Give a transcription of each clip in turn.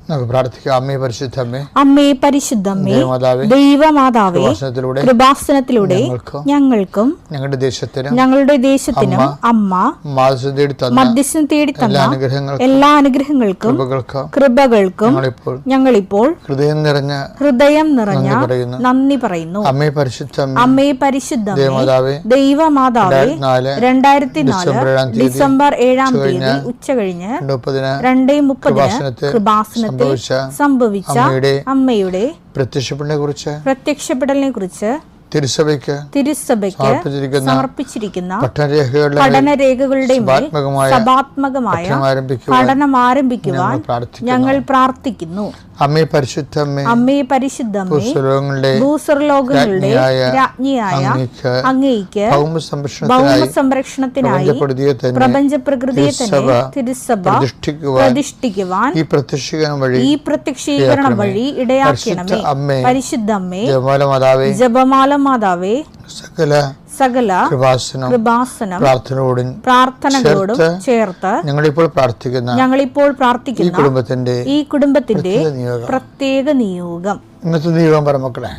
നമുക്ക് പ്രാർത്ഥിക്കാം. അമ്മേ പരിശുദ്ധമ്മേ, അമ്മേ പരിശുദ്ധമ്മേ, ദൈവമാതാവേ, കൃപാസനത്തിലൂടെ ഞങ്ങൾക്കും ഞങ്ങളുടെ ദേശത്തിനും അമ്മ മധ്യസ്ഥം തേടി തന്ന എല്ലാ അനുഗ്രഹങ്ങൾക്കും കൃപകൾക്കും ഞങ്ങളിപ്പോൾ ഹൃദയം നിറഞ്ഞ നന്ദി പറയുന്നു. അമ്മേ പരിശുദ്ധമ്മേ, ദൈവമാതാവേ, 2004 ഡിസംബർ 7 ഉച്ചകഴിഞ്ഞ് 2:30 കൃപാസനത്തിൽ സംഭവിച്ച അമ്മയുടെ പ്രത്യക്ഷപ്പെടലിനെ കുറിച്ച് തിരുസഭയ്ക്ക് സമർപ്പിച്ചിരിക്കുന്ന പഠനരേഖകളുടെ സഭാത്മകമായ പഠനം ആരംഭിക്കുവാൻ ഞങ്ങൾ പ്രാർത്ഥിക്കുന്നു. അമ്മേ പരിശുദ്ധമ്മേ, ഭൂസ്വർലോകങ്ങളുടെ രാജ്ഞിയായ അങ്ങേയ്ക്ക് ഭൗമസംരക്ഷണത്തിനായി പ്രപഞ്ചപ്രകൃതിയെ തന്നെ തിരുസഭ പ്രതിഷ്ഠിക്കുവാൻ ഈ പ്രത്യക്ഷീകരണം വഴി ഇടയാക്കണമേ. പരിശുദ്ധമ്മേ, ജപമാല മാതാവേ, സകല കൃപാസനം പ്രാർത്ഥനകളോടും ചേർത്ത് ഞങ്ങളിപ്പോൾ പ്രാർത്ഥിക്കുന്ന ഈ കുടുംബത്തിന്റെ പ്രത്യേക നിയോഗം. ഇന്നത്തെ നിയോഗം പറ മക്കളെ.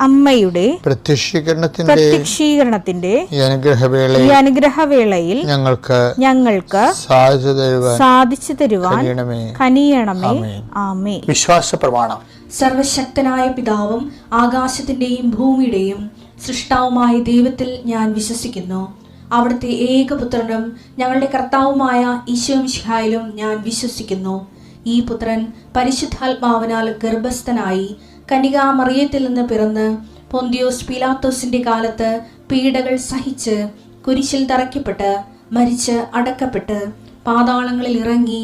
അമ്മയുടെ പ്രത്യക്ഷീകരണത്തിന്റെ ഈ അനുഗ്രഹവേളയിൽ ഞങ്ങൾക്ക് സാധിച്ചു തരുവാൻ കനിയണമേ. ആമേൻ. വിശ്വാസ പ്രമാണം. സർവശക്തനായ പിതാവും ആകാശത്തിന്റെയും ഭൂമിയുടെയും സൃഷ്ടാവുമായ ദൈവത്തിൽ ഞാൻ വിശ്വസിക്കുന്നു. അവിടുത്തെ ഏകപുത്രനും ഞങ്ങളുടെ കർത്താവുമായ ഈശോ മിശിഹായിലും ഞാൻ വിശ്വസിക്കുന്നു. ഈ പുത്രൻ പരിശുദ്ധാത്മാവിനാൽ ഗർഭസ്ഥനായി കന്യകാമറിയത്തിൽ നിന്ന് പിറന്ന് പൊന്തിയോസ് പീലാത്തോസിന്റെ കാലത്ത് പീഡകൾ സഹിച്ച് കുരിശിൽ തറയ്ക്കപ്പെട്ട് മരിച്ച് അടക്കപ്പെട്ട് പാതാളങ്ങളിൽ ഇറങ്ങി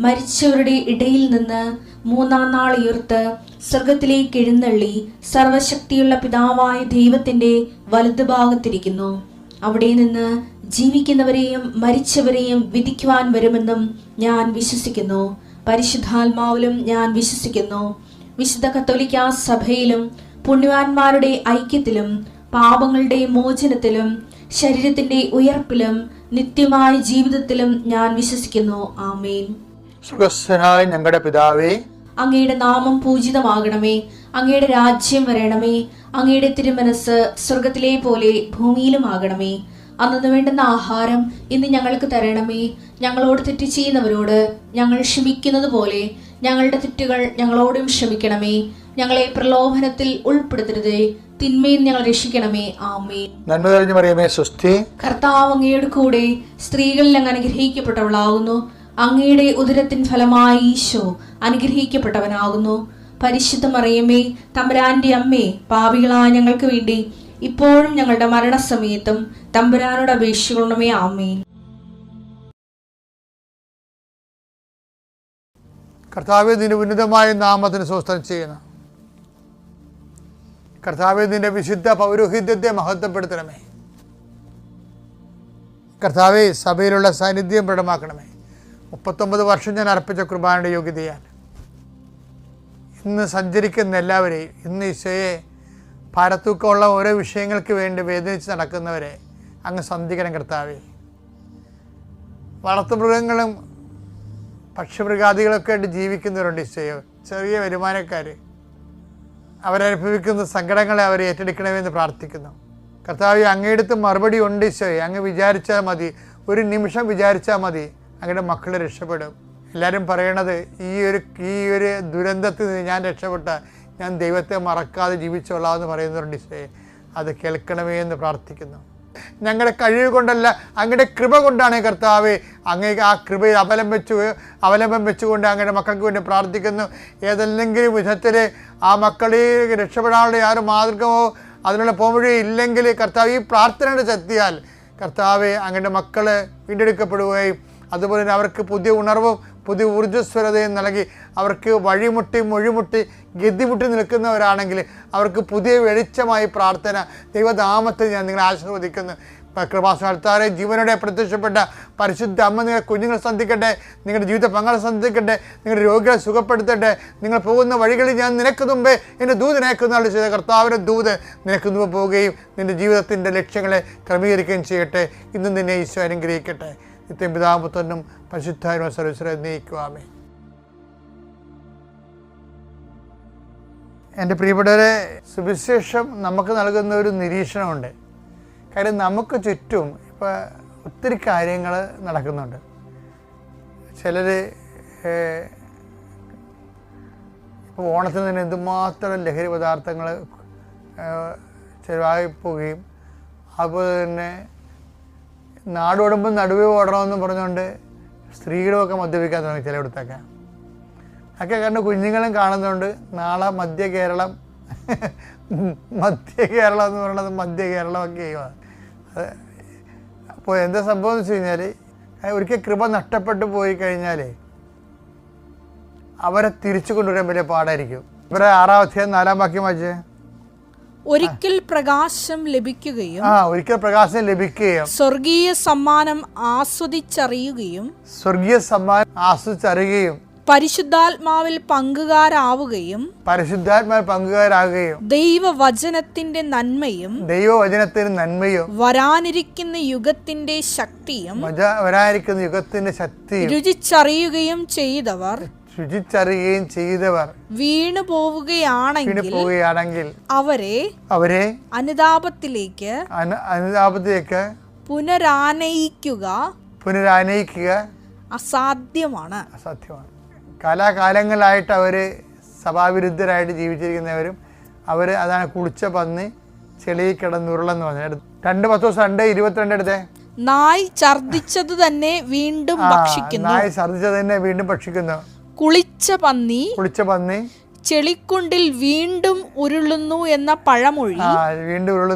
മരിച്ചവരുടെ ഇടയിൽ നിന്ന് 3-ാം നാൾ ഉയർത്ത് സ്വർഗത്തിലേക്ക് എഴുന്നള്ളി സർവശക്തിയുള്ള പിതാവായ ദൈവത്തിന്റെ വലതുഭാഗത്തിരിക്കുന്നു. അവിടെ നിന്ന് ജീവിക്കുന്നവരെയും മരിച്ചവരെയും വിധിക്കുവാൻ വരുമെന്നും ഞാൻ വിശ്വസിക്കുന്നു. പരിശുദ്ധാത്മാവിലും ഞാൻ വിശ്വസിക്കുന്നു. വിശുദ്ധ കത്തോലിക്കാ സഭയിലും പുണ്യവാന്മാരുടെ ഐക്യത്തിലും പാപങ്ങളുടെ മോചനത്തിലും ശരീരത്തിന്റെ ഉയർപ്പിലും നിത്യമായ ജീവിതത്തിലും ഞാൻ വിശ്വസിക്കുന്നു. ആമേൻ. സ്വർഗ്ഗസ്ഥനായ ഞങ്ങളുടെ പിതാവേ, അങ്ങയുടെ നാമം പൂജിതമാകണമേ. അങ്ങയുടെ രാജ്യം വരണമേ. അങ്ങയുടെ തിരുമനസ് സ്വർഗത്തിലെ പോലെ ഭൂമിയിലും ആകണമേ. അന്നു വേണ്ടുന്ന ആഹാരം ഇന്ന് ഞങ്ങൾക്ക് തരണമേ. ഞങ്ങളോട് തെറ്റ് ചെയ്യുന്നവരോട് ഞങ്ങൾ ക്ഷമിക്കുന്നത് പോലെ ഞങ്ങളുടെ തെറ്റുകൾ ഞങ്ങളോടും ക്ഷമിക്കണമേ. ഞങ്ങളെ പ്രലോഭനത്തിൽ ഉൾപ്പെടുത്തരുതേ, തിന്മയിൽ ഞങ്ങൾ രക്ഷിക്കണമേ. ആമേൻ. നന്മ നിറഞ്ഞ മറിയമേ, സ്വസ്തി. കർത്താവ് അങ്ങയുടെ കൂടെ സ്ത്രീകളിൽ അങ്ങ് അനുഗ്രഹിക്കപ്പെട്ടവളാകുന്നു. അങ്ങയുടെ ഉദരത്തിൻ ഫലമായി ഈശോ അനുഗ്രഹിക്കപ്പെട്ടവനാകുന്നു. പരിശുദ്ധ മറിയമേ, തമ്പുരാന്റെ അമ്മേ, പാപികളായ ഞങ്ങൾക്ക് വേണ്ടി ഇപ്പോഴും ഞങ്ങളുടെ മരണസമയത്തും തമ്പുരാനോട് അപേക്ഷിക്കണമേ. ആമേൻ. കർത്താവേ, നിന്റെ ഉന്നതമായ നാമത്തിന് സ്വസ്ഥം ചെയ്യുന്നു. കർത്താവേ, നിന്റെ വിശുദ്ധ പൗരോഹിത്യത്തെ മഹത്വപ്പെടുത്തണമേ. കർത്താവേ, സഭയിലുള്ള സാന്നിധ്യം പ്രകടമാക്കണമേ. 39 വർഷം ഞാൻ അർപ്പിച്ച കുർബാനയുടെ യോഗ്യതയാൽ ഇന്ന് സഞ്ചരിക്കുന്ന എല്ലാവരെയും, ഇന്ന് ഈശോയെ ഭാരത്തൂക്കമുള്ള ഓരോ വിഷയങ്ങൾക്ക് വേണ്ടി വേദനിച്ച് നടക്കുന്നവരെ അങ്ങ് സന്ധിക്കണം. കർത്താവേ, വളർത്തുമൃഗങ്ങളും പക്ഷിമൃഗാദികളൊക്കെ ആയിട്ട് ജീവിക്കുന്നവരുണ്ട് ഈശോയെ. ചെറിയ വരുമാനക്കാർ, അവരനുഭവിക്കുന്ന സങ്കടങ്ങളെ അവർ ഏറ്റെടുക്കണമെന്ന് പ്രാർത്ഥിക്കുന്നു. കർത്താവേ, അങ്ങയുടെ മറുപടി ഉണ്ട് ഈശോയെ. അങ്ങ് വിചാരിച്ചാൽ മതി, ഒരു നിമിഷം വിചാരിച്ചാൽ മതി, അങ്ങയുടെ മക്കൾ രക്ഷപ്പെടും എല്ലാവരും പറയണത് ഈ ഒരു ദുരന്തത്തിൽ നിന്ന് ഞാൻ രക്ഷപ്പെട്ട ഞാൻ ദൈവത്തെ മറക്കാതെ ജീവിച്ചോളാമെന്ന് പറയുന്നവരുണ്ട്. ഈശോയെ അത് കേൾക്കണമേ എന്ന് പ്രാർത്ഥിക്കുന്നു. ഞങ്ങളുടെ കഴിവ് കൊണ്ടല്ല, അങ്ങയുടെ കൃപ കൊണ്ടാണ് കർത്താവേ. അങ്ങേക്ക് ആ കൃപയിൽ അവലംബം വെച്ചുകൊണ്ട് അങ്ങയുടെ മക്കൾക്ക് വേണ്ടി പ്രാർത്ഥിക്കുന്നു. ഏതെങ്കിലും വിധത്തിൽ ആ മക്കളെ രക്ഷപ്പെടാനുള്ള യാതൊരു മാർഗമോ അതിനുള്ള പോംവഴി ഇല്ലെങ്കിൽ കർത്താവ് ഈ പ്രാർത്ഥനയുടെ ശക്തിയാൽ കർത്താവെ അങ്ങയുടെ മക്കൾ വീണ്ടെടുക്കപ്പെടുകയും അതുപോലെ തന്നെ അവർക്ക് പുതിയ ഉണർവും പുതിയ ഊർജ്ജസ്വലതയും നൽകി അവർക്ക് മൊഴിമുട്ടി ഗതിമുട്ടി നിൽക്കുന്നവരാണെങ്കിൽ അവർക്ക് പുതിയ വെളിച്ചമായി പ്രാർത്ഥന ദൈവനാമത്തിൽ ഞാൻ നിങ്ങളെ ആശീർവദിക്കുന്നു. കൃപാസ്ഥാനത്താറെ ജീവനോടെ പ്രത്യക്ഷപ്പെട്ട പരിശുദ്ധ അമ്മ നിങ്ങളുടെ കുഞ്ഞുങ്ങളെ സന്ധിക്കട്ടെ, നിങ്ങളുടെ ജീവിത പങ്കാളെ സന്ധിക്കട്ടെ, നിങ്ങളുടെ രോഗികളെ സുഖപ്പെടുത്തട്ടെ. നിങ്ങൾ പോകുന്ന വഴികളിൽ ഞാൻ നിനക്ക് മുമ്പേ എൻ്റെ ദൂതനയക്കുന്നതാണ് ചെയ്ത കർത്താവിൻ്റെ ദൂത് നിനക്ക് മുമ്പ് പോവുകയും നിൻ്റെ ജീവിതത്തിൻ്റെ ലക്ഷ്യങ്ങളെ ക്രമീകരിക്കുകയും ചെയ്യട്ടെ. ഇന്നും നിന്നെ ഈശോ അനുഗ്രഹിക്കട്ടെ. നിത്യം പിതാപുത്രനും പരിശുദ്ധാത്മാവും സർവ്വീശ്വരനെ നയിക്കുവാമേ. എൻ്റെ പ്രിയപ്പെട്ടവരെ, സുവിശേഷം നമുക്ക് നൽകുന്ന ഒരു നിരീക്ഷണമുണ്ട്. കാര്യം നമുക്ക് ചുറ്റും ഇപ്പോൾ ഒത്തിരി കാര്യങ്ങൾ നടക്കുന്നുണ്ട്. ചിലർ ഇപ്പോൾ ഓണത്തിന് തന്നെ എന്തുമാത്രം ലഹരി പദാർത്ഥങ്ങൾ ചിലവായിപ്പോവുകയും അതുപോലെ തന്നെ നാടോടുമ്പോൾ നടുവേ ഓടണമെന്ന് പറഞ്ഞുകൊണ്ട് സ്ത്രീകളുമൊക്കെ മദ്യപിക്കാൻ തുടങ്ങി ചിലയിടത്തൊക്കെ. ഒക്കെ കാരണം കുഞ്ഞുങ്ങളും കാണുന്നുണ്ട്. നാളെ മധ്യ കേരളം എന്ന് പറയുന്നത് മധ്യ കേരളമൊക്കെ ചെയ്യുക. അപ്പോൾ എന്താ സംഭവം എന്ന് വെച്ച് കഴിഞ്ഞാൽ ഒരിക്കൽ കൃപ നഷ്ടപ്പെട്ടു പോയി കഴിഞ്ഞാൽ അവരെ തിരിച്ചു കൊണ്ടുവരാൻ വലിയ പാടായിരിക്കും. ഇവരെ 6-ാം അധ്യായം 4-ാം വാക്യം വായിച്ചേ. ഒരിക്കൽ പ്രകാശം ലഭിക്കുകയും സ്വർഗീയ സമ്മാനം ആസ്വദിച്ചറിയുകയും പരിശുദ്ധാത്മാവിൽ പങ്കുകാരാവുകയും ദൈവവചനത്തിന്റെ നന്മയും വരാനിരിക്കുന്ന യുഗത്തിന്റെ ശക്തിയും രുചിച്ചറിയുകയും ചെയ്തവർ വീണു പോവുകയാണെങ്കിൽ അവരെ അനുതാപത്തിലേക്ക് പുനരാനയിക്കുക അസാധ്യമാണ്. കാലാകാലങ്ങളായിട്ട് അവർ സഭാവിരുദ്ധരായിട്ട് ജീവിച്ചിരിക്കുന്നവരും അതാണ് കുളിച്ച പന്നി ചെളി കിടന്നുരുളെന്ന് പറഞ്ഞത്. 2:22 എടുത്തേ. നായ് ഛർദിച്ചത് തന്നെ വീണ്ടും ഭക്ഷിക്കുന്നു. കുളിച്ച പന്നി ചെളിക്കുണ്ടിൽ വീണ്ടും ഉരുളുന്നു എന്ന പഴമൊഴി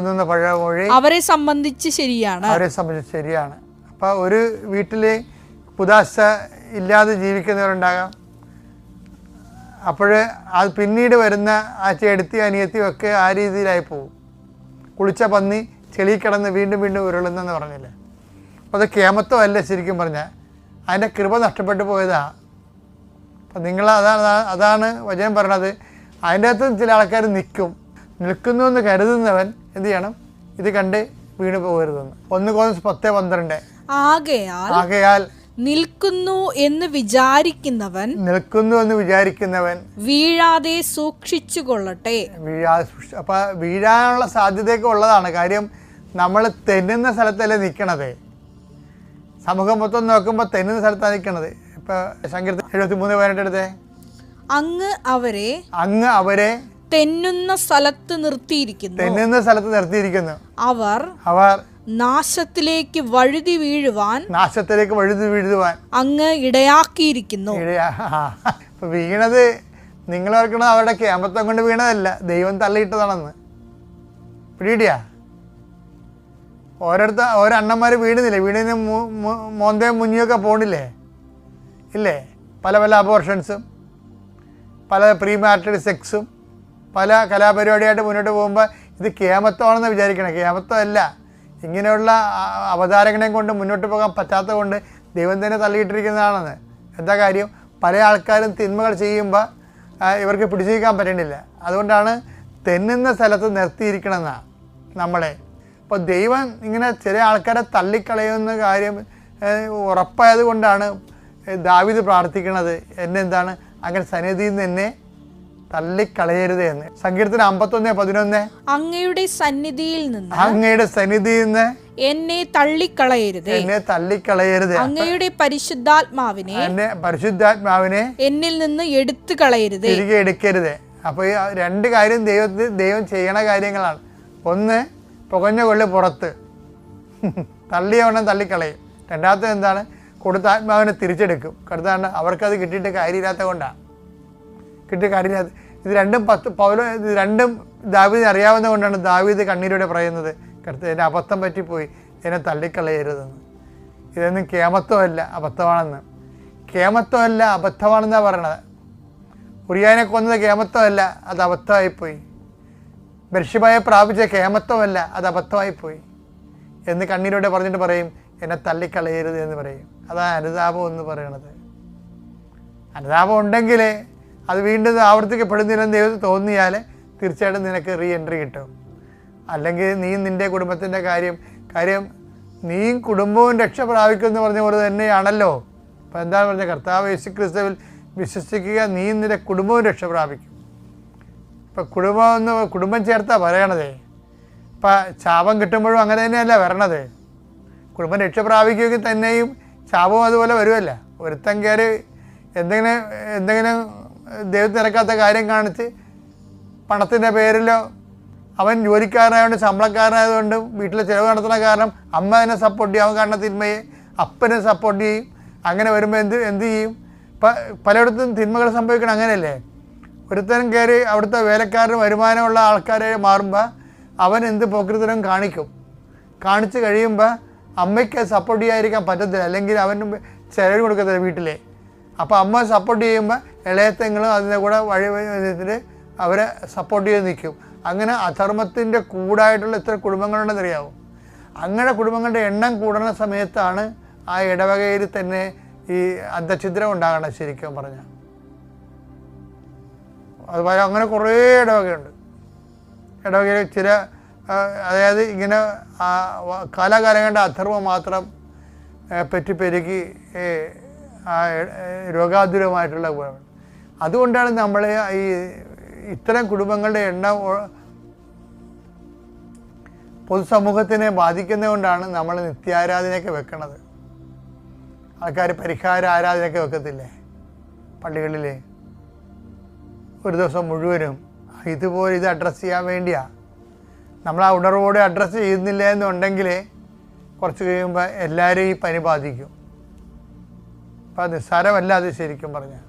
അവരെ സംബന്ധിച്ച് ശരിയാണ്. അപ്പൊ ഒരു വീട്ടില് പുതാശ ഇല്ലാതെ ജീവിക്കുന്നവരുണ്ടാകാം. അപ്പോൾ അത് പിന്നീട് വരുന്ന ആ ചേട്ടത്തി അനിയത്തിയും ഒക്കെ ആ രീതിയിലായി പോകും. കുളിച്ച പന്നി ചെളി കിടന്ന് വീണ്ടും ഉരുളുന്നെന്ന് പറഞ്ഞില്ലേ. അപ്പോൾ അത് കേമത്വമല്ല ശരിക്കും പറഞ്ഞാൽ, അതിൻ്റെ കൃപ നഷ്ടപ്പെട്ടു പോയതാ. അപ്പം നിങ്ങൾ അതാണ് വചനം പറയണത്. അതിൻ്റെ അകത്ത് ചില ആൾക്കാർ നിൽക്കുന്നു എന്ന് കരുതുന്നവൻ എന്ത് ചെയ്യണം? ഇത് കണ്ട് വീണ് പോകരുതെന്ന്. 1 കൊരിന്ത്യർ 10:12. ആകയാൽ നിൽക്കുന്നു എന്ന് വിചാരിക്കുന്നവൻ വീഴാതെ സൂക്ഷിച്ചു കൊള്ളട്ടെ. അപ്പം വീഴാനുള്ള സാധ്യതയൊക്കെ ഉള്ളതാണ്. കാര്യം നമ്മൾ തെന്നുന്ന സ്ഥലത്തല്ലേ നിൽക്കണത്. സമൂഹം മൊത്തം നോക്കുമ്പോൾ തെന്നുന്ന സ്ഥലത്താണ് നിൽക്കണത്. ഇപ്പൊ സങ്കീർത്തനം 73:18 എടുത്തേ. അങ്ങ് അവരെ തെന്നുന്ന സ്ഥലത്ത് നിർത്തിയിരിക്കുന്നു. അവർ നാശത്തിലേക്ക് വഴുതി വീഴുവാൻ അങ്ങ് ഇടയാക്കിയിരിക്കുന്നു. ഇപ്പൊ വീണത് നിങ്ങൾ ഓർക്കണത് അവരുടെ കേമത്തം കൊണ്ട് വീണതല്ല, ദൈവം തള്ളിയിട്ടതാണെന്ന്. പിടിയിടിയാ. ഓരോ അണ്ണന്മാർ വീണുന്നില്ലേ? വീടിന് മോന്തയും മുന്നിയൊക്കെ പോണില്ലേ? ഇല്ലേ? പല അബോർഷൻസും പല പ്രീമാരിറ്റൽ സെക്സും പല കലാപരിപാടിയായിട്ട് മുന്നോട്ട് പോകുമ്പോൾ ഇത് കേമത്വമാണെന്ന് വിചാരിക്കണം. കേമത്വമല്ല. ഇങ്ങനെയുള്ള അവതാരങ്ങളെയും കൊണ്ട് മുന്നോട്ട് പോകാൻ പറ്റാത്ത കൊണ്ട് ദൈവം തന്നെ തള്ളിയിട്ടിരിക്കുന്നതാണെന്ന്. എന്താ കാര്യം? പല ആൾക്കാരും തിന്മകൾ ചെയ്യുമ്പോൾ ഇവർക്ക് പിടിച്ചിരിക്കാൻ പറ്റണില്ല. അതുകൊണ്ടാണ് തെന്നുന്ന സ്ഥലത്ത് നിർത്തിയിരിക്കണമെന്നാണ് നമ്മളെ. അപ്പോൾ ദൈവം ഇങ്ങനെ ചില ആൾക്കാരെ തള്ളിക്കളയുന്ന കാര്യം ഉറപ്പായത് കൊണ്ടാണ് ദാവീദ് പ്രാർത്ഥിക്കണത്. എന്താണ്? അങ്ങനെ സന്നിധിയിൽ നിന്ന് എന്നെ തള്ളിക്കളയരുത് എന്ന്. സങ്കീർത്തനം 51:11. അങ്ങയുടെ സന്നിധിയിൽ നിന്ന് എന്നെ തള്ളിക്കളയരുത്, എന്നെ തള്ളിക്കളയരുത്. അങ്ങയുടെ പരിശുദ്ധാത്മാവിനെ എന്നിൽ നിന്ന് എടുത്തു കളയരുത്, തിരികെ എടുക്കരുത്. അപ്പോൾ ഈ രണ്ട് കാര്യം ദൈവം ചെയ്യണ കാര്യങ്ങളാണ്. ഒന്ന്, പുകഞ്ഞ കൊള്ളി പുറത്ത് തള്ളിയവണ്ണം തള്ളിക്കളയും. രണ്ടാമത്തെ എന്താണ്? കൊടുത്ത ആത്മാവിനെ തിരിച്ചെടുക്കും. കടുത്താണ് അവർക്കത് കിട്ടിയിട്ട് കാര്യമില്ലാത്ത കൊണ്ടാണ്, കിട്ടിയ കാര്യമില്ലാത്ത. ഇത് രണ്ടും ദാവീദിന് അറിയാവുന്ന കൊണ്ടാണ് ദാവീദ് കണ്ണീരോടെ പറയുന്നത്, കടുത്ത് എന്നെ അബദ്ധം പറ്റിപ്പോയി, എന്നെ തള്ളിക്കളയരുതെന്ന്. ഇതൊന്നും കേമത്വമല്ല, അബദ്ധമാണെന്ന്. കേമത്വമല്ല, അബദ്ധമാണെന്നാണ് പറയണത്. ഉറിയാനെ കൊന്നത് കേമത്വമല്ല, അത് അബദ്ധമായിപ്പോയി. ബർശിബയെ പ്രാപിച്ച കേമത്വമല്ല, അത് അബദ്ധമായിപ്പോയി എന്ന് കണ്ണീരോടെ പറഞ്ഞിട്ട് പറയും, എന്നെ തള്ളിക്കളയരുത് എന്ന് പറയും. അതാണ് അനുതാപം എന്ന് പറയണത്. അനുതാപം ഉണ്ടെങ്കിൽ അത് വീണ്ടും ആവർത്തിക്കപ്പെടുന്നില്ലെന്ന് ദൈവത്തിന് തോന്നിയാൽ തീർച്ചയായിട്ടും നിനക്ക് റീ എൻട്രി കിട്ടും. അല്ലെങ്കിൽ നീ നിൻ്റെ കുടുംബത്തിൻ്റെ കാര്യം നീയും കുടുംബവും രക്ഷ പ്രാപിക്കുമെന്ന് പറഞ്ഞ പോലെ തന്നെയാണല്ലോ. അപ്പോൾ എന്താണ് പറഞ്ഞത്? കർത്താവ് യേശുക്രിസ്തുവിൽ വിശ്വസിക്കുക, നീ നിൻ്റെ കുടുംബവും രക്ഷ പ്രാപിക്കും. ഇപ്പം കുടുംബം ചേർത്താ പറയണതേ. ഇപ്പം ശാപം കിട്ടുമ്പോഴും അങ്ങനെ തന്നെയല്ല വരണത്. കുടുംബം രക്ഷ പ്രാപിക്കുമെങ്കിൽ തന്നെയും ശാപവും അതുപോലെ വരുമല്ല. ഒരുത്തൻ കയറി എന്തെങ്കിലും ദൈവത്തിന് ഇറക്കാത്ത കാര്യം കാണിച്ച് പണത്തിൻ്റെ പേരിലോ അവൻ ജോലിക്കാരനായതുകൊണ്ട് ശമ്പളക്കാരനായതുകൊണ്ടും വീട്ടിൽ ചിലവ് നടത്തുന്ന കാരണം അമ്മ അതിനെ സപ്പോർട്ട് ചെയ്യും, അവൻ കാണുന്ന തിന്മയെ അപ്പനെ സപ്പോർട്ട് ചെയ്യും. അങ്ങനെ വരുമ്പോൾ എന്ത് ചെയ്യും? പലയിടത്തും തിന്മകൾ സംഭവിക്കണം. അങ്ങനെയല്ലേ? ഒരുത്തരം കയറി അവിടുത്തെ വേലക്കാരന് വരുമാനമുള്ള ആൾക്കാരെ മാറുമ്പോൾ അവൻ എന്ത് പോക്കൃത്തരം കാണിച്ച് കഴിയുമ്പോൾ അമ്മയ്ക്ക് സപ്പോർട്ട് ചെയ്യാതിരിക്കാൻ പറ്റത്തില്ല, അല്ലെങ്കിൽ അവന് ചിലവ് കൊടുക്കത്തില്ല വീട്ടിലെ. അപ്പോൾ അമ്മ സപ്പോർട്ട് ചെയ്യുമ്പോൾ ഇളയത്തെങ്ങളും അതിൻ്റെ കൂടെ വഴിത്തിൽ അവരെ സപ്പോർട്ട് ചെയ്ത് നിൽക്കും. അങ്ങനെ അധർമ്മത്തിൻ്റെ കൂടായിട്ടുള്ള എത്ര കുടുംബങ്ങളുണ്ടെന്നറിയാവും. അങ്ങനെ കുടുംബങ്ങളുടെ എണ്ണം കൂടുന്ന സമയത്താണ് ആ ഇടവകയിൽ തന്നെ ഈ അന്തഛിദ്രം ഉണ്ടാകണം. ശരിക്കും പറഞ്ഞാൽ അതുപോലെ അങ്ങനെ കുറേ ഇടവകയുണ്ട്. ഇടവകയിൽ ചില അതായത് ഇങ്ങനെ കാലാകാലം കണ്ട അധർമ്മം മാത്രം പെരുകി രോഗാതുരമായിട്ടുള്ള ഗുണം. അതുകൊണ്ടാണ് നമ്മൾ ഈ ഇത്തരം കുടുംബങ്ങളുടെ എണ്ണം പൊതുസമൂഹത്തിനെ ബാധിക്കുന്നത് കൊണ്ടാണ് നമ്മൾ നിത്യാരാധനയൊക്കെ വെക്കണത്. ആൾക്കാർ പരിഹാര ആരാധനയൊക്കെ വെക്കത്തില്ലേ പള്ളികളിൽ? ഒരു ദിവസം മുഴുവനും ഇതുപോലെ ഇത് അഡ്രസ്സ് ചെയ്യാൻ വേണ്ടിയാണ്. നമ്മൾ ആ ഉണർവോടെ അഡ്രസ്സ് ചെയ്യുന്നില്ല എന്നുണ്ടെങ്കിൽ കുറച്ച് കഴിയുമ്പോൾ എല്ലാവരും ഈ പനി ബാധിക്കും. അപ്പോൾ നിസ്സാരമല്ല അത് ശരിക്കും പറഞ്ഞാൽ.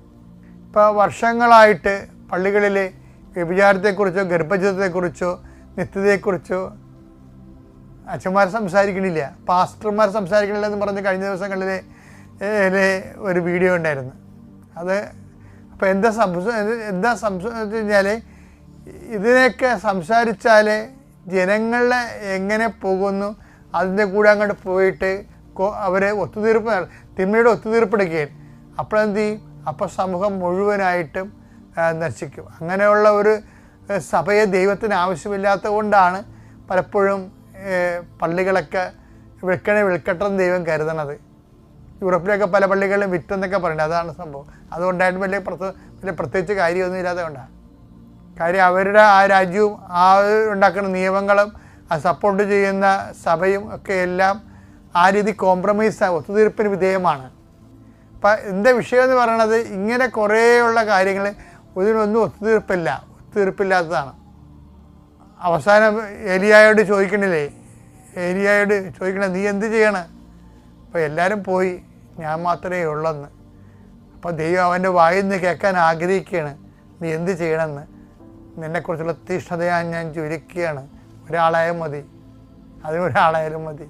ഇപ്പോൾ വർഷങ്ങളായിട്ട് പള്ളികളിൽ വ്യഭിചാരത്തെക്കുറിച്ചോ ഗർഭചിതത്തെക്കുറിച്ചോ നിത്യതയെക്കുറിച്ചോ അച്ഛന്മാർ സംസാരിക്കണില്ല, പാസ്റ്റർമാർ സംസാരിക്കണില്ല എന്ന് പറഞ്ഞ് കഴിഞ്ഞ ദിവസങ്ങളിൽ ഒരു വീഡിയോ ഉണ്ടായിരുന്നു. അത് അപ്പോൾ എന്താ സംസാരിച്ചു കഴിഞ്ഞാൽ ഇതിനെയൊക്കെ സംസാരിച്ചാൽ ജനങ്ങളെ എങ്ങനെ പോകുന്നു അതിൻ്റെ കൂടെ അങ്ങോട്ട് പോയിട്ട് അവരെ തിന്മയുടെ ഒത്തുതീർപ്പെടുകയും അപ്പോഴെന്ത് ചെയ്യും? അപ്പോൾ സമൂഹം മുഴുവനായിട്ടും നശിക്കും. അങ്ങനെയുള്ള ഒരു സഭയെ ദൈവത്തിന് ആവശ്യമില്ലാത്തത് കൊണ്ടാണ് പലപ്പോഴും പള്ളികളൊക്കെ വിൽക്കട്ടെന്ന് ദൈവം കരുതണത്. യൂറോപ്പിലൊക്കെ പല പള്ളികളിലും വിറ്റെന്നൊക്കെ പറയുന്നത് അതാണ് സംഭവം. അതുകൊണ്ടായിട്ട് വലിയ പ്രത്യേകിച്ച് കാര്യമൊന്നും ഇല്ലാതെ കൊണ്ടാണ്. കാര്യം അവരുടെ ആ രാജ്യവും ആ ഉണ്ടാക്കുന്ന നിയമങ്ങളും ആ സപ്പോർട്ട് ചെയ്യുന്ന സഭയും ഒക്കെ എല്ലാം ആ രീതി കോംപ്രമൈസ് ഒത്തുതീർപ്പിന് വിധേയമാണ്. അപ്പം എൻ്റെ വിഷയം എന്ന് പറയണത് ഇങ്ങനെ കുറേയുള്ള കാര്യങ്ങൾ ഇതിനൊന്നും ഒത്തുതീർപ്പില്ലാത്തതാണ്. അവസാനം ഏലിയായോട് ചോദിക്കണില്ലേ, നീ എന്ത് ചെയ്യണം? അപ്പോൾ എല്ലാവരും പോയി, ഞാൻ മാത്രമേ ഉള്ളെന്ന്. അപ്പോൾ ദൈവം അവൻ്റെ വായിൽ നിന്ന് കേൾക്കാൻ ആഗ്രഹിക്കുകയാണ്, നീ എന്ത് ചെയ്യണമെന്ന്. നിന്നെക്കുറിച്ചുള്ള തീഷ്ണതയാൻ ഞാൻ ചുരുക്കുകയാണ്. ഒരാളായാലും മതി, അതിനൊരാളായാലും മതി.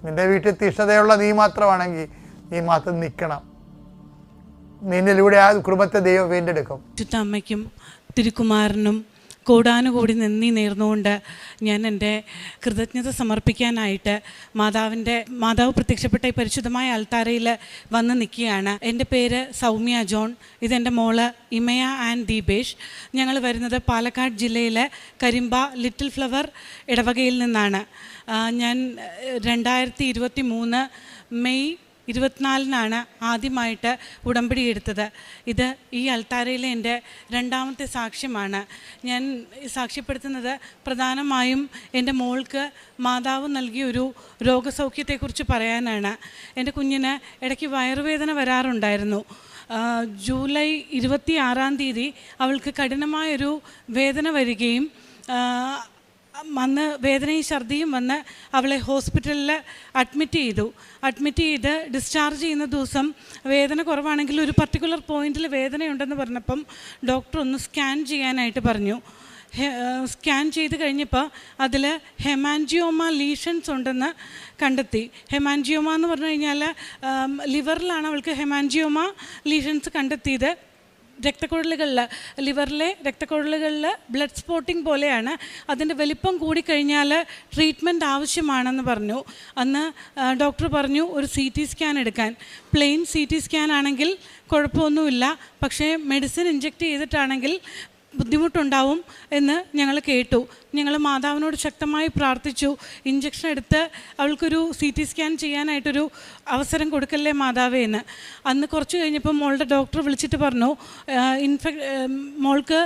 നിൻ്റെ വീട്ടിൽ തീഷ്ണതയുള്ള നീ മാത്രമാണെങ്കിൽ നീ മാത്രം നിൽക്കണം. നിന്നിലൂടെ ആ കുടുംബത്തെ ദൈവം വീണ്ടെടുക്കും. അമ്മയ്ക്കും തിരുക്കുമാരനും കോടാനുകൂടി നന്ദി നേർന്നുകൊണ്ട് ഞാൻ എൻ്റെ കൃതജ്ഞത സമർപ്പിക്കാനായിട്ട് മാതാവ് പ്രത്യക്ഷപ്പെട്ട ഈ പരിശുദ്ധമായ അൾത്താരയിൽ വന്ന് നിൽക്കുകയാണ്. എൻ്റെ പേര് സൗമ്യ ജോൺ. ഇതെൻ്റെ മോള് ഇമയ ആൻഡ് ദീപേഷ്. ഞങ്ങൾ വരുന്നത് പാലക്കാട് ജില്ലയിലെ കരിമ്പ ലിറ്റിൽ ഫ്ലവർ ഇടവകയിൽ നിന്നാണ്. ഞാൻ 2023 മെയ് 24 ആദ്യമായിട്ട് ഉടമ്പടി എടുത്തത്. ഇത് ഈ അൾത്താരയിലെ എൻ്റെ രണ്ടാമത്തെ സാക്ഷ്യമാണ്. ഞാൻ സാക്ഷ്യപ്പെടുത്തുന്നത് പ്രധാനമായും എൻ്റെ മോൾക്ക് മാതാവ് നൽകിയൊരു രോഗസൗഖ്യത്തെക്കുറിച്ച് പറയാനാണ്. എൻ്റെ കുഞ്ഞിന് ഇടയ്ക്ക് വയറുവേദന വരാറുണ്ടായിരുന്നു. ജൂലൈ 26 അവൾക്ക് കഠിനമായൊരു വേദന വരികയും അന്ന് വേദനയും ഛർദിയും വന്ന് അവളെ ഹോസ്പിറ്റലിൽ അഡ്മിറ്റ് ചെയ്ത് ഡിസ്ചാർജ് ചെയ്യുന്ന ദിവസം വേദന കുറവാണെങ്കിൽ ഒരു പർട്ടിക്കുലർ പോയിന്റിൽ വേദനയുണ്ടെന്ന് പറഞ്ഞപ്പം ഡോക്ടർ ഒന്ന് സ്കാൻ ചെയ്യാനായിട്ട് പറഞ്ഞു. സ്കാൻ ചെയ്ത് കഴിഞ്ഞപ്പോൾ അതിൽ ഹെമാൻജിയോമ ലീഷൻസ് ഉണ്ടെന്ന് കണ്ടെത്തി. ഹെമാൻജിയോമ എന്ന് പറഞ്ഞു കഴിഞ്ഞാൽ ലിവറിലാണ് അവൾക്ക് ഹെമാൻജിയോമ ലീഷൻസ് കണ്ടെത്തിയത്. ലിവറിലെ രക്തക്കുഴലുകളിൽ ബ്ലഡ് സ്പോട്ടിംഗ് പോലെയാണ്. അതിൻ്റെ വലിപ്പം കൂടിക്കഴിഞ്ഞാൽ ട്രീറ്റ്മെൻറ്റ് ആവശ്യമാണെന്ന് പറഞ്ഞു. അന്ന് ഡോക്ടർ പറഞ്ഞു ഒരു CT സ്കാൻ എടുക്കാൻ. പ്ലെയിൻ CT സ്കാൻ ആണെങ്കിൽ കുഴപ്പമൊന്നുമില്ല, പക്ഷേ മെഡിസിൻ ഇഞ്ചെക്റ്റ് ചെയ്തിട്ടാണെങ്കിൽ ബുദ്ധിമുട്ടുണ്ടാവും എന്ന് ഞങ്ങൾ കേട്ടു. ഞങ്ങൾ മാതാവിനോട് ശക്തമായി പ്രാർത്ഥിച്ചു, ഇഞ്ചക്ഷൻ എടുത്ത് അവൾക്കൊരു CT സ്കാൻ ചെയ്യാനായിട്ടൊരു അവസരം കൊടുക്കല്ലേ മാതാവേ എന്ന്. അന്ന് കുറച്ച് കഴിഞ്ഞപ്പോൾ മോളുടെ ഡോക്ടർ വിളിച്ചിട്ട് പറഞ്ഞു, മോൾക്ക്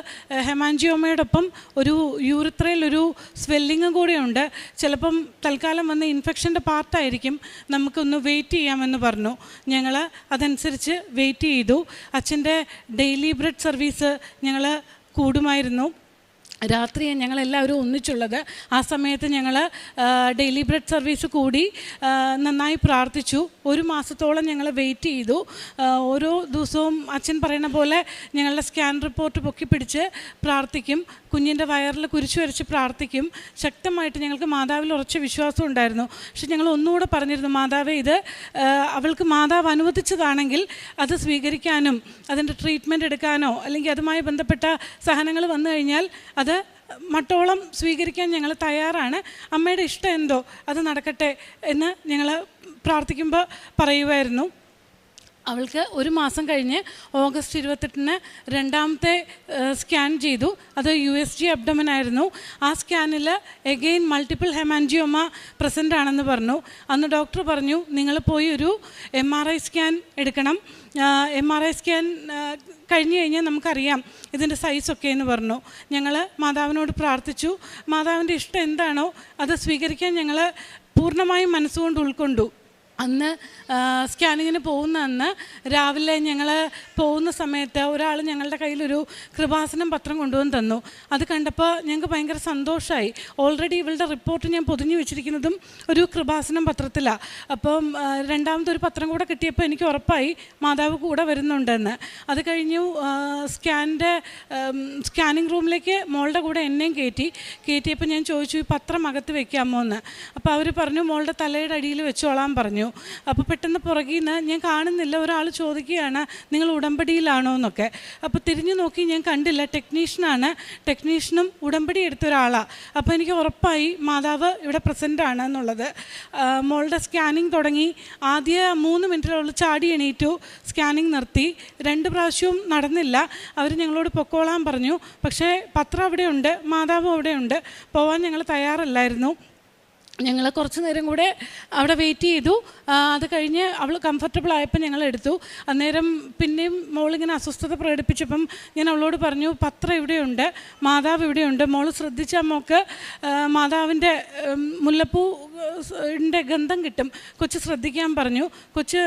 ഹെമാൻജിയോമയോടൊപ്പം ഒരു യൂറിത്രയിലൊരു സ്വെല്ലിങ്ങും കൂടെയുണ്ട്, ചിലപ്പം തൽക്കാലം വന്ന് ഇൻഫെക്ഷൻ്റെ പാർട്ടായിരിക്കും, നമുക്കൊന്ന് വെയിറ്റ് ചെയ്യാമെന്ന് പറഞ്ഞു. ഞങ്ങൾ അതനുസരിച്ച് വെയിറ്റ് ചെയ്തു. അച്ഛൻ്റെ ഡെയിലി ബ്രെഡ് സർവീസ് ഞങ്ങൾ കൂടുമായിരുന്നു. രാത്രിയാണ് ഞങ്ങളെല്ലാവരും ഒന്നിച്ചുള്ളത്. ആ സമയത്ത് ഞങ്ങൾ ഡെയിലി ബ്രെഡ് സർവീസ് കൂടി നന്നായി പ്രാർത്ഥിച്ചു. 1 മാസത്തോളം ഞങ്ങൾ വെയിറ്റ് ചെയ്തു. ഓരോ ദിവസവും അച്ഛൻ പറയുന്ന പോലെ ഞങ്ങളുടെ സ്കാൻ റിപ്പോർട്ട് പൊക്കിപ്പിടിച്ച് പ്രാർത്ഥിക്കും, കുഞ്ഞിൻ്റെ വയറിൽ കുരിശു വരച്ച് പ്രാർത്ഥിക്കും. ശക്തമായിട്ട് ഞങ്ങൾക്ക് മാതാവിൽ ഉറച്ച വിശ്വാസം ഉണ്ടായിരുന്നു. പക്ഷെ ഞങ്ങൾ ഒന്നുകൂടെ പറഞ്ഞിരുന്നു, മാതാവേ ഇത് അവൾക്ക് മാതാവ് അനുവദിച്ചതാണെങ്കിൽ അത് സ്വീകരിക്കാനും അതിൻ്റെ ട്രീറ്റ്മെൻറ്റ് എടുക്കാനോ അല്ലെങ്കിൽ അതുമായി ബന്ധപ്പെട്ട സഹനങ്ങൾ വന്നു കഴിഞ്ഞാൽ അത് മട്ടോളം സ്വീകരിക്കാൻ ഞങ്ങൾ തയ്യാറാണ്, അമ്മയുടെ ഇഷ്ടം എന്തോ അത് നടക്കട്ടെ എന്ന് ഞങ്ങൾ പ്രാർത്ഥിക്കുമ്പോൾ പറയുമായിരുന്നു. അവൾക്ക് 1 മാസം കഴിഞ്ഞ് ഓഗസ്റ്റ് 28 രണ്ടാമത്തെ സ്കാൻ ചെയ്തു. അത് USG അബ്ഡമൻ ആയിരുന്നു. ആ സ്കാനിൽ എഗെയിൻ മൾട്ടിപ്പിൾ ഹെമാൻജിയോമ പ്രസൻ്റ് ആണെന്ന് പറഞ്ഞു. അന്ന് ഡോക്ടർ പറഞ്ഞു, നിങ്ങൾ പോയി ഒരു MRI സ്കാൻ എടുക്കണം. MRI സ്കാൻ കഴിഞ്ഞ് കഴിഞ്ഞാൽ നമുക്കറിയാം ഇതിൻ്റെ സൈസൊക്കെ എന്ന് പറഞ്ഞു. ഞങ്ങൾ മാതാവിനോട് പ്രാർത്ഥിച്ചു. മാതാവിൻ്റെ ഇഷ്ടം എന്താണോ അത് സ്വീകരിക്കാൻ ഞങ്ങൾ പൂർണ്ണമായും മനസ്സുകൊണ്ട് ഉൾക്കൊണ്ടു. അന്ന് സ്കാനിങ്ങിന് പോകുന്ന അന്ന് രാവിലെ ഞങ്ങൾ പോകുന്ന സമയത്ത് ഒരാൾ ഞങ്ങളുടെ കയ്യിലൊരു കൃപാസനം പത്രം കൊണ്ടുവന്ന് തന്നു. അത് കണ്ടപ്പോൾ ഞങ്ങൾക്ക് ഭയങ്കര സന്തോഷമായി. ഓൾറെഡി ഇവളുടെ റിപ്പോർട്ട് ഞാൻ പൊതിഞ്ഞു വെച്ചിരിക്കുന്നതും ഒരു കൃപാസനം പത്രത്തിലാണ്. അപ്പം രണ്ടാമത്തെ ഒരു പത്രം കൂടെ കിട്ടിയപ്പോൾ എനിക്ക് ഉറപ്പായി മാതാവ് കൂടെ വരുന്നുണ്ടെന്ന്. അത് കഴിഞ്ഞു സ്കാനിങ് റൂമിലേക്ക് മോളുടെ കൂടെ എന്നെയും കയറ്റിയപ്പോൾ ഞാൻ ചോദിച്ചു, ഈ പത്രം അകത്ത് വെക്കാമോ എന്ന്. അപ്പോൾ അവർ പറഞ്ഞു മോളുടെ തലയുടെ അടിയിൽ വെച്ചോളാൻ പറഞ്ഞു. അപ്പോൾ പെട്ടെന്ന് പുറകിൽ നിന്ന് ഞാൻ കാണുന്നില്ല, ഒരാൾ ചോദിക്കുകയാണ് നിങ്ങൾ ഉടമ്പടിയിലാണോ എന്നൊക്കെ. അപ്പോൾ തിരിഞ്ഞു നോക്കി ഞാൻ കണ്ടില്ല, ടെക്നീഷ്യനും ഉടമ്പടി എടുത്ത ഒരാളാണ്. അപ്പോൾ എനിക്ക് ഉറപ്പായി മാതാവ് ഇവിടെ പ്രസൻ്റ് ആണ് എന്നുള്ളത്. മോളുടെ സ്കാനിങ് തുടങ്ങി. ആദ്യ 3 മിനിറ്റിലുള്ള ചാടി എണീറ്റു, സ്കാനിങ് നിർത്തി. 2 പ്രാവശ്യവും നടന്നില്ല. അവർ ഞങ്ങളോട് പൊക്കോളാൻ പറഞ്ഞു. പക്ഷേ പത്രം അവിടെയുണ്ട്, മാതാവും അവിടെയുണ്ട്. പോവാൻ ഞങ്ങൾ തയ്യാറല്ലായിരുന്നു. ഞങ്ങൾ കുറച്ച് നേരം കൂടെ അവിടെ വെയിറ്റ് ചെയ്തു. അത് കഴിഞ്ഞ് അവൾ കംഫർട്ടബിൾ ആയപ്പോൾ ഞങ്ങൾ എടുത്തു. അന്നേരം പിന്നെയും മോളിങ്ങനെ അസ്വസ്ഥത പ്രകടിപ്പിച്ചപ്പം ഞാൻ അവളോട് പറഞ്ഞു, പത്രം ഇവിടെയുണ്ട്, മാതാവ് ഇവിടെയുണ്ട്, മോൾ ശ്രദ്ധിച്ചാൽ മോൾക്ക് മാതാവിൻ്റെ മുല്ലപ്പൂവിൻ്റെ ഗന്ധം കിട്ടും, കൊച്ച് ശ്രദ്ധിക്കാൻ പറഞ്ഞു. കൊച്ച്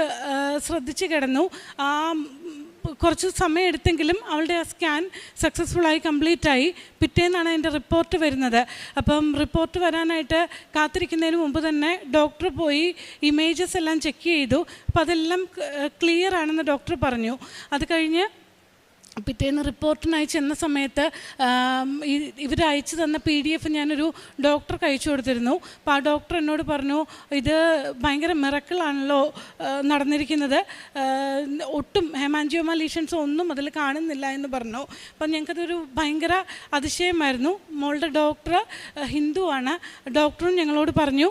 ശ്രദ്ധിച്ച് കിടന്നു. കുറച്ച് സമയം എടുത്തെങ്കിലും അവളുടെ ആ സ്കാൻ സക്സസ്ഫുള്ളായി കംപ്ലീറ്റായി. പിറ്റേന്നാണ് അതിൻ്റെ റിപ്പോർട്ട് വരുന്നത്. അപ്പം റിപ്പോർട്ട് വരാനായിട്ട് കാത്തിരിക്കുന്നതിന് മുമ്പ് തന്നെ ഡോക്ടർ പോയി ഇമേജസ് എല്ലാം ചെക്ക് ചെയ്തു. അപ്പം അതെല്ലാം ക്ലിയർ ആണെന്ന് ഡോക്ടർ പറഞ്ഞു. അത് കഴിഞ്ഞ് പിറ്റേന്ന് റിപ്പോർട്ടിനായി ചെന്ന സമയത്ത് ഇവർ അയച്ചു തന്ന PDF ഞാനൊരു ഡോക്ടർക്ക് അയച്ചു കൊടുത്തിരുന്നു. അപ്പോൾ ആ ഡോക്ടർ എന്നോട് പറഞ്ഞു, ഇത് ഭയങ്കര മിറക്കിളാണല്ലോ നടന്നിരിക്കുന്നത്, ഒട്ടും ഹെമാൻജിയോമ ലീഷൻസ് ഒന്നും അതിൽ കാണുന്നില്ല എന്ന് പറഞ്ഞു. അപ്പം ഞങ്ങൾക്കതൊരു ഭയങ്കര അതിശയമായിരുന്നു. മോളുടെ ഡോക്ടർ ഹിന്ദുവാണ്. ഡോക്ടറും ഞങ്ങളോട് പറഞ്ഞു,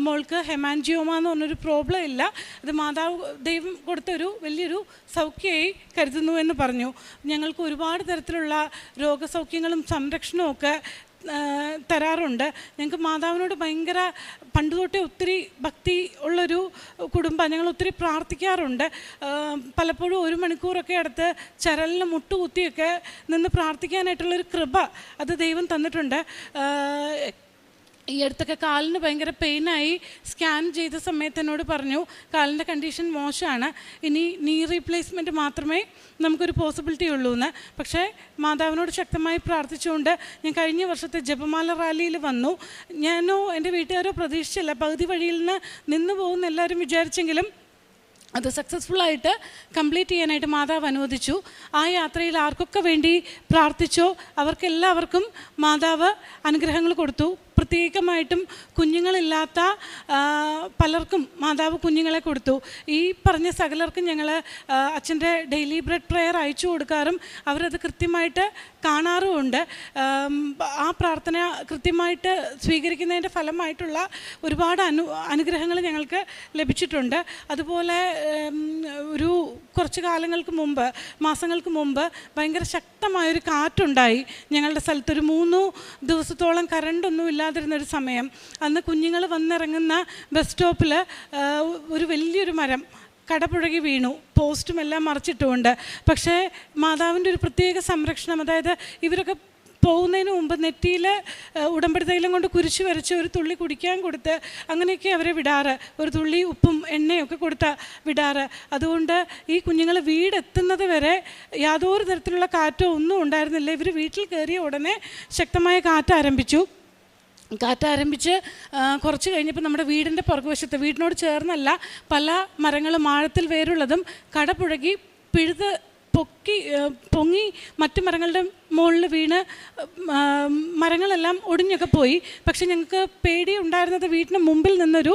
മോൾക്ക് ഹെമാൻജിയോമ എന്ന് പറഞ്ഞൊരു പ്രോബ്ലം ഇല്ല, അത് മാതാവ് ദൈവം കൊടുത്തൊരു വലിയൊരു സൗഖ്യമായി കരുതുന്നു എന്ന് പറഞ്ഞു. ഞങ്ങൾക്ക് ഒരുപാട് തരത്തിലുള്ള രോഗസൗഖ്യങ്ങളും സംരക്ഷണവും ഒക്കെ തരാറുണ്ട്. ഞങ്ങൾക്ക് മാതാവിനോട് ഭയങ്കര പണ്ട് തൊട്ടേ ഒത്തിരി ഭക്തി ഉള്ളൊരു കുടുംബം. ഞങ്ങൾ ഒത്തിരി പ്രാർത്ഥിക്കാറുണ്ട്. പലപ്പോഴും 1 മണിക്കൂറൊക്കെ അടുത്ത് ചരലിന് മുട്ടുകുത്തിയൊക്കെ നിന്ന് പ്രാർത്ഥിക്കാനായിട്ടുള്ളൊരു കൃപ അത് ദൈവം തന്നിട്ടുണ്ട്. ഈ അടുത്തൊക്കെ കാലിന് ഭയങ്കര പെയിനായി സ്കാൻ ചെയ്ത സമയത്ത് എന്നോട് പറഞ്ഞു കാലിൻ്റെ കണ്ടീഷൻ മോശമാണ്, ഇനി നീ റീപ്ലേസ്മെൻറ്റ് മാത്രമേ നമുക്കൊരു പോസിബിലിറ്റി ഉള്ളൂ എന്ന്. പക്ഷേ മാതാവിനോട് ശക്തമായി പ്രാർത്ഥിച്ചുകൊണ്ട് ഞാൻ കഴിഞ്ഞ വർഷത്തെ ജപമാല റാലിയിൽ വന്നു. ഞാനോ എൻ്റെ വീട്ടുകാരോ പ്രതീക്ഷിച്ചില്ല, പകുതി വഴിയിൽ നിന്ന് പോകുന്ന എല്ലാവരും വിചാരിച്ചെങ്കിലും അത് സക്സസ്ഫുള്ളായിട്ട് കംപ്ലീറ്റ് ചെയ്യാനായിട്ട് മാതാവ് അനുവദിച്ചു. ആ യാത്രയിൽ ആർക്കൊക്കെ വേണ്ടി പ്രാർത്ഥിച്ചോ അവർക്കെല്ലാവർക്കും മാതാവ് അനുഗ്രഹങ്ങൾ കൊടുത്തു. പ്രത്യേകമായിട്ടും കുഞ്ഞുങ്ങളില്ലാത്ത പലർക്കും മാതാവ് കുഞ്ഞുങ്ങളെ കൊടുത്തു. ഈ പറഞ്ഞ സകലർക്കും ഞങ്ങൾ അച്ഛൻ്റെ ഡെയിലി ബ്രെഡ് പ്രെയർ അയച്ചു കൊടുക്കാറും അവരത് കൃത്യമായിട്ട് കാണാറുമുണ്ട്. ആ പ്രാർത്ഥന കൃത്യമായിട്ട് സ്വീകരിക്കുന്നതിൻ്റെ ഫലമായിട്ടുള്ള ഒരുപാട് അനുഗ്രഹങ്ങൾ ഞങ്ങൾക്ക് ലഭിച്ചിട്ടുണ്ട്. അതുപോലെ ഒരു കുറച്ച് മാസങ്ങൾക്ക് മുമ്പ് ഭയങ്കര ശക്തമായൊരു കാറ്റുണ്ടായി ഞങ്ങളുടെ സ്ഥലത്ത്. ഒരു 3 ദിവസത്തോളം കറണ്ടൊന്നും ഇല്ലാതിരുന്നൊരു സമയം. അന്ന് കുഞ്ഞുങ്ങൾ വന്നിറങ്ങുന്ന ബസ് സ്റ്റോപ്പിൽ ഒരു വലിയൊരു മരം കടപുഴകി വീണു, പോസ്റ്റും എല്ലാം മറിച്ചിട്ടുമുണ്ട്. പക്ഷേ മാതാവിൻ്റെ ഒരു പ്രത്യേക സംരക്ഷണം, അതായത് ഇവരൊക്കെ പോകുന്നതിന് മുമ്പ് നെറ്റിയിൽ ഉടമ്പടി തൈലം കൊണ്ട് കുരിശ് വരച്ച് ഒരു തുള്ളി കുടിക്കാൻ കൊടുത്ത് അങ്ങനെയൊക്കെ അവരെ വിടാറ്, ഒരു തുള്ളി ഉപ്പും എണ്ണയൊക്കെ കൊടുത്ത് വിടാറ്. അതുകൊണ്ട് ഈ കുഞ്ഞുങ്ങൾ വീടെത്തുന്നത് വരെ യാതൊരു തരത്തിലുള്ള കാറ്റോ ഒന്നും ഉണ്ടായിരുന്നില്ല. ഇവർ വീട്ടിൽ കയറിയ ഉടനെ ശക്തമായ കാറ്റാരംഭിച്ച് കുറച്ച് കഴിഞ്ഞപ്പോൾ നമ്മുടെ വീടിൻ്റെ പുറകുവശത്ത്, വീടിനോട് ചേർന്നല്ല, പല മരങ്ങളും ആഴത്തിൽ വേരുള്ളതും കടപുഴകി പിഴുത് പൊങ്ങി മറ്റു മരങ്ങളുടെ മുകളിൽ വീണ് മരങ്ങളെല്ലാം ഒടിഞ്ഞൊക്കെ പോയി. പക്ഷെ ഞങ്ങൾക്ക് പേടി ഉണ്ടായിരുന്നത് വീട്ടിന് മുമ്പിൽ നിന്നൊരു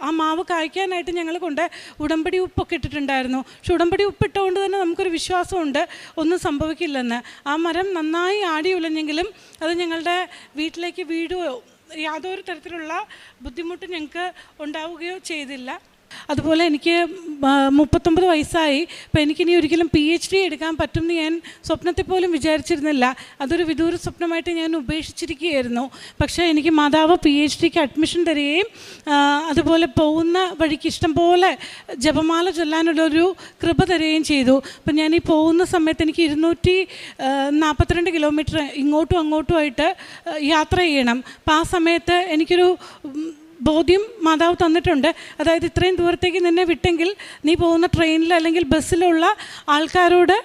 ആ മാവ് കായ്ക്കാനായിട്ട് ഞങ്ങൾ കൊണ്ട് ഉടമ്പടി ഉപ്പൊക്കെ ഇട്ടിട്ടുണ്ടായിരുന്നു. പക്ഷെ ഉടമ്പടി ഉപ്പിട്ടുകൊണ്ട് തന്നെ നമുക്കൊരു വിശ്വാസമുണ്ട് ഒന്നും സംഭവിക്കില്ലെന്ന്. ആ മരം നന്നായി ആടി ഉലഞ്ഞെങ്കിലും അത് ഞങ്ങളുടെ വീട്ടിലേക്ക് വീഴുകയോ യാതൊരു തരത്തിലുള്ള ബുദ്ധിമുട്ട് ഞങ്ങൾക്ക് ഉണ്ടാവുകയോ ചെയ്തില്ല. അതുപോലെ എനിക്ക് 39 വയസ്സായി. അപ്പോൾ എനിക്കിനി ഒരിക്കലും PhD എടുക്കാൻ പറ്റുമെന്ന് ഞാൻ സ്വപ്നത്തിൽ പോലും വിചാരിച്ചിരുന്നില്ല. അതൊരു വിദൂര സ്വപ്നമായിട്ട് ഞാൻ ഉപേക്ഷിച്ചിരിക്കുകയായിരുന്നു. പക്ഷേ എനിക്ക് മാതാവ് PhDക്ക് അഡ്മിഷൻ തരികയും അതുപോലെ പോകുന്ന വഴിക്ക് ഇഷ്ടം പോലെ ജപമാല ചൊല്ലാനുള്ളൊരു കൃപ തരികയും ചെയ്തു. അപ്പം ഞാൻ ഈ പോകുന്ന സമയത്ത് എനിക്ക് 242 കിലോമീറ്റർ ഇങ്ങോട്ടും അങ്ങോട്ടുമായിട്ട് യാത്ര ചെയ്യണം. അപ്പം ആ സമയത്ത് എനിക്കൊരു ബോധ്യം മാതാവ് തന്നിട്ടുണ്ട്. അതായത് ഇത്രയും ദൂരത്തേക്ക് നിന്നെ വിട്ടെങ്കിൽ നീ പോകുന്ന ട്രെയിനിൽ അല്ലെങ്കിൽ ബസ്സിലുള്ള ആൾക്കാരോട്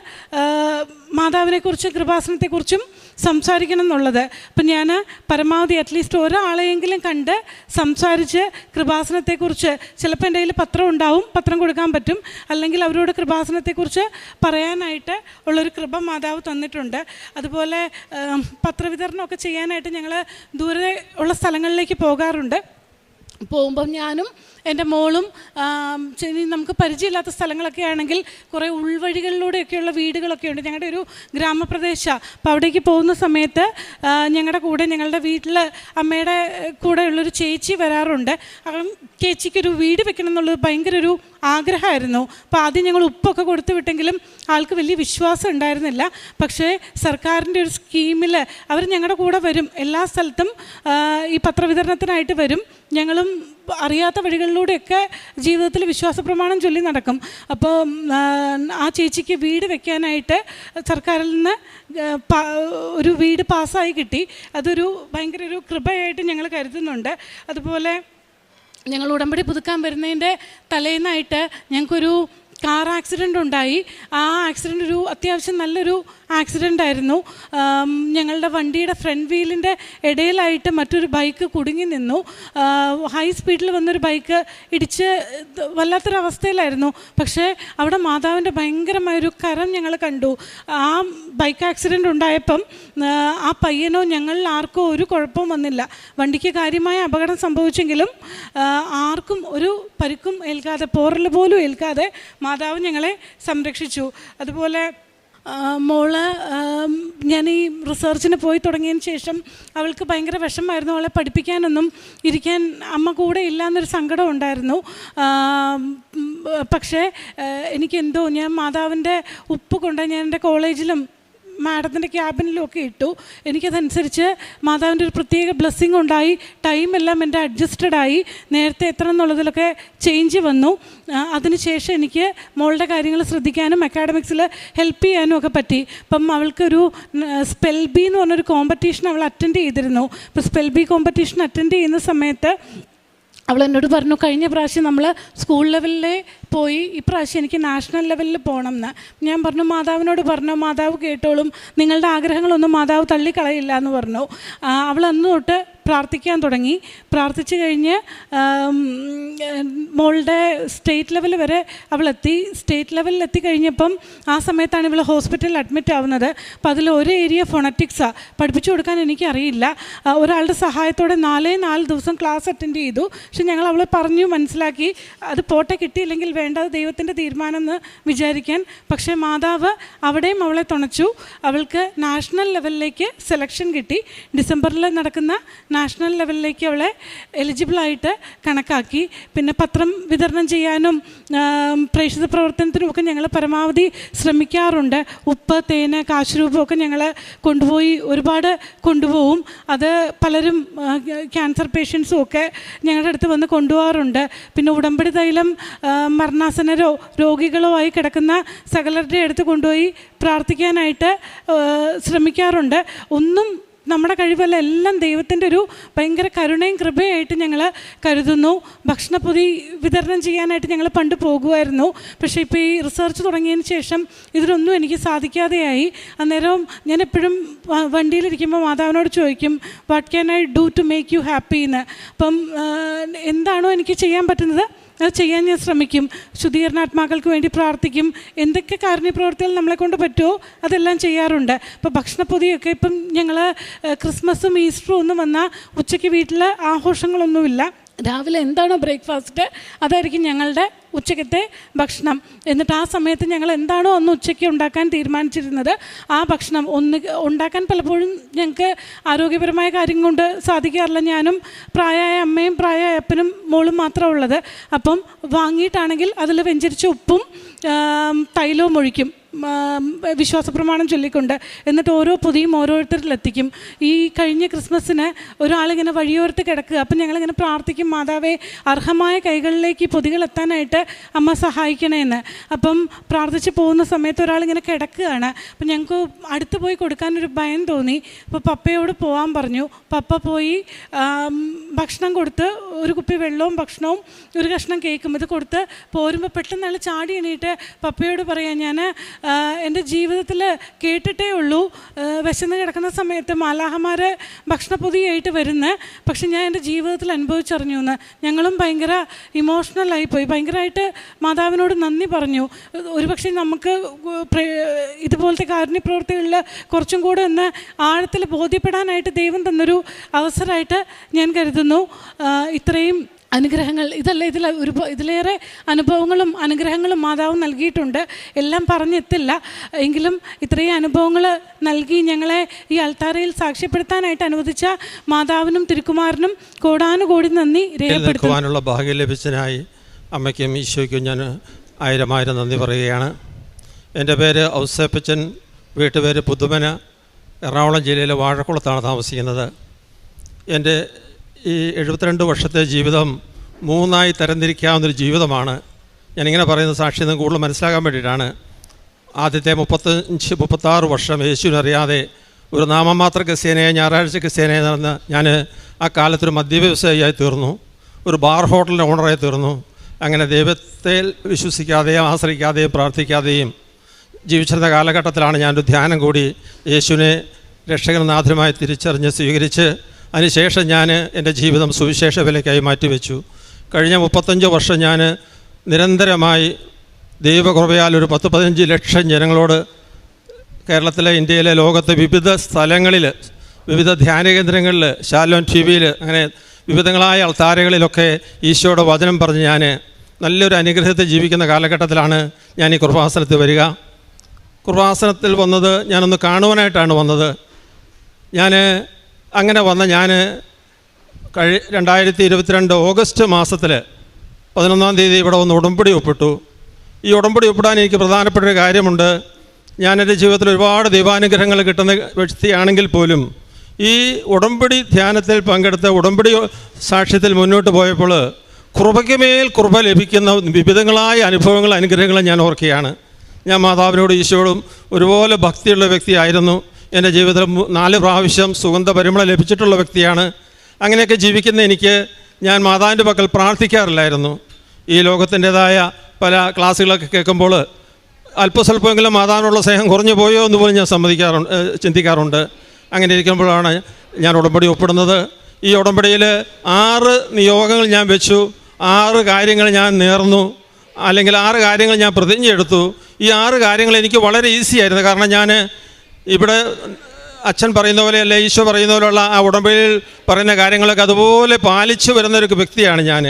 മാതാവിനെക്കുറിച്ച് കൃപാസനത്തെക്കുറിച്ചും സംസാരിക്കണം എന്നുള്ളത്. അപ്പം ഞാൻ പരമാവധി അറ്റ്ലീസ്റ്റ് ഒരാളെയെങ്കിലും കണ്ട് സംസാരിച്ച് കൃപാസനത്തെക്കുറിച്ച്, ചിലപ്പോൾ എൻ്റെ കയ്യിൽ പത്രം ഉണ്ടാവും, പത്രം കൊടുക്കാൻ പറ്റും, അല്ലെങ്കിൽ അവരോട് കൃപാസനത്തെക്കുറിച്ച് പറയാനായിട്ട് ഉള്ളൊരു കൃപ മാതാവ് തന്നിട്ടുണ്ട്. അതുപോലെ പത്രവിതരണമൊക്കെ ചെയ്യാനായിട്ട് ഞങ്ങൾ ദൂരെ ഉള്ള സ്ഥലങ്ങളിലേക്ക് പോകാറുണ്ട്. പോകുമ്പം ഞാനും എൻ്റെ മോളും നമുക്ക് പരിചയമില്ലാത്ത സ്ഥലങ്ങളൊക്കെ ആണെങ്കിൽ കുറേ ഉൾവഴികളിലൂടെയൊക്കെയുള്ള വീടുകളൊക്കെ ഉണ്ട്. ഞങ്ങളുടെ ഒരു ഗ്രാമപ്രദേശമാണ്. അപ്പോൾ അവിടേക്ക് പോകുന്ന സമയത്ത് ഞങ്ങളുടെ കൂടെ, ഞങ്ങളുടെ വീട്ടിൽ അമ്മയുടെ കൂടെയുള്ളൊരു ചേച്ചി വരാറുണ്ട്. ചേച്ചിക്കൊരു വീട് വെക്കണം എന്നുള്ളത് ഭയങ്കര ഒരു ആഗ്രഹമായിരുന്നു. അപ്പോൾ ആദ്യം ഞങ്ങൾ ഉപ്പൊക്കെ കൊടുത്തു വിട്ടെങ്കിലും ആൾക്ക് വലിയ വിശ്വാസം ഉണ്ടായിരുന്നില്ല. പക്ഷേ സർക്കാരിൻ്റെ ഒരു സ്കീമിൽ അവർ ഞങ്ങളുടെ കൂടെ വരും, എല്ലാ സ്ഥലത്തും ഈ പത്രവിതരണത്തിനായിട്ട് വരും. ഞങ്ങളും അറിയാത്ത വഴികളിലൂടെയൊക്കെ ജീവിതത്തിൽ വിശ്വാസ പ്രമാണം ചൊല്ലി നടക്കും. അപ്പോൾ ആ ചേച്ചിക്ക് വീട് വെക്കാനായിട്ട് സർക്കാരിൽ നിന്ന് ഒരു വീട് പാസ്സായി കിട്ടി. അതൊരു ഭയങ്കര ഒരു കൃപയായിട്ട് ഞങ്ങൾ കരുതുന്നുണ്ട്. അതുപോലെ ഞങ്ങൾ ഉടമ്പടി പുതുക്കാൻ വരുന്നതിൻ്റെ തലേന്നായിട്ട് ഞങ്ങൾക്കൊരു കാർ ആക്സിഡൻ്റ് ഉണ്ടായി. ആ ആക്സിഡൻ്റ് ഒരു അത്യാവശ്യം നല്ലൊരു ആക്സിഡൻ്റ് ആയിരുന്നു. ഞങ്ങളുടെ വണ്ടിയുടെ ഫ്രണ്ട് വീലിൻ്റെ ഇടയിലായിട്ട് മറ്റൊരു ബൈക്ക് കുടുങ്ങി നിന്നു. ഹൈ സ്പീഡിൽ വന്നൊരു ബൈക്ക് ഇടിച്ച് വല്ലാത്തൊരവസ്ഥയിലായിരുന്നു. പക്ഷേ അവിടെ മാതാവിൻ്റെ ഭയങ്കരമായൊരു കരം ഞങ്ങൾ കണ്ടു. ആ ബൈക്ക് ആക്സിഡൻ്റ് ഉണ്ടായപ്പം ആ പയ്യനോ ഞങ്ങളിൽ ആർക്കോ ഒരു കുഴപ്പവും വന്നില്ല. വണ്ടിക്ക് കാര്യമായ അപകടം സംഭവിച്ചെങ്കിലും ആർക്കും ഒരു പരിക്കും ഏൽക്കാതെ, പോറൽ പോലും ഏൽക്കാതെ മാതാവ് ഞങ്ങളെ സംരക്ഷിച്ചു. അതുപോലെ മോള്, ഞാൻ ഈ റിസർച്ചിന് പോയി തുടങ്ങിയതിന് ശേഷം അവൾക്ക് ഭയങ്കര വിഷമമായിരുന്നു. അവളെ പഠിപ്പിക്കാനൊന്നും ഇരിക്കാൻ അമ്മ കൂടെ ഇല്ലയെന്നൊരു സങ്കടം ഉണ്ടായിരുന്നു. പക്ഷേ എനിക്കെന്തോ, ഞാൻ മാതാവിൻ്റെ ഉപ്പ് കൊണ്ട് ഞാൻ എൻ്റെ കോളേജിലും മാഡത്തിൻ്റെ ക്യാബിനിലും ഒക്കെ ഇട്ടു. എനിക്കതനുസരിച്ച് മാതാവിൻ്റെ ഒരു പ്രത്യേക ബ്ലെസ്സിങ് ഉണ്ടായി. ടൈമെല്ലാം എൻ്റെ അഡ്ജസ്റ്റഡായി. നേരത്തെ എത്തണം എന്നുള്ളതിലൊക്കെ ചേഞ്ച് വന്നു. അതിനുശേഷം എനിക്ക് മോളുടെ കാര്യങ്ങൾ ശ്രദ്ധിക്കാനും അക്കാഡമിക്സിൽ ഹെൽപ്പ് ചെയ്യാനും ഒക്കെ പറ്റി. അപ്പം അവൾക്കൊരു സ്പെൽ ബി എന്ന് പറഞ്ഞൊരു കോമ്പറ്റീഷൻ അവൾ അറ്റൻഡ് ചെയ്തിരുന്നു. അപ്പോൾ സ്പെൽ ബി കോമ്പറ്റീഷൻ അറ്റൻഡ് ചെയ്യുന്ന സമയത്ത് അവൾ എന്നോട് പറഞ്ഞു, കഴിഞ്ഞ പ്രാവശ്യം നമ്മൾ സ്കൂൾ ലെവലിലേ പോയി, ഇപ്രാവശ്യം എനിക്ക് നാഷണൽ ലെവലിൽ പോകണം എന്ന്. ഞാൻ പറഞ്ഞു, മാതാവിനോട് പറഞ്ഞു, മാതാവ് കേട്ടോളും, നിങ്ങളുടെ ആഗ്രഹങ്ങളൊന്നും മാതാവ് തള്ളിക്കളയില്ല എന്ന് പറഞ്ഞു. അവൾ അന്ന് തൊട്ട് പ്രാർത്ഥിക്കാൻ തുടങ്ങി. പ്രാർത്ഥിച്ചു കഴിഞ്ഞ് മോളുടെ സ്റ്റേറ്റ് ലെവൽ വരെ അവളെത്തി. സ്റ്റേറ്റ് ലെവലിൽ എത്തിക്കഴിഞ്ഞപ്പം ആ സമയത്താണ് ഇവൾ ഹോസ്പിറ്റലിൽ അഡ്മിറ്റ് ആവുന്നത്. അപ്പം അതിൽ ഒരു ഏരിയ ഫോണറ്റിക്സാണ്. പഠിപ്പിച്ചു കൊടുക്കാൻ എനിക്കറിയില്ല. ഒരാളുടെ സഹായത്തോടെ 4 ദിവസം ക്ലാസ് അറ്റൻഡ് ചെയ്തു. പക്ഷെ ഞങ്ങൾ അവളെ പറഞ്ഞു മനസ്സിലാക്കി, അത് പോട്ടെ, കിട്ടിയില്ലെങ്കിൽ വേണ്ടത് ദൈവത്തിൻ്റെ തീരുമാനം എന്ന് വിചാരിക്കാൻ. പക്ഷേ മാതാവ് അവിടെയും അവളെ തുണച്ചു. അവൾക്ക് നാഷണൽ ലെവലിലേക്ക് സെലക്ഷൻ കിട്ടി. ഡിസംബറിൽ നടക്കുന്ന നാഷണൽ ലെവലിലേക്ക് അവളെ എലിജിബിളായിട്ട് കണക്കാക്കി. പിന്നെ പത്രം വിതരണം ചെയ്യാനും പ്രേക്ഷിത പ്രവർത്തനത്തിനും ഒക്കെ ഞങ്ങൾ പരമാവധി ശ്രമിക്കാറുണ്ട്. ഉപ്പ്, തേന്, കാശുരൂപമൊക്കെ ഞങ്ങൾ കൊണ്ടുപോയി ഒരുപാട് കൊണ്ടുപോകും. അത് പലരും ക്യാൻസർ പേഷ്യൻസും ഒക്കെ ഞങ്ങളുടെ അടുത്ത് വന്ന് കൊണ്ടുപോകാറുണ്ട്. പിന്നെ ഉടമ്പടി തൈലം മരണാസന്നരോ രോഗികളോ ആയി കിടക്കുന്ന സകലരുടെ അടുത്ത് കൊണ്ടുപോയി പ്രാർത്ഥിക്കാനായിട്ട് ശ്രമിക്കാറുണ്ട്. ഒന്നും നമ്മുടെ കഴിവല്ല, എല്ലാം ദൈവത്തിൻ്റെ ഒരു ഭയങ്കര കരുണയും കൃപയായിട്ട് ഞങ്ങൾ കരുതുന്നു. ഭക്ഷണപ്പൊതി വിതരണം ചെയ്യാനായിട്ട് ഞങ്ങൾ പണ്ട് പോകുമായിരുന്നു. പക്ഷേ ഇപ്പോൾ ഈ റിസർച്ച് തുടങ്ങിയതിന് ശേഷം ഇതിലൊന്നും എനിക്ക് സാധിക്കാതെയായി. അന്നേരം ഞാൻ എപ്പോഴും വണ്ടിയിലിരിക്കുമ്പോൾ മാതാവിനോട് ചോദിക്കും, what can I do to make you happy എന്ന്. അപ്പം എന്താണോ എനിക്ക് ചെയ്യാൻ പറ്റുന്നത് അത് ചെയ്യാൻ ഞാൻ ശ്രമിക്കും. ശുദ്ധീകരണാത്മാക്കൾക്ക് വേണ്ടി പ്രാർത്ഥിക്കും. എന്തൊക്കെ കാരുണ്യപ്രവർത്തികൾ നമ്മളെക്കൊണ്ട് പറ്റുമോ അതെല്ലാം ചെയ്യാറുണ്ട്. ഇപ്പോൾ ഭക്ഷണപ്പൊതിയൊക്കെ ഇപ്പം ഞങ്ങൾ ക്രിസ്മസും ഈസ്റ്ററും ഒന്നും വന്നാൽ ഉച്ചയ്ക്ക് വീട്ടിൽ ആഘോഷങ്ങളൊന്നുമില്ല. രാവിലെ എന്താണോ ബ്രേക്ക്ഫാസ്റ്റ് അതായിരിക്കും ഞങ്ങളുടെ ഉച്ചക്കത്തെ ഭക്ഷണം. എന്നിട്ട് ആ സമയത്ത് ഞങ്ങൾ എന്താണോ അന്ന് ഉച്ചയ്ക്ക് ഉണ്ടാക്കാൻ തീരുമാനിച്ചിരുന്നത് ആ ഭക്ഷണം ഉണ്ടാക്കാൻ പലപ്പോഴും ഞങ്ങൾക്ക് ആരോഗ്യപരമായ കാര്യം കൊണ്ട് സാധിക്കാറില്ല. ഞാനും പ്രായമായ അമ്മയും പ്രായമായ അപ്പനും മോളും മാത്രമേ ഉള്ളത്. അപ്പം വാങ്ങിയിട്ടാണെങ്കിൽ അതിൽ വെഞ്ചരിച്ച ഉപ്പും തൈലവും ഒഴിക്കും, വിശ്വാസപ്രമാണം ചൊല്ലിക്കൊണ്ട്. എന്നിട്ട് ഓരോ പൊതിയും ഓരോരുത്തരിലെത്തിക്കും. ഈ കഴിഞ്ഞ ക്രിസ്മസിന് ഒരാളിങ്ങനെ വഴിയോരത്ത് കിടക്കുക. അപ്പം ഞങ്ങളിങ്ങനെ പ്രാർത്ഥിക്കും, മാതാവേ അർഹമായ കൈകളിലേക്ക് ഈ പൊതികൾ എത്താനായിട്ട് അമ്മ സഹായിക്കണേന്ന്. അപ്പം പ്രാർത്ഥിച്ച് പോകുന്ന സമയത്ത് ഒരാളിങ്ങനെ കിടക്കുകയാണ്. അപ്പം ഞങ്ങൾക്ക് അടുത്ത് പോയി കൊടുക്കാനൊരു ഭയം തോന്നി. അപ്പോൾ പപ്പയോട് പോകാൻ പറഞ്ഞു. പപ്പ പോയി ഭക്ഷണം കൊടുത്ത്, ഒരു കുപ്പി വെള്ളവും ഭക്ഷണവും ഒരു കഷ്ണം കേക്കും ഇത് കൊടുത്ത് പോരുമ്പോൾ പെട്ടെന്ന് ആൾ ചാടി എണീറ്റ് പപ്പയോട് പറയാം, ഞാൻ എൻ്റെ ജീവിതത്തിൽ കേട്ടിട്ടേ ഉള്ളൂ വിശന്ന് കിടക്കുന്ന സമയത്ത് മാലാഹമാർ ഭക്ഷണപ്പൊതിയായിട്ട് വരുന്നത്, പക്ഷെ ഞാൻ എൻ്റെ ജീവിതത്തിൽ അനുഭവിച്ചറിഞ്ഞു എന്ന്. ഞങ്ങളും ഭയങ്കര ഇമോഷണലായിപ്പോയി, ഭയങ്കരമായിട്ട് മാതാവിനോട് നന്ദി പറഞ്ഞു. ഒരുപക്ഷെ നമുക്ക് ഇതുപോലത്തെ കാരുണ്യപ്രവർത്തികളിൽ കുറച്ചും കൂടെ ഒന്ന് ആഴത്തിൽ ബോധ്യപ്പെടാനായിട്ട് ദൈവം തന്നൊരു അവസരമായിട്ട് ഞാൻ കരുതുന്നു. ഇത്രയും അനുഗ്രഹങ്ങൾ ഇതിലേറെ അനുഭവങ്ങളും അനുഗ്രഹങ്ങളും മാതാവ് നൽകിയിട്ടുണ്ട്. എല്ലാം പറഞ്ഞെത്തില്ല, എങ്കിലും ഇത്രയും അനുഭവങ്ങൾ നൽകി ഞങ്ങളെ ഈ അൾത്താരയിൽ സാക്ഷ്യപ്പെടുത്താനായിട്ട് അനുവദിച്ച മാതാവിനും തിരുക്കുമാരനും കോടാനുകോടി നന്ദി രേഖപ്പെടുത്തുവാനുള്ള ഭാഗ്യം ലഭിച്ചതിനായി അമ്മയ്ക്കും ഈശോയ്ക്കും ഞാൻ 1000 നന്ദി പറയുകയാണ്. എൻ്റെ പേര് ഔസേപ്പച്ചൻ, വീട്ടുപേര് പുതുമന, എറണാകുളം ജില്ലയിലെ വാഴക്കുളത്താണ് താമസിക്കുന്നത്. എൻ്റെ ഈ 72 വർഷത്തെ ജീവിതം 3ആയി തരംതിരിക്കാവുന്നൊരു ജീവിതമാണ്. ഞാനിങ്ങനെ പറയുന്ന സാക്ഷി നിന്ന് കൂടുതൽ മനസ്സിലാക്കാൻ വേണ്ടിയിട്ടാണ്. ആദ്യത്തെ 35-36 വർഷം യേശുവിനറിയാതെ ഒരു നാമമാത്ര ക്രിസ്ത്യാനിയായി ഞായറാഴ്ച ക്രിസ്ത്യാനിയായി നടന്ന് ഞാൻ ആ കാലത്തൊരു മദ്യവ്യവസായിയായി തീർന്നു, ഒരു ബാർ ഹോട്ടലിൻ്റെ ഓണറായി തീർന്നു. അങ്ങനെ ദൈവത്തെ വിശ്വസിക്കാതെയും ആശ്രയിക്കാതെയും പ്രാർത്ഥിക്കാതെയും ജീവിച്ചിരുന്ന കാലഘട്ടത്തിലാണ് ഞാനൊരു ധ്യാനം കൂടി യേശുവിനെ രക്ഷകനാഥനുമായി തിരിച്ചറിഞ്ഞ് സ്വീകരിച്ച് അതിനുശേഷം ഞാൻ എൻ്റെ ജീവിതം സുവിശേഷ വിലയ്ക്കായി മാറ്റിവെച്ചു. കഴിഞ്ഞ 35 വർഷം ഞാൻ നിരന്തരമായി ദൈവകൃപയാൽ ഒരു 10-15 ലക്ഷം ജനങ്ങളോട് കേരളത്തിലെ, ഇന്ത്യയിലെ, ലോകത്തെ വിവിധ സ്ഥലങ്ങളിൽ, വിവിധ ധ്യാന കേന്ദ്രങ്ങളിൽ, ശാലോം ടിവിയിൽ, അങ്ങനെ വിവിധങ്ങളായ അൾത്താരകളിലൊക്കെ ഈശോയുടെ വചനം പറഞ്ഞ് ഞാൻ നല്ലൊരു അനുഗ്രഹത്തിൽ ജീവിക്കുന്ന കാലഘട്ടത്തിലാണ് ഞാൻ ഈ കൃപാസനത്തിൽ വരിക. കൃപാസനത്തിൽ വന്നത് ഞാനൊന്ന് കാണുവാനായിട്ടാണ് വന്നത്. അങ്ങനെ വന്ന ഞാൻ 2022 ഓഗസ്റ്റ് മാസത്തിൽ 11-ാം തീയതി ഇവിടെ വന്ന് ഉടമ്പടി ഒപ്പിട്ടു. ഈ ഉടമ്പടി ഒപ്പിടാൻ എനിക്ക് പ്രധാനപ്പെട്ടൊരു കാര്യമുണ്ട്. ഞാൻ എൻ്റെ ജീവിതത്തിൽ ഒരുപാട് ദൈവാനുഗ്രഹങ്ങൾ കിട്ടുന്ന വ്യക്തിയാണെങ്കിൽ പോലും ഈ ഉടമ്പടി ധ്യാനത്തിൽ പങ്കെടുത്ത ഉടമ്പടി സാക്ഷ്യത്തിൽ മുന്നോട്ട് പോയപ്പോൾ കൃപയ്ക്കുമേൽ കൃപ ലഭിക്കുന്ന വിവിധങ്ങളായ അനുഭവങ്ങൾ അനുഗ്രഹങ്ങളും ഞാൻ ഓർക്കുകയാണ്. ഞാൻ മാതാവിനോടും ഈശോയോടും ഒരുപോലെ ഭക്തിയുള്ള വ്യക്തിയായിരുന്നു. എൻ്റെ ജീവിതത്തിൽ 4 പ്രാവശ്യം സുഗന്ധ പരിമളം ലഭിച്ചിട്ടുള്ള വ്യക്തിയാണ്. അങ്ങനെയൊക്കെ ജീവിക്കുന്ന എനിക്ക് ഞാൻ മാതാവിൻ്റെ പക്കൽ പ്രാർത്ഥിക്കാറില്ലായിരുന്നു. ഈ ലോകത്തിൻ്റെതായ പല ക്ലാസ്സുകളൊക്കെ കേൾക്കുമ്പോൾ അല്പസ്വല്പമെങ്കിലും മാതാവിനുള്ള സ്നേഹം കുറഞ്ഞു പോയോ എന്ന് പോലും ഞാൻ ചിന്തിക്കാറുണ്ട്. അങ്ങനെ ഇരിക്കുമ്പോഴാണ് ഞാൻ ഉടമ്പടി ഒപ്പിടുന്നത്. ഈ ഉടമ്പടിയിൽ 6 നിയോഗങ്ങൾ ഞാൻ വെച്ചു, 6 കാര്യങ്ങൾ ഞാൻ നേർന്നു, അല്ലെങ്കിൽ 6 കാര്യങ്ങൾ ഞാൻ പ്രതിജ്ഞ എടുത്തു. ഈ 6 കാര്യങ്ങൾ എനിക്ക് വളരെ ഈസി ആയിരുന്നു. കാരണം ഞാൻ ഇവിടെ അച്ഛൻ പറയുന്ന പോലെ അല്ല, ഈശോ പറയുന്ന പോലെയുള്ള ആ ഉടമ്പടിയിൽ പറയുന്ന കാര്യങ്ങളൊക്കെ അതുപോലെ പാലിച്ചു വരുന്നൊരു വ്യക്തിയാണ് ഞാൻ.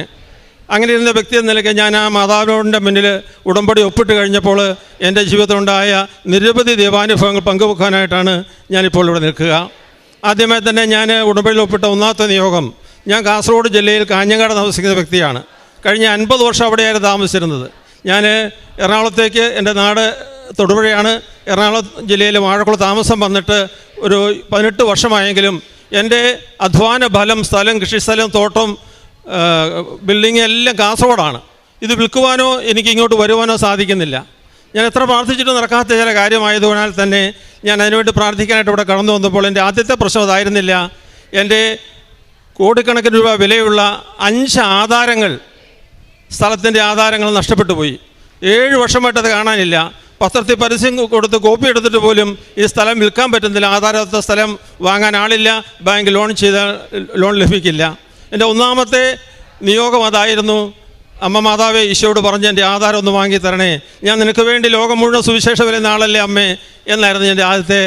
അങ്ങനെ ഇരുന്ന വ്യക്തി എന്ന നിലയ്ക്ക് ഞാൻ ആ മാതാവിനോടിൻ്റെ മുന്നിൽ ഉടമ്പടി ഒപ്പിട്ട് കഴിഞ്ഞപ്പോൾ എൻ്റെ ജീവിതത്തിലുണ്ടായ നിരവധി ദൈവാനുഭവങ്ങൾ പങ്കുവെക്കാനായിട്ടാണ് ഞാനിപ്പോൾ ഇവിടെ നിൽക്കുക. ആദ്യമായി തന്നെ ഞാൻ ഉടമ്പടിയിൽ ഒപ്പിട്ട 1ാമത്തെ നിയോഗം, ഞാൻ കാസർഗോഡ് ജില്ലയിൽ കാഞ്ഞങ്ങാട് താമസിക്കുന്ന വ്യക്തിയാണ്. കഴിഞ്ഞ 50 വർഷം അവിടെയായിരുന്നു താമസിച്ചിരുന്നത്. ഞാൻ എറണാകുളത്തേക്ക്, എൻ്റെ നാട് തൊടുപുഴയാണ്, എറണാകുളം ജില്ലയിലെ വാഴക്കുളത്ത് താമസം വന്നിട്ട് ഒരു 18 വർഷമായെങ്കിലും എൻ്റെ അധ്വാന ഫലം, സ്ഥലം, കൃഷിസ്ഥലം, തോട്ടം, ബിൽഡിങ് എല്ലാം കാസർഗോഡാണ്. ഇത് വിൽക്കുവാനോ എനിക്ക് ഇങ്ങോട്ട് വരുവാനോ സാധിക്കുന്നില്ല. ഞാൻ എത്ര പ്രാർത്ഥിച്ചിട്ട് നടക്കാത്ത ചില കാര്യമായതുകൊണ്ടാൽ തന്നെ ഞാൻ അതിനുവേണ്ടി പ്രാർത്ഥിക്കാനായിട്ട് ഇവിടെ കടന്നു വന്നപ്പോൾ എൻ്റെ ആദ്യത്തെ പ്രശ്നം അതായിരുന്നില്ല. എൻ്റെ കോടിക്കണക്കിന് രൂപ വിലയുള്ള 5 ആധാരങ്ങൾ, സ്ഥലത്തിൻ്റെ ആധാരങ്ങൾ നഷ്ടപ്പെട്ടു പോയി. 7 വർഷമായിട്ടത് കാണാനില്ല. പത്രത്തിൽ പരസ്യം കൊടുത്ത് കോപ്പി എടുത്തിട്ട് പോലും ഈ സ്ഥലം വിൽക്കാൻ പറ്റുന്നില്ല. ആധാരത്തെ സ്ഥലം വാങ്ങാൻ ആളില്ല, ബാങ്ക് ലോൺ ലഭിക്കില്ല. എൻ്റെ 1ാമത്തെ നിയോഗം അതായിരുന്നു. അമ്മ മാതാവേ, ഈശോയോട് പറഞ്ഞ് എൻ്റെ ആധാരം ഒന്ന് വാങ്ങി തരണേ, ഞാൻ നിനക്ക് വേണ്ടി ലോകം മുഴുവൻ സുവിശേഷം വരുന്ന ആളല്ലേ അമ്മേ എന്നായിരുന്നു എൻ്റെ ആദ്യത്തെ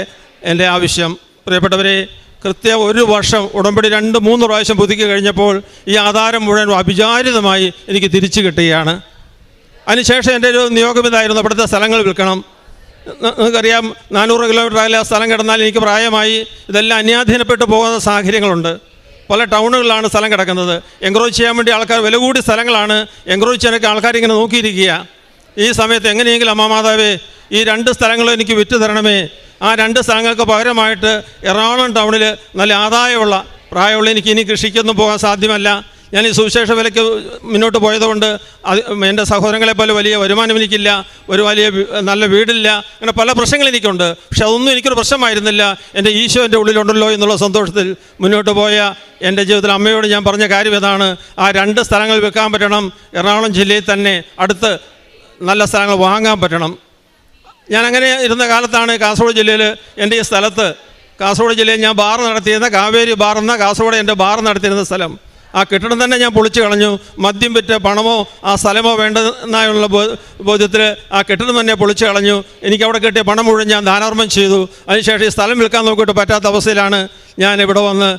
എൻ്റെ ആവശ്യം. പ്രിയപ്പെട്ടവരെ, കൃത്യം 1 വർഷം ഉടമ്പടി 2-3 പ്രാവശ്യം പുതുക്കി കഴിഞ്ഞപ്പോൾ ഈ ആധാരം മുഴുവൻ അവിചാരിതമായി എനിക്ക് തിരിച്ചു കിട്ടുകയാണ്. അതിനുശേഷം എൻ്റെ ഒരു നിയോഗം ഇതായിരുന്നു, അവിടുത്തെ സ്ഥലങ്ങൾ വിൽക്കണം. നിങ്ങൾക്കറിയാം, 400 കിലോമീറ്റർ അകലെ ആ സ്ഥലം കിടന്നാൽ എനിക്ക് പ്രായമായി. ഇതെല്ലാം അന്യാധീനപ്പെട്ടു പോകുന്ന സാഹചര്യങ്ങളുണ്ട്. പല ടൗണുകളിലാണ് സ്ഥലം കിടക്കുന്നത്. എൻക്രോച്ച് ചെയ്യാൻ വേണ്ടി ആൾക്കാർ വില കൂടിയ സ്ഥലങ്ങളാണ്. എൻക്രോച്ച് ചെയ്യാനൊക്കെ ആൾക്കാരിങ്ങനെ നോക്കിയിരിക്കുക. ഈ സമയത്ത് എങ്ങനെയെങ്കിലും അമ്മ മാതാവേ, ഈ 2 സ്ഥലങ്ങളും എനിക്ക് വിറ്റ് തരണമേ. ആ 2 സ്ഥലങ്ങൾക്ക് പകരമായിട്ട് എറണാകുളം ടൗണിൽ നല്ല ആദായമുള്ള, പ്രായമുള്ള, എനിക്ക് ഇനി കൃഷിക്കൊന്നും പോകാൻ സാധ്യമല്ല. ഞാൻ ഈ സുവിശേഷ വിലയ്ക്ക് മുന്നോട്ട് പോയതുകൊണ്ട് എൻ്റെ സഹോദരങ്ങളെ പോലെ വലിയ വരുമാനം എനിക്കില്ല, വലിയ നല്ല വീടില്ല, അങ്ങനെ പല പ്രശ്നങ്ങൾ എനിക്കുണ്ട്. പക്ഷെ അതൊന്നും എനിക്കൊരു പ്രശ്നമായിരുന്നില്ല. എൻ്റെ ഈശോ എൻ്റെ ഉള്ളിലുണ്ടല്ലോ എന്നുള്ള സന്തോഷത്തിൽ മുന്നോട്ട് പോയ എൻ്റെ ജീവിതത്തിൽ അമ്മയോട് ഞാൻ പറഞ്ഞ കാര്യം ഇതാണ്, ആ 2 സ്ഥലങ്ങൾ വിൽക്കാൻ പറ്റണം. എറണാകുളം ജില്ലയിൽ തന്നെ അടുത്ത് നല്ല സ്ഥലങ്ങൾ വാങ്ങാൻ പറ്റണം. ഞാനങ്ങനെ ഇരുന്ന കാലത്താണ് കാസർഗോഡ് ജില്ലയിൽ എൻ്റെ ഈ സ്ഥലത്ത്, കാസർഗോഡ് ജില്ലയിൽ ഞാൻ ബാർ നടത്തിയിരുന്ന കാവേരി ബാർ എന്ന കാസർഗോഡ് എൻ്റെ ബാർ നടത്തിയിരുന്ന സ്ഥലം, ആ കെട്ടിടം തന്നെ ഞാൻ പൊളിച്ചു കളഞ്ഞു. മദ്യം വിറ്റ പണമോ ആ സ്ഥലമോ വേണ്ടെന്നുള്ള ബോധ്യത്തിൽ ആ കെട്ടിടം തന്നെ പൊളിച്ചു കളഞ്ഞു. എനിക്കവിടെ കിട്ടിയ പണം മുഴുവൻ ഞാൻ ദാനാർമ്മം ചെയ്തു. അതിനുശേഷം ഈ സ്ഥലം വിൽക്കാൻ നോക്കിയിട്ട് പറ്റാത്ത അവസ്ഥയിലാണ് ഞാൻ ഇവിടെ വന്ന്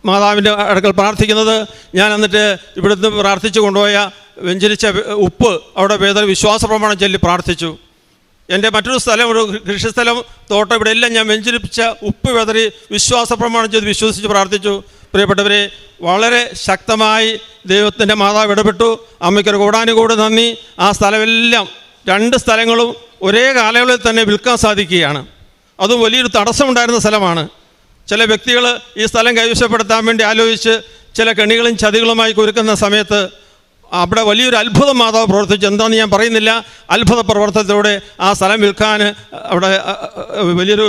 മാതാവിൻ്റെ അടുക്കൽ പ്രാർത്ഥിക്കുന്നത്. ഞാൻ എന്നിട്ട് ഇവിടുന്ന് പ്രാർത്ഥിച്ചു കൊണ്ടുപോയ വെഞ്ചരിച്ച ഉപ്പ് അവിടെ വേദന വിശ്വാസ പ്രമാണം ചൊല്ലി പ്രാർത്ഥിച്ചു. എൻ്റെ മറ്റൊരു സ്ഥലം, ഒരു കൃഷിസ്ഥലം, തോട്ടം, ഇവിടെ എല്ലാം ഞാൻ വെഞ്ചരിപ്പിച്ച ഉപ്പ് വെതറി വിശ്വാസ പ്രമാണം ചെയ്ത് വിശ്വസിച്ച് പ്രാർത്ഥിച്ചു. പ്രിയപ്പെട്ടവരെ, വളരെ ശക്തമായി ദൈവത്തിൻ്റെ മാതാവ് ഇടപെട്ടു. അമ്മയ്ക്കൊരു കോടാനുകോടി നന്ദി. ആ സ്ഥലമെല്ലാം 2 സ്ഥലങ്ങളും ഒരേ കാലയളവിൽ തന്നെ വിൽക്കാൻ സാധിക്കുകയാണ്. അതും വലിയൊരു തടസ്സമുണ്ടായിരുന്ന സ്ഥലമാണ്. ചില വ്യക്തികൾ ഈ സ്ഥലം കൈവശപ്പെടുത്താൻ വേണ്ടി ആലോചിച്ച് ചില കെണികളും ചതികളുമായി കുരുക്കുന്ന സമയത്ത് അവിടെ വലിയൊരു അത്ഭുതം മാതാവ് പ്രവർത്തിച്ചു. എന്താണെന്ന് ഞാൻ പറയുന്നില്ല. അത്ഭുത പ്രവർത്തനത്തിലൂടെ ആ സ്ഥലം വിൽക്കാൻ അവിടെ വലിയൊരു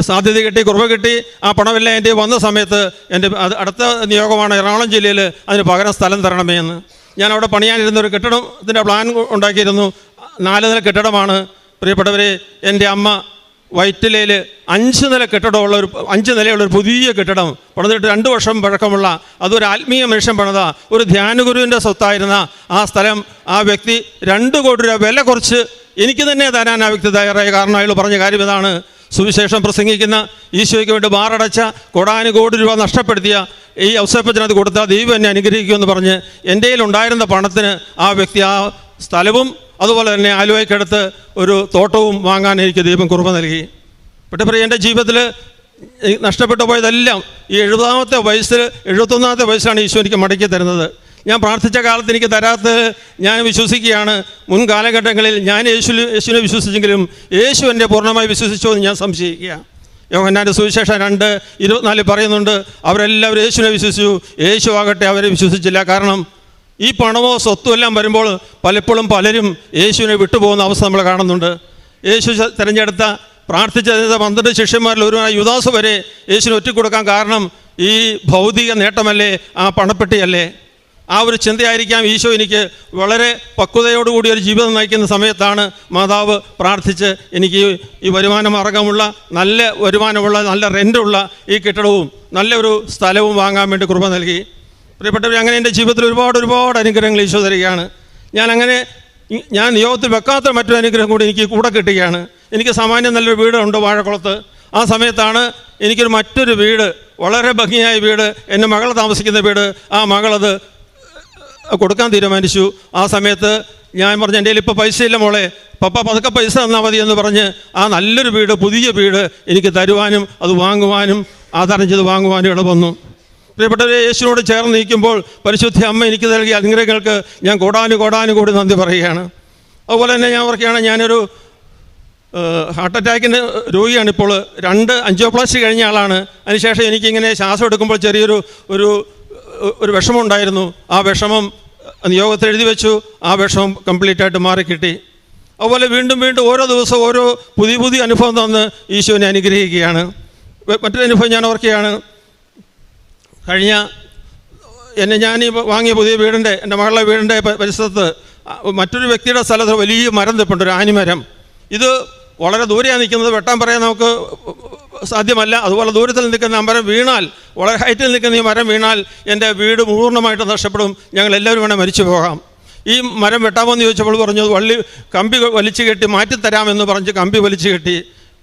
സാധ്യത കിട്ടി, കുറവ് കിട്ടി. ആ പണമെല്ലാം എൻ്റെ വന്ന സമയത്ത് എൻ്റെ അടുത്ത നിയോഗമാണ് എറണാകുളം ജില്ലയിൽ അതിന് പകരം സ്ഥലം തരണമേ എന്ന്. ഞാൻ അവിടെ പണിയാനിരുന്ന ഒരു കെട്ടിടത്തിൻ്റെ പ്ലാൻ ഉണ്ടാക്കിയിരുന്നു. 4 നില കെട്ടിടമാണ്. പ്രിയപ്പെട്ടവരെ, എൻ്റെ അമ്മ വൈറ്റിലയിൽ 5 നില കെട്ടിടമുള്ള 5 നിലയുള്ളൊരു പുതിയ കെട്ടിടം പണിതിട്ട് 2 വർഷം പഴക്കമുള്ള, അതൊരു ആത്മീയ മനുഷ്യൻ പണിത, ഒരു ധ്യാനഗുരുവിൻ്റെ സ്വത്തായിരുന്ന ആ സ്ഥലം ആ വ്യക്തി 2 കോടി രൂപ വില കുറച്ച് എനിക്ക് തന്നെ തരാൻ ആ വ്യക്തി തയ്യാറായ. കാരണം അയാൾ പറഞ്ഞ കാര്യം ഇതാണ്, സുവിശേഷം പ്രസംഗിക്കുന്ന, ഈശോയ്ക്ക് വേണ്ടി ബാറടച്ച, കോടാനുകോടി രൂപ നഷ്ടപ്പെടുത്തിയ ഈ ഔസേപ്പച്ചനത് കൊടുത്താൽ ദൈവം എന്നെ അനുഗ്രഹിക്കുമെന്ന് പറഞ്ഞ് എൻ്റെ കയ്യിലുണ്ടായിരുന്ന പണത്തിന് ആ വ്യക്തി ആ സ്ഥലവും അതുപോലെ തന്നെ ആലുവയ്ക്കടുത്ത് ഒരു തോട്ടവും വാങ്ങാൻ എനിക്ക് ദൈവം കൃപ നൽകി. പക്ഷേ എൻ്റെ ജീവിതത്തിൽ നഷ്ടപ്പെട്ടു പോയതെല്ലാം ഈ 70-ാമത്തെ വയസ്സിൽ, 71-ാമത്തെ വയസ്സിലാണ് ഈശോ എനിക്ക് മടക്കി തരുന്നത്. ഞാൻ പ്രാർത്ഥിച്ച കാലത്ത് എനിക്ക് തരാത്തത് ഞാൻ വിശ്വസിക്കുകയാണ്. മുൻ കാലഘട്ടങ്ങളിൽ ഞാൻ യേശുവിനെ വിശ്വസിച്ചെങ്കിലും യേശു എന്നെ പൂർണ്ണമായി വിശ്വസിച്ചോ എന്ന് ഞാൻ സംശയിക്കുക. യോഹന്നാൻ്റെ സുവിശേഷം 2:24 പറയുന്നുണ്ട്, അവരെല്ലാവരും യേശുവിനെ വിശ്വസിച്ചു, യേശു ആകട്ടെ അവരെ വിശ്വസിച്ചില്ല. കാരണം ഈ പണമോ സ്വത്തും എല്ലാം വരുമ്പോൾ പലപ്പോഴും പലരും യേശുവിനെ വിട്ടുപോകുന്ന അവസ്ഥ നമ്മൾ കാണുന്നുണ്ട്. യേശു തിരഞ്ഞെടുത്ത പ്രാർത്ഥിച്ച 12 ശിഷ്യന്മാരിൽ ഒരുവനായ യുദാസ് വരെ യേശുവിനെ ഒറ്റിക്കൊടുക്കാൻ കാരണം ഈ ഭൗതിക നേട്ടമല്ലേ, ആ പണപ്പെട്ടിയല്ലേ? ആ ഒരു ചിന്തയായിരിക്കാം ഈശോ എനിക്ക് വളരെ പക്വതയോടുകൂടി ഒരു ജീവിതം നയിക്കുന്ന സമയത്താണ് മാതാവ് പ്രാർത്ഥിച്ച് എനിക്ക് ഈ വരുമാന മാർഗമുള്ള നല്ല വരുമാനമുള്ള നല്ല റെൻ്റുള്ള ഈ കെട്ടിടവും നല്ലൊരു സ്ഥലവും വാങ്ങാൻ വേണ്ടി കൃപ നൽകി. പ്രിയപ്പെട്ടവർ, അങ്ങനെ എൻ്റെ ജീവിതത്തിൽ ഒരുപാട് അനുഗ്രഹങ്ങൾ ഈശോ തരികയാണ്. ഞാൻ നിയോഗത്തിൽ വെക്കാത്ത മറ്റൊരു അനുഗ്രഹം കൂടി എനിക്ക് കൂടെ കിട്ടുകയാണ്. എനിക്ക് സാമാന്യം നല്ലൊരു വീടുണ്ട് വാഴക്കുളത്ത്. ആ സമയത്താണ് എനിക്കൊരു മറ്റൊരു വീട്, വളരെ ഭംഗിയായ വീട്, എൻ്റെ മകൾ താമസിക്കുന്ന വീട്, ആ മകളത് കൊടുക്കാൻ തീരുമാനിച്ചു. ആ സമയത്ത് ഞാൻ പറഞ്ഞു, എൻ്റെ കയ്യിൽ ഇപ്പോൾ പൈസയില്ല മോളെ, പപ്പ പതുക്കെ പൈസ തന്നാൽ മതി എന്ന് പറഞ്ഞ് ആ നല്ലൊരു വീട്, പുതിയ വീട് എനിക്ക് തരുവാനും അത് വാങ്ങുവാനും ആധാരം ചെയ്ത് വാങ്ങുവാനും ഇടവന്നു. പ്രിയപ്പെട്ടവരെ, യേശുവിനോട് ചേർന്ന് നിൽക്കുമ്പോൾ പരിശുദ്ധ അമ്മ എനിക്ക് നൽകിയ അനുഗ്രഹങ്ങൾക്ക് ഞാൻ കോടാനുകൂടി നന്ദി പറയുകയാണ്. അതുപോലെ തന്നെ ഞാൻ ഓർക്കുകയാണ്, ഞാനൊരു ഹാർട്ട് അറ്റാക്കിൻ്റെ രോഗിയാണ്. ഇപ്പോൾ 2 ആൻജിയോപ്ലാസ്റ്റി കഴിഞ്ഞ ആളാണ്. അതിനുശേഷം എനിക്കിങ്ങനെ ശ്വാസം എടുക്കുമ്പോൾ ചെറിയൊരു ഒരു വിഷമമുണ്ടായിരുന്നു. ആ വിഷമം നിയോഗത്തിൽ എഴുതി വെച്ചു. ആ വിഷമം കംപ്ലീറ്റായിട്ട് മാറിക്കിട്ടി. അതുപോലെ വീണ്ടും ഓരോ ദിവസവും ഓരോ പുതിയ അനുഭവം തന്ന് ഈശോനെ അനുഗ്രഹിക്കുകയാണ്. മറ്റൊരു അനുഭവം ഞാൻ ഓർക്കുകയാണ്. ഞാൻ ഈ വാങ്ങിയ പുതിയ വീടിൻ്റെ, എൻ്റെ മകളുടെ വീടിൻ്റെ പരിസരത്ത് മറ്റൊരു വ്യക്തിയുടെ സ്ഥലത്ത് വലിയ മരം നിൽപ്പുണ്ട്, ഒരു ആനിമരം. ഇത് വളരെ ദൂരെയാണ് നിൽക്കുന്നത്, വെട്ടാൻ പറയാൻ നമുക്ക് സാധ്യമല്ല. അതുപോലെ ദൂരത്തിൽ നിൽക്കുന്ന ആ മരം വീണാൽ, വളരെ ഹൈറ്റിൽ നിൽക്കുന്ന ഈ മരം വീണാൽ എൻ്റെ വീട് പൂർണ്ണമായിട്ട് നഷ്ടപ്പെടും, ഞങ്ങളെല്ലാവരും വേണേൽ മരിച്ചു പോകാം. ഈ മരം വെട്ടാമെന്ന് ചോദിച്ചപ്പോൾ പറഞ്ഞു, കമ്പി വലിച്ചു കെട്ടി മാറ്റിത്തരാമെന്ന് പറഞ്ഞ് കമ്പി വലിച്ചു കെട്ടി.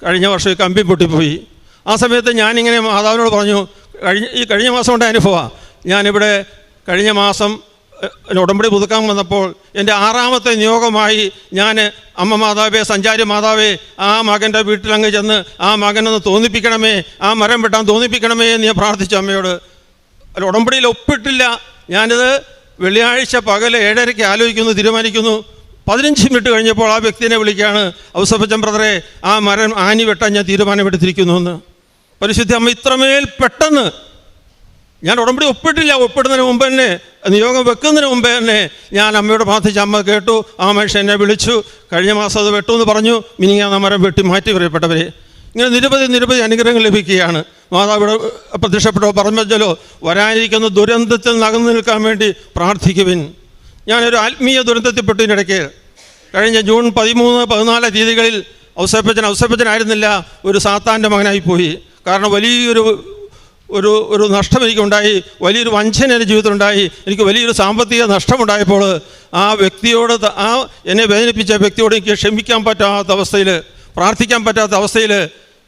കഴിഞ്ഞ വർഷം ഈ കമ്പി പൊട്ടിപ്പോയി. ആ സമയത്ത് ഞാനിങ്ങനെ മാതാവിനോട് പറഞ്ഞു, കഴിഞ്ഞ മാസം കൊണ്ട് അനുഭവമാണ്. ഞാനിവിടെ കഴിഞ്ഞ മാസം ഉടമ്പടി പുതുക്കാൻ വന്നപ്പോൾ എൻ്റെ 6ാമത്തെ നിയോഗമായി ഞാൻ അമ്മ മാതാവേ, സഞ്ചാരി മാതാവേ, ആ മകൻ്റെ വീട്ടിലങ്ങ് ചെന്ന് ആ മകനൊന്ന് തോന്നിപ്പിക്കണമേ, ആ മരം വെട്ടാൻ തോന്നിപ്പിക്കണമേ എന്ന് ഞാൻ പ്രാർത്ഥിച്ചു അമ്മയോട്. ഉടമ്പടിയിൽ ഒപ്പിട്ടില്ല. ഞാനിത് വെള്ളിയാഴ്ച പകൽ 7:30 ആലോചിക്കുന്നു, തീരുമാനിക്കുന്നു. 15 മിനിറ്റ് കഴിഞ്ഞപ്പോൾ ആ വ്യക്തിനെ വിളിക്കുകയാണ്, ഔസേപ്പച്ചൻ ബ്രദറെ, ആ മരം ആനി വെട്ടാൻ ഞാൻ തീരുമാനമെടുത്തിരിക്കുന്നു എന്ന്. പരിശുദ്ധ അമ്മ ഇത്രമേൽ പെട്ടെന്ന്, ഞാൻ ഉടമ്പടി ഒപ്പിടുന്നതിന് മുമ്പ് തന്നെ, നിയോഗം വെക്കുന്നതിന് മുമ്പേ തന്നെ ഞാൻ അമ്മയോട് പ്രാർത്ഥിച്ച അമ്മ കേട്ടു. ആ മനുഷ്യൻ എന്നെ വിളിച്ചു, കഴിഞ്ഞ മാസം അത് വെട്ടുമെന്ന് പറഞ്ഞു, മിനിങ്ങാന്ന് മരം വെട്ടി മാറ്റി. പറയപ്പെട്ടവരെ, ഇങ്ങനെ നിരവധി അനുഗ്രഹങ്ങൾ ലഭിക്കുകയാണ്. മാതാവിടെ പ്രത്യക്ഷപ്പെട്ടോ പറഞ്ഞല്ലോ, വരാനിരിക്കുന്ന ദുരന്തത്തിൽ നകന്നു നിൽക്കാൻ വേണ്ടി പ്രാർത്ഥിക്കുവിൻ. ഞാനൊരു ആത്മീയ ദുരന്തത്തിൽപ്പെട്ടതിനിടയ്ക്ക് കഴിഞ്ഞ ജൂൺ 13-14 തീയതികളിൽ ഔസേപ്പച്ചനായിരുന്നില്ല, ഒരു സാത്താൻ്റെ മകനായിപ്പോയി. കാരണം വലിയൊരു നഷ്ടം എനിക്കുണ്ടായി, വലിയൊരു വഞ്ചന എൻ്റെ ജീവിതത്തിലുണ്ടായി. എനിക്ക് വലിയൊരു സാമ്പത്തിക നഷ്ടമുണ്ടായപ്പോൾ ആ വ്യക്തിയോട്, എന്നെ വേദനിപ്പിച്ച വ്യക്തിയോട് എനിക്ക് ക്ഷമിക്കാൻ പറ്റാത്ത അവസ്ഥയിൽ, പ്രാർത്ഥിക്കാൻ പറ്റാത്ത അവസ്ഥയിൽ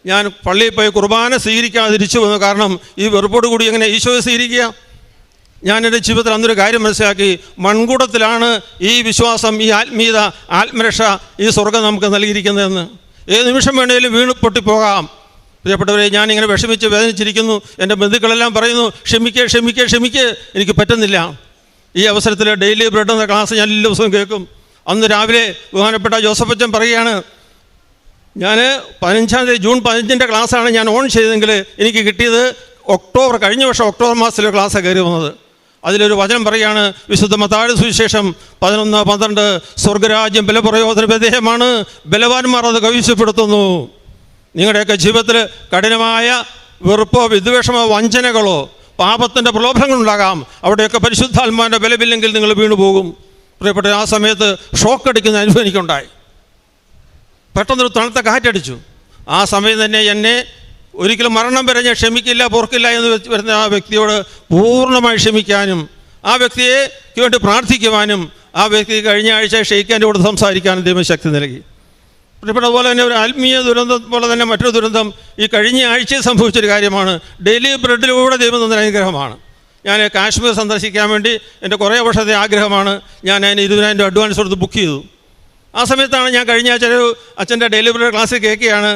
ഞാൻ പള്ളിയിൽ പോയി കുർബാന സ്വീകരിക്കാതെ തിരിച്ചു വന്നു. കാരണം ഈ വെറുപ്പോട് കൂടി എങ്ങനെ ഈശോയെ സ്വീകരിക്കുക? ഞാൻ എൻ്റെ ജീവിതത്തിൽ അന്നൊരു കാര്യം മനസ്സിലാക്കി, മൺകൂടത്തിലാണ് ഈ വിശ്വാസം, ഈ ആത്മീയത, ആത്മരക്ഷ, ഈ സ്വർഗം നമുക്ക് നൽകിയിരിക്കുന്നതെന്ന്. ഏത് നിമിഷം വേണമെങ്കിലും വീണ് പൊട്ടിപ്പോകാം. പ്രിയപ്പെട്ടവരെ, ഞാനിങ്ങനെ വിഷമിച്ച് വേദനിച്ചിരിക്കുന്നു. എൻ്റെ ബന്ധുക്കളെല്ലാം പറയുന്നു, ക്ഷമിക്കേ, എനിക്ക് പറ്റുന്നില്ല. ഈ അവസരത്തിൽ ഡെയിലി ബ്രെഡ് എന്ന ക്ലാസ് ഞാൻ എല്ലാ ദിവസവും കേൾക്കും. അന്ന് രാവിലെ ബഹുമാനപ്പെട്ട ജോസഫച്ചൻ പറയുകയാണ്, ഞാൻ ജൂൺ 15 ക്ലാസ്സാണ് ഞാൻ ഓൺ ചെയ്തെങ്കിൽ എനിക്ക് കിട്ടിയത് കഴിഞ്ഞ വർഷം ഒക്ടോബർ മാസത്തിലെ ക്ലാസ്സാണ് കയറി വന്നത്. അതിലൊരു വചനം പറയുകയാണ്, വിശുദ്ധ മത്തായിയുടെ സുവിശേഷം 11:12, സ്വർഗരാജ്യം ബലപ്രയോജന വിധേയമാണ്, ബലവാന്മാർ അത് കൈവശപ്പെടുത്തുന്നു. നിങ്ങളുടെയൊക്കെ ജീവിതത്തിൽ കഠിനമായ വെറുപ്പോ വിദ്വേഷമോ വഞ്ചനകളോ പാപത്തിൻ്റെ പ്രലോഭനങ്ങളുണ്ടാകാം. അവിടെയൊക്കെ പരിശുദ്ധാത്മാവിൻ്റെ ബലമില്ലെങ്കിൽ നിങ്ങൾ വീണുപോകും. പ്രിയപ്പെട്ട, ആ സമയത്ത് ഷോക്കടിക്കുന്ന അനുഭവം എനിക്കുണ്ടായി. പെട്ടെന്നൊരു തണുത്ത കാറ്റടിച്ചു. ആ സമയം തന്നെ എന്നെ ഒരിക്കലും മരണം വരെ ഞാൻ ക്ഷമിക്കില്ല, പൊറുക്കില്ല എന്ന് വരുന്ന ആ വ്യക്തിയോട് പൂർണ്ണമായി ക്ഷമിക്കാനും ആ വ്യക്തിയെ വേണ്ടി പ്രാർത്ഥിക്കുവാനും ആ വ്യക്തി കഴിഞ്ഞ ആഴ്ച ഷെയ്ഖാൻ്റെ കൂടെ സംസാരിക്കാനും ദൈവം ശക്തി നൽകി. അതുപോലെ തന്നെ ഒരു ആത്മീയ ദുരന്തം പോലെ തന്നെ മറ്റൊരു ദുരന്തം ഈ കഴിഞ്ഞ ആഴ്ചയിൽ സംഭവിച്ചൊരു കാര്യമാണ്. ഡെയിലി ബ്രെഡിലൂടെ ദൈവം തന്ന അനുഗ്രഹമാണ്. ഞാൻ കാശ്മീർ സന്ദർശിക്കാൻ വേണ്ടി എൻ്റെ കുറേ വർഷത്തെ ആഗ്രഹമാണ്. ഞാൻ അതിന് 20,000 അഡ്വാൻസ് കൊടുത്ത് ബുക്ക് ചെയ്തു. ആ സമയത്താണ് ഞാൻ കഴിഞ്ഞ ആഴ്ച ഒരു അച്ഛൻ്റെ ഡെയിലി ബ്രെഡ് ക്ലാസ്സിൽ കേൾക്കുകയാണ്,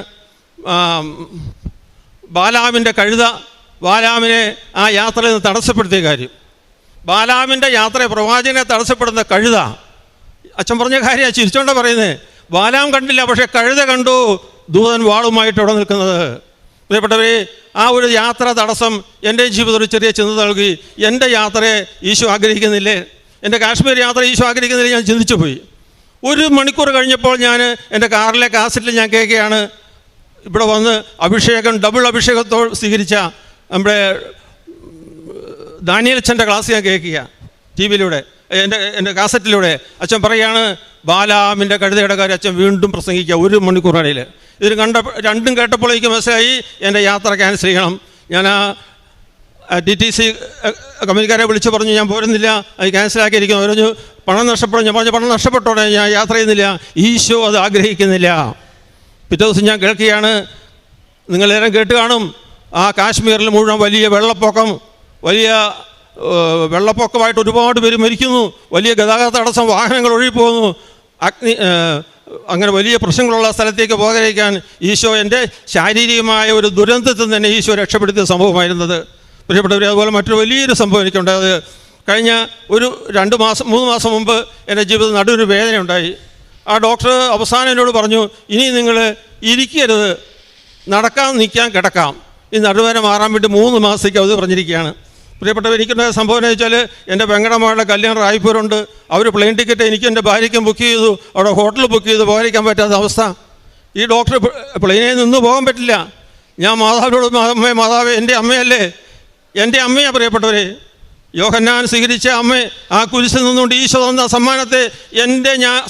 ബാലാമിൻ്റെ കഴുത ബാലാമിനെ ആ യാത്രയിൽ നിന്ന് തടസ്സപ്പെടുത്തിയ കാര്യം. ബാലാമിൻ്റെ യാത്രയെ പ്രവാചകനെ തടസ്സപ്പെടുന്ന കഴുത. അച്ഛൻ പറഞ്ഞ കാര്യമാണ് ചിരിച്ചോണ്ട പറയുന്നത്. ബാലാം കണ്ടില്ല, പക്ഷേ കഴുത കണ്ടു ദൂതൻ വാളുമായിട്ട് ഇവിടെ നിൽക്കുന്നത്. പ്രിയപ്പെട്ടവരെ, ആ ഒരു യാത്ര തടസ്സം എൻ്റെ ജീവിതത്തിൽ ഒരു ചെറിയ ചിന്ത നൽകി. എൻ്റെ യാത്രയെ ഈശോ ആഗ്രഹിക്കുന്നില്ലേ? എൻ്റെ കാശ്മീർ യാത്ര ഈശോ ആഗ്രഹിക്കുന്നില്ലേ? ഞാൻ ചിന്തിച്ചു പോയി. 1 മണിക്കൂർ കഴിഞ്ഞപ്പോൾ ഞാൻ എൻ്റെ കാറിലെ കാസറ്റിൽ ഞാൻ കേൾക്കുകയാണ്, ഇവിടെ വന്ന് അഭിഷേകം, ഡബിൾ അഭിഷേകത്തോട് സ്വീകരിച്ച നമ്മുടെ ദാനിയേലച്ഛൻ്റെ ക്ലാസ് ഞാൻ കേൾക്കുക ടി വിയിലൂടെ, എൻ്റെ കാസറ്റിലൂടെ. അച്ഛൻ പറയുകയാണ്, ബാലാമിൻ്റെ കഴുതയുടെ കാര്യം അച്ഛൻ വീണ്ടും പ്രസംഗിക്കുക 1 മണിക്കൂറിനിടയിൽ. ഇത് രണ്ടും കേട്ടപ്പോൾ എനിക്ക് മനസ്സിലായി എൻ്റെ യാത്ര ക്യാൻസൽ ചെയ്യണം. ഞാൻ DTC കമ്പനിക്കാരെ വിളിച്ച് പറഞ്ഞു ഞാൻ പോരുന്നില്ല, അത് ക്യാൻസലാക്കിയിരിക്കുന്നു. പറഞ്ഞു പണം നഷ്ടപ്പെടും. ഞാൻ പറഞ്ഞു പണം നഷ്ടപ്പെട്ടോടെ, ഞാൻ യാത്ര ചെയ്യുന്നില്ല, ഈശോ അത് ആഗ്രഹിക്കുന്നില്ല. പിറ്റേ ദിവസം ഞാൻ കേൾക്കുകയാണ്, നിങ്ങളേറെ കേട്ട് കാണും, ആ കാശ്മീരിൽ മുഴുവൻ വലിയ വെള്ളപ്പൊക്കമായിട്ട് ഒരുപാട് പേര് മരിക്കുന്നു, വലിയ ഗതാഗത തടസ്സം, വാഹനങ്ങൾ ഒഴുകിപ്പോകുന്നു, അങ്ങനെ വലിയ പ്രശ്നങ്ങളുള്ള സ്ഥലത്തേക്ക് പോകാതിരിക്കാൻ ഈശോ എൻ്റെ ശാരീരികമായ ഒരു ദുരന്തത്തിൽ തന്നെ ഈശോ രക്ഷപ്പെടുത്തിയ സംഭവമായിരുന്നത്. പ്രിയപ്പെട്ടവരെ, അതുപോലെ മറ്റൊരു വലിയൊരു സംഭവം എനിക്കുണ്ടായത് കഴിഞ്ഞ ഒരു 3 മാസം മുമ്പ് എൻ്റെ ജീവിതത്തിൽ നടുവിന് വേദന ഉണ്ടായി. ആ ഡോക്ടർ അവസാനം എന്നോട് പറഞ്ഞു, ഇനി നിങ്ങൾ ഇരിക്കരുത്, നടക്കാം, നിൽക്കാം, കിടക്കാം. ഈ നടുവേദന മാറാൻ വേണ്ടി 3 മാസത്തേക്ക് അവധി പറഞ്ഞിരിക്കുകയാണ്. പ്രിയപ്പെട്ടവർ, എനിക്കുണ്ടായ സംഭവം എന്ന് വെച്ചാൽ എൻ്റെ പെങ്ങടമ്മയുടെ കല്യാണം റായ്പൂരുണ്ട്. അവർ പ്ലെയിൻ ടിക്കറ്റ് എനിക്കും എൻ്റെ ഭാര്യയ്ക്കും ബുക്ക് ചെയ്തു. അവിടെ ഹോട്ടൽ ബുക്ക് ചെയ്ത് പോകാതിരിക്കാൻ പറ്റാത്ത അവസ്ഥ. ഈ ഡോക്ടർ പ്ലെയിനിൽ നിന്ന് പോകാൻ പറ്റില്ല. ഞാൻ മാതാവിനോട്, മാതാവേ എൻ്റെ അമ്മയല്ലേ, എൻ്റെ അമ്മയാണ് പ്രിയപ്പെട്ടവരെ, യോഹന്നാൻ സ്വീകരിച്ച അമ്മ, ആ കുരിശിൽ നിന്നുകൊണ്ട് ഈശോ തന്ന സമ്മാനത്തെ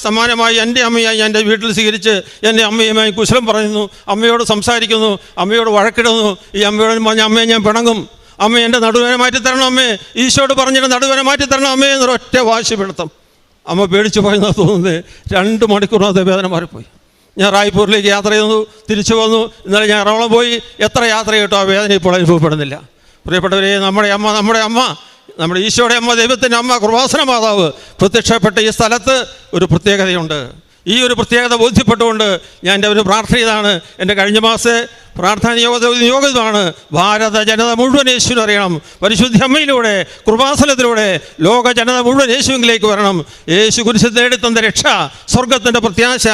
സമ്മാനമായി എൻ്റെ അമ്മയായി ഞാൻ എൻ്റെ വീട്ടിൽ സ്വീകരിച്ച് എൻ്റെ അമ്മയുമായി കുശലം പറയുന്നു, അമ്മയോട് സംസാരിക്കുന്നു, അമ്മയോട് വഴക്കിടുന്നു. ഈ അമ്മയോട് പറഞ്ഞ അമ്മയെ ഞാൻ പിണങ്ങും, അമ്മ എൻ്റെ നടുവേദന മാറ്റി തരണം അമ്മേ, ഈശോയോട് പറഞ്ഞിട്ട് നടുവേദന മാറ്റി തരണം അമ്മേ എന്നൊരൊറ്റ വാശി പെടുത്തും. അമ്മ പേടിച്ചു പോയെന്നാണ് തോന്നുന്നത്. 2 മണിക്കൂറിനകത്ത് വേദന മാറിപ്പോയി. ഞാൻ റായ്പൂരിലേക്ക് യാത്ര ചെയ്തു, തിരിച്ചു വന്നു. ഇന്നലെ ഞാൻ എറണാകുളം പോയി. എത്ര യാത്ര ചെയ്തിട്ടോ ആ വേദന ഇപ്പോൾ അനുഭവപ്പെടുന്നില്ല. പ്രിയപ്പെട്ടവരെ, നമ്മുടെ അമ്മ നമ്മുടെ ഈശോയുടെ അമ്മ, ദൈവത്തിൻ്റെ അമ്മ, കൃപാസന മാതാവ് പ്രത്യക്ഷപ്പെട്ട ഈ സ്ഥലത്ത് ഒരു പ്രത്യേകതയുണ്ട്. ഈ ഒരു പ്രത്യേകത ബോധ്യപ്പെട്ടുകൊണ്ട് ഞാൻ എൻ്റെ ഒരു പ്രാർത്ഥന ഇതാണ്. എൻ്റെ കഴിഞ്ഞ മാസത്തെ പ്രാർത്ഥന നിയോഗമാണ്, ഭാരത ജനത മുഴുവൻ യേശുവിനെ അറിയണം. പരിശുദ്ധ അമ്മയിലൂടെ, കൃപാസനത്തിലൂടെ ലോക ജനത മുഴുവൻ യേശുവിലേക്ക് വരണം. യേശു കുരിശിൽ നേടിത്തന്ന രക്ഷ, സ്വർഗത്തിൻ്റെ പ്രത്യാശ,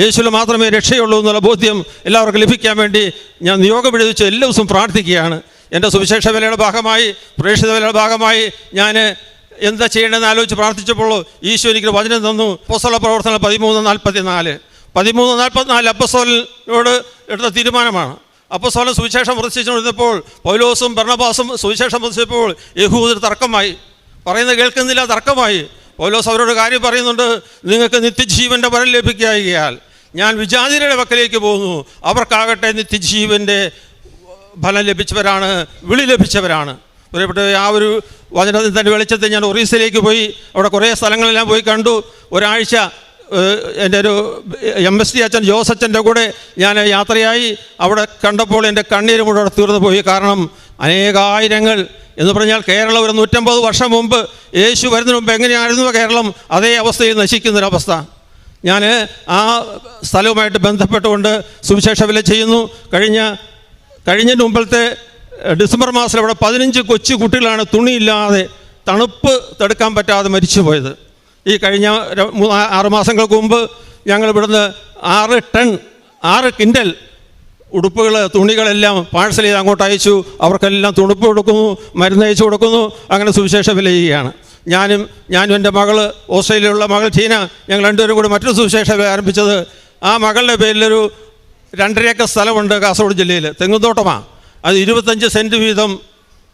യേശുവിൽ മാത്രമേ രക്ഷയുള്ളൂ എന്നുള്ള ബോധ്യം എല്ലാവർക്കും ലഭിക്കാൻ വേണ്ടി ഞാൻ നിയോഗം എഴുതിച്ച് എല്ലാ ദിവസവും പ്രാർത്ഥിക്കുകയാണ്. എൻ്റെ സുവിശേഷ വേലയുടെ ഭാഗമായി, പ്രേക്ഷിത വേലയുടെ ഭാഗമായി ഞാൻ എന്താ ചെയ്യേണ്ടതെന്ന് ആലോചിച്ച് പ്രാർത്ഥിച്ചപ്പോൾ ഈശോ എനിക്ക് വചനം തന്നു. അപ്പോസ്തല പ്രവർത്തനം 13:44 അപ്പോസ്തലനോട് എടുത്ത തീരുമാനമാണ്. അപ്പോസ്തലൻ സുവിശേഷം പ്രവർത്തിച്ചുകൊണ്ടിരുന്നപ്പോൾ പൗലോസും ബർന്നബാസും സുവിശേഷം പ്രവർത്തിച്ചപ്പോൾ യഹൂദർ തർക്കമായി, പറയുന്നത് കേൾക്കുന്നില്ല, തർക്കമായി. പൗലോസ് അവരോട് കാര്യം പറയുന്നുണ്ട്, നിങ്ങൾക്ക് നിത്യജീവൻ്റെ വരം ലഭിക്കുകയാൽ ഞാൻ വിജാതിരുടെ പക്കലേക്ക് പോകുന്നു, അവർക്കാകട്ടെ നിത്യജീവൻ്റെ ഫലം ലഭിച്ചവരാണ്, വിളി ലഭിച്ചവരാണ്. പ്രിയപ്പെട്ട ആ ഒരു വചനത്തിൽ തന്നെ വെളിച്ചത്തിൽ ഞാൻ ഒറീസയിലേക്ക് പോയി. അവിടെ കുറേ സ്ഥലങ്ങളെല്ലാം പോയി കണ്ടു. ഒരാഴ്ച എൻ്റെ ഒരു MSD അച്ഛൻ ജോസച്ചൻ്റെ കൂടെ ഞാൻ യാത്രയായി. അവിടെ കണ്ടപ്പോൾ എൻ്റെ കണ്ണീര് മുഴുവൻ തീർന്നു പോയി. കാരണം അനേകായിരങ്ങൾ എന്ന് പറഞ്ഞാൽ കേരളം ഒരു 150 വർഷം മുമ്പ്, യേശു വരുന്നതിന് മുമ്പ് എങ്ങനെയായിരുന്നു കേരളം, അതേ അവസ്ഥയിൽ നശിക്കുന്നൊരവസ്ഥ. ഞാൻ ആ സ്ഥലവുമായിട്ട് ബന്ധപ്പെട്ടുകൊണ്ട് സുവിശേഷ വില ചെയ്യുന്നു. കഴിഞ്ഞ മുമ്പത്തെ ഡിസംബർ മാസത്തിൽ അവിടെ 15 കൊച്ചു കുട്ടികളാണ് തുണിയില്ലാതെ, തണുപ്പ് തടുക്കാൻ പറ്റാതെ മരിച്ചു പോയത്. ഈ കഴിഞ്ഞ 6 മാസങ്ങൾക്ക് മുമ്പ് ഞങ്ങൾ ഇവിടുന്ന് 6 കിൻഡൽ ഉടുപ്പുകൾ, തുണികളെല്ലാം പാഴ്സൽ ചെയ്ത് അങ്ങോട്ട് അയച്ചു. അവർക്കെല്ലാം തുണുപ്പ് കൊടുക്കുന്നു, മരുന്ന് അയച്ചു കൊടുക്കുന്നു. അങ്ങനെ സുവിശേഷ വില ചെയ്യുകയാണ്. ഞാനും എൻ്റെ മകള്, ഓസ്ട്രേലിയയിലുള്ള മകൾ ടീന, ഞങ്ങൾ 2 പേരും കൂടി മറ്റൊരു സുവിശേഷ വില ആരംഭിച്ചത്. ആ മകളുടെ പേരിലൊരു 2.5 ഏക്കർ സ്ഥലമുണ്ട് കാസർഗോഡ് ജില്ലയിൽ, തെങ്ങുതോട്ടമാണ്. അത് 25 സെൻറ്റ് വീതം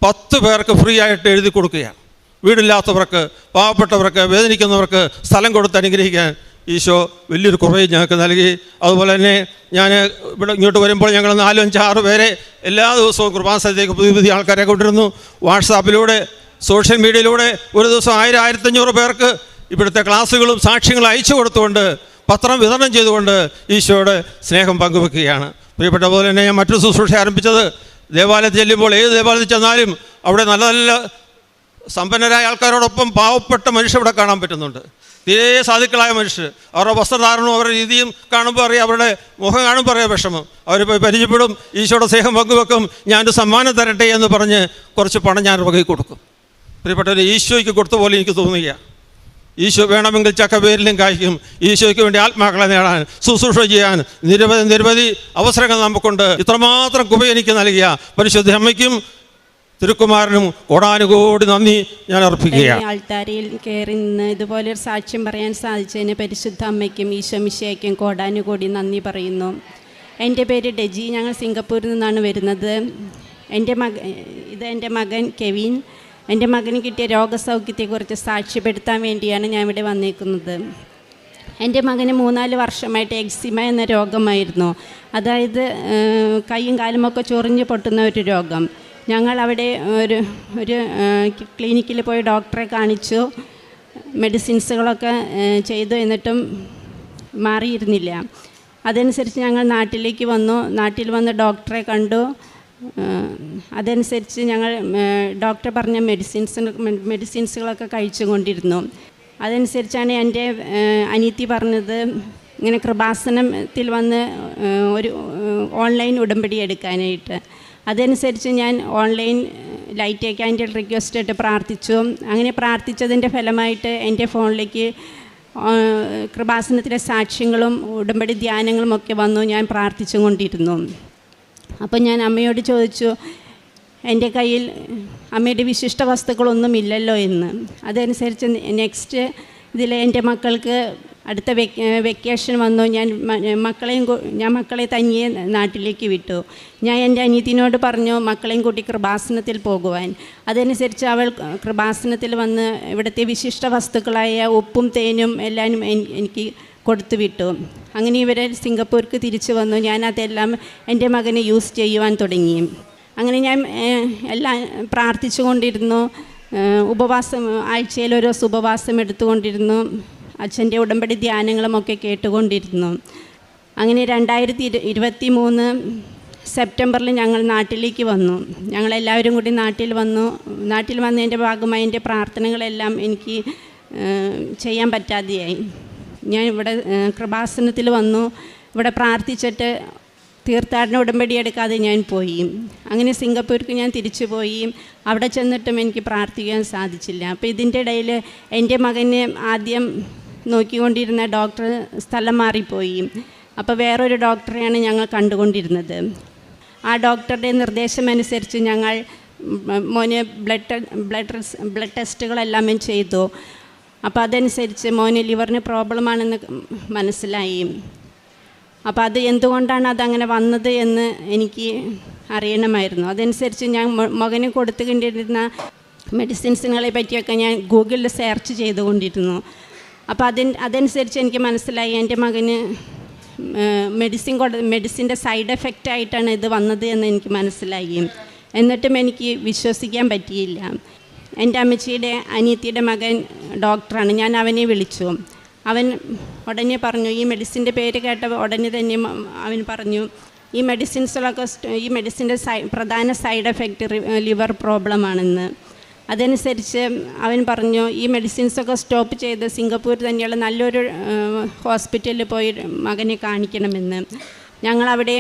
10 പേർക്ക് ഫ്രീ ആയിട്ട് എഴുതി കൊടുക്കുകയാണ്. വീടില്ലാത്തവർക്ക്, പാവപ്പെട്ടവർക്ക്, വേദനിക്കുന്നവർക്ക് സ്ഥലം കൊടുത്ത് അനുഗ്രഹിക്കാൻ ഈശോ വലിയൊരു കുറവ് ഞങ്ങൾക്ക് നൽകി. അതുപോലെ തന്നെ ഞാൻ ഇവിടെ ഇങ്ങോട്ട് വരുമ്പോൾ ഞങ്ങൾ 4, 5, 6 പേരെ എല്ലാ ദിവസവും കൃപാസനത്തിലേക്ക് പുതിയ ആൾക്കാരെ കൊണ്ടിരുന്നു. വാട്സാപ്പിലൂടെ, സോഷ്യൽ മീഡിയയിലൂടെ ഒരു ദിവസം 1000-1500 പേർക്ക് ഇവിടുത്തെ ക്ലാസ്സുകളും സാക്ഷ്യങ്ങളും അയച്ചു കൊടുത്തുകൊണ്ട്, പത്രം വിതരണം ചെയ്തുകൊണ്ട് ഈശോയുടെ സ്നേഹം പങ്കുവെക്കുകയാണ്. പ്രിയപ്പെട്ട പോലെ തന്നെ ഞാൻ മറ്റൊരു ശുശ്രൂഷ ആരംഭിച്ചത്, ദേവാലയത്തിൽ ചെല്ലുമ്പോൾ, ഏത് ദേവാലയത്തിൽ ചെന്നാലും അവിടെ നല്ല നല്ല സമ്പന്നരായ ആൾക്കാരോടൊപ്പം പാവപ്പെട്ട മനുഷ്യർ ഇവിടെ കാണാൻ പറ്റുന്നുണ്ട്. തീരെ സാധുക്കളായ മനുഷ്യർ, അവരുടെ വസ്ത്രധാരണവും അവരുടെ രീതിയും കാണുമ്പോൾ അറിയാം, അവരുടെ മുഖം കാണുമ്പോൾ അറിയാം വിഷമം. അവർ പോയി പരിചയപ്പെടും, ഈശോയുടെ സ്നേഹം പങ്കുവെക്കും, ഞാനൊരു സമ്മാനം തരട്ടെ എന്ന് പറഞ്ഞ് കുറച്ച് പണം ഞാൻ വകയിൽ കൊടുക്കും. പ്രിയപ്പെട്ടവരെ, ഈശോയ്ക്ക് കൊടുത്ത പോലെ എനിക്ക് തോന്നുക. ഈശോ വേണമെങ്കിൽ ചക്കവേരിലും കായ്ക്കും. ഈശോയ്ക്ക് വേണ്ടി ആത്മാക്കളെ നേടാൻ, ശുശ്രൂഷ ചെയ്യാൻ നിരവധി അവസരങ്ങൾ നമുക്കുണ്ട്. ഇത്രമാത്രം കൃപ എനിക്ക് നൽകിയ പരിശുദ്ധ അമ്മയ്ക്കും തിരുക്കുമാരനും കോടാനുകോടി നന്ദി ഞാൻ അർപ്പിക്കുകയാണ്. ആൾത്താരയിൽ കയറി നിന്ന് ഇതുപോലെ ഒരു സാക്ഷ്യം പറയാൻ സാധിച്ചതിന് പരിശുദ്ധ അമ്മയ്ക്കും ഈശോ മിശിഹായ്ക്കും കോടാനുകോടി നന്ദി പറയുന്നു. എൻ്റെ പേര് ഡെജി. ഞങ്ങൾ സിംഗപ്പൂരിൽ നിന്നാണ് വരുന്നത്. എൻ്റെ മകൻ കെവിൻ. എൻ്റെ മകന് കിട്ടിയ രോഗസൗഖ്യത്തെക്കുറിച്ച് സാക്ഷ്യപ്പെടുത്താൻ വേണ്ടിയാണ് ഞാൻ ഇവിടെ വന്നേക്കുന്നത്. എൻ്റെ മകന് 3-4 വർഷമായിട്ട് എക്സിമ എന്ന രോഗമായിരുന്നു. അതായത് കൈയും കാലുമൊക്കെ ചൊറിഞ്ഞ് പൊട്ടുന്ന ഒരു രോഗം. ഞങ്ങൾ അവിടെ ഒരു ക്ലിനിക്കിൽ പോയി ഡോക്ടറെ കാണിച്ചു, മെഡിസിൻസുകളൊക്കെ ചെയ്തു, എന്നിട്ടും മാറിയിരുന്നില്ല. അതനുസരിച്ച് ഞങ്ങൾ നാട്ടിലേക്ക് വന്നു. നാട്ടിൽ വന്ന് ഡോക്ടറെ കണ്ടു. അതനുസരിച്ച് ഞങ്ങൾ ഡോക്ടർ പറഞ്ഞ മെഡിസിൻസുകളൊക്കെ കഴിച്ചുകൊണ്ടിരുന്നു. അതനുസരിച്ചാണ് എൻ്റെ അനിയത്തി പറഞ്ഞത് ഇങ്ങനെ കൃപാസനത്തിൽ വന്ന് ഒരു ഓൺലൈൻ ഉടമ്പടി എടുക്കാനായിട്ട്. അതനുസരിച്ച് ഞാൻ ഓൺലൈൻ ലൈറ്റ് ക്യാൻഡിൽ റിക്വസ്റ്റ് ഇട്ട് പ്രാർത്ഥിച്ചു. അങ്ങനെ പ്രാർത്ഥിച്ചതിൻ്റെ ഫലമായിട്ട് എൻ്റെ ഫോണിലേക്ക് കൃപാസനത്തിലെ സാക്ഷ്യങ്ങളും ഉടമ്പടി ധ്യാനങ്ങളും ഒക്കെ വന്നു. ഞാൻ പ്രാർത്ഥിച്ചു കൊണ്ടിരുന്നു. അപ്പോൾ ഞാൻ അമ്മയോട് ചോദിച്ചു, എൻ്റെ കയ്യിൽ അമ്മയുടെ വിശിഷ്ട വസ്തുക്കളൊന്നുമില്ലല്ലോ എന്ന്. അതനുസരിച്ച് നെക്സ്റ്റ് ഇതിൽ എൻ്റെ മക്കൾക്ക് അടുത്ത വെക്കേഷൻ വന്നു. ഞാൻ മക്കളെ തനിയെ നാട്ടിലേക്ക് വിട്ടു. ഞാൻ എൻ്റെ അനിയത്തിനോട് പറഞ്ഞു മക്കളെയും കൂട്ടി കൃപാസനത്തിൽ പോകുവാൻ. അതനുസരിച്ച് അവൾ കൃപാസനത്തിൽ വന്ന് ഇവിടുത്തെ വിശിഷ്ട വസ്തുക്കളായ ഉപ്പും തേനും എല്ലാം എനിക്ക് കൊടുത്തു വിട്ടു. അങ്ങനെ ഇവരെ സിംഗപ്പൂർക്ക് തിരിച്ചു വന്നു. ഞാൻ അതെല്ലാം എൻ്റെ മകനെ യൂസ് ചെയ്യുവാൻ തുടങ്ങി. അങ്ങനെ ഞാൻ എല്ലാം പ്രാർത്ഥിച്ചു കൊണ്ടിരുന്നു. ആഴ്ചയിൽ ഓരോ ഉപവാസം എടുത്തുകൊണ്ടിരുന്നു. അച്ഛൻ്റെ ഉടമ്പടി ധ്യാനങ്ങളുമൊക്കെ കേട്ടുകൊണ്ടിരുന്നു. അങ്ങനെ 2023 സെപ്റ്റംബറിൽ ഞങ്ങൾ നാട്ടിലേക്ക് വന്നു. ഞങ്ങളെല്ലാവരും കൂടി നാട്ടിൽ വന്നതിൻ്റെ ഭാഗമായി എൻ്റെ പ്രാർത്ഥനകളെല്ലാം എനിക്ക് ചെയ്യാൻ പറ്റാതെയായി. ഞാൻ ഇവിടെ കൃപാസനത്തിൽ വന്നു. ഇവിടെ പ്രാർത്ഥിച്ചിട്ട് തീർത്ഥാടന ഉടമ്പടി എടുക്കാതെ ഞാൻ പോയി. അങ്ങനെ സിംഗപ്പൂർക്ക് ഞാൻ തിരിച്ചു പോയി. അവിടെ ചെന്നിട്ടും എനിക്ക് പ്രാർത്ഥിക്കാൻ സാധിച്ചില്ല. അപ്പോൾ ഇതിൻ്റെ ഇടയിൽ എൻ്റെ മകനെ ആദ്യം നോക്കിക്കൊണ്ടിരുന്ന ഡോക്ടർ സ്ഥലം മാറിപ്പോയി. അപ്പോൾ വേറൊരു ഡോക്ടറെയാണ് ഞങ്ങൾ കണ്ടുകൊണ്ടിരുന്നത്. ആ ഡോക്ടറുടെ നിർദ്ദേശമനുസരിച്ച് ഞങ്ങൾ മോന് ബ്ലഡ് ടെസ്റ്റുകളെല്ലാം ചെയ്തു. അപ്പോൾ അതനുസരിച്ച് മോന് ലിവറിന് പ്രോബ്ലമാണെന്ന് മനസ്സിലായി. അപ്പോൾ അത് എന്തുകൊണ്ടാണ് അതങ്ങനെ വന്നത് എന്ന് എനിക്ക് അറിയണമായിരുന്നു. അതനുസരിച്ച് ഞാൻ മകന് കൊടുത്തുകൊണ്ടിരുന്ന മെഡിസിൻസുകളെ പറ്റിയൊക്കെ ഞാൻ ഗൂഗിളിൽ സെർച്ച് ചെയ്തുകൊണ്ടിരുന്നു. അപ്പോൾ അതനുസരിച്ച് എനിക്ക് മനസ്സിലായി എൻ്റെ മകന് മെഡിസിൻ്റെ സൈഡ് എഫക്റ്റ് ആയിട്ടാണ് ഇത് വന്നത് എന്ന് എനിക്ക് മനസ്സിലായി. എന്നിട്ടും എനിക്ക് വിശ്വസിക്കാൻ പറ്റിയില്ല. എൻ്റെ അമ്മച്ചിയുടെ അനിയത്തിയുടെ മകൻ ഡോക്ടറാണ്. ഞാൻ അവനെ വിളിച്ചു. അവൻ ഉടനെ പറഞ്ഞു, ഈ മെഡിസിൻ്റെ പേര് കേട്ട ഉടനെ തന്നെ അവൻ പറഞ്ഞു ഈ മെഡിസിൻ്റെ പ്രധാന സൈഡ് എഫക്റ്റ് ലിവർ പ്രോബ്ലമാണെന്ന്. അതനുസരിച്ച് അവൻ പറഞ്ഞു ഈ മെഡിസിൻസൊക്കെ സ്റ്റോപ്പ് ചെയ്ത് സിംഗപ്പൂർ തന്നെയുള്ള നല്ലൊരു ഹോസ്പിറ്റലിൽ പോയി മകനെ കാണിക്കണമെന്ന്. ഞങ്ങളവിടെ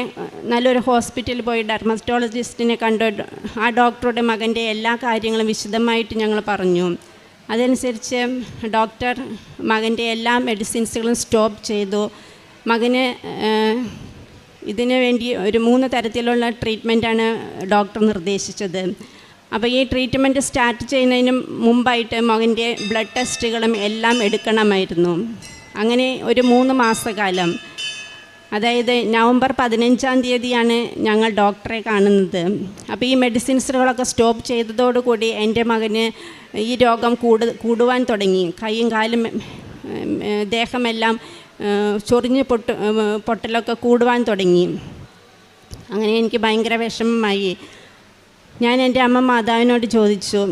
നല്ലൊരു ഹോസ്പിറ്റലിൽ പോയി ഡെർമറ്റോളജിസ്റ്റിനെ കണ്ടു. ആ ഡോക്ടറുടെ മകൻ്റെ എല്ലാ കാര്യങ്ങളും വിശദമായിട്ട് ഞങ്ങൾ പറഞ്ഞു. അതനുസരിച്ച് ഡോക്ടർ മകൻ്റെ എല്ലാ മെഡിസിൻസുകളും സ്റ്റോപ്പ് ചെയ്തു. മകന് ഇതിനു വേണ്ടി ഒരു 3 തരത്തിലുള്ള ട്രീറ്റ്മെൻറ്റാണ് ഡോക്ടർ നിർദ്ദേശിച്ചത്. അപ്പോൾ ഈ ട്രീറ്റ്മെൻറ്റ് സ്റ്റാർട്ട് ചെയ്യുന്നതിന് മുമ്പായിട്ട് മകൻ്റെ ബ്ലഡ് ടെസ്റ്റുകളും എല്ലാം എടുക്കണമായിരുന്നു. അങ്ങനെ ഒരു 3 മാസക്കാലം, അതായത് നവംബർ 15-ാം തീയതിയാണ് ഞങ്ങൾ ഡോക്ടറെ കാണുന്നത്. അപ്പോൾ ഈ മെഡിസിൻസുകളൊക്കെ സ്റ്റോപ്പ് ചെയ്തതോടുകൂടി എൻ്റെ മകന് ഈ രോഗം കൂടുവാൻ തുടങ്ങി. കൈയും കാലും ദേഹമെല്ലാം ചൊറിഞ്ഞ് പൊട്ടലൊക്കെ കൂടുവാൻ തുടങ്ങി. അങ്ങനെ എനിക്ക് ഭയങ്കര വിഷമമായി. ഞാൻ എൻ്റെ അമ്മ മാതാവിനോട് ചോദിച്ചു,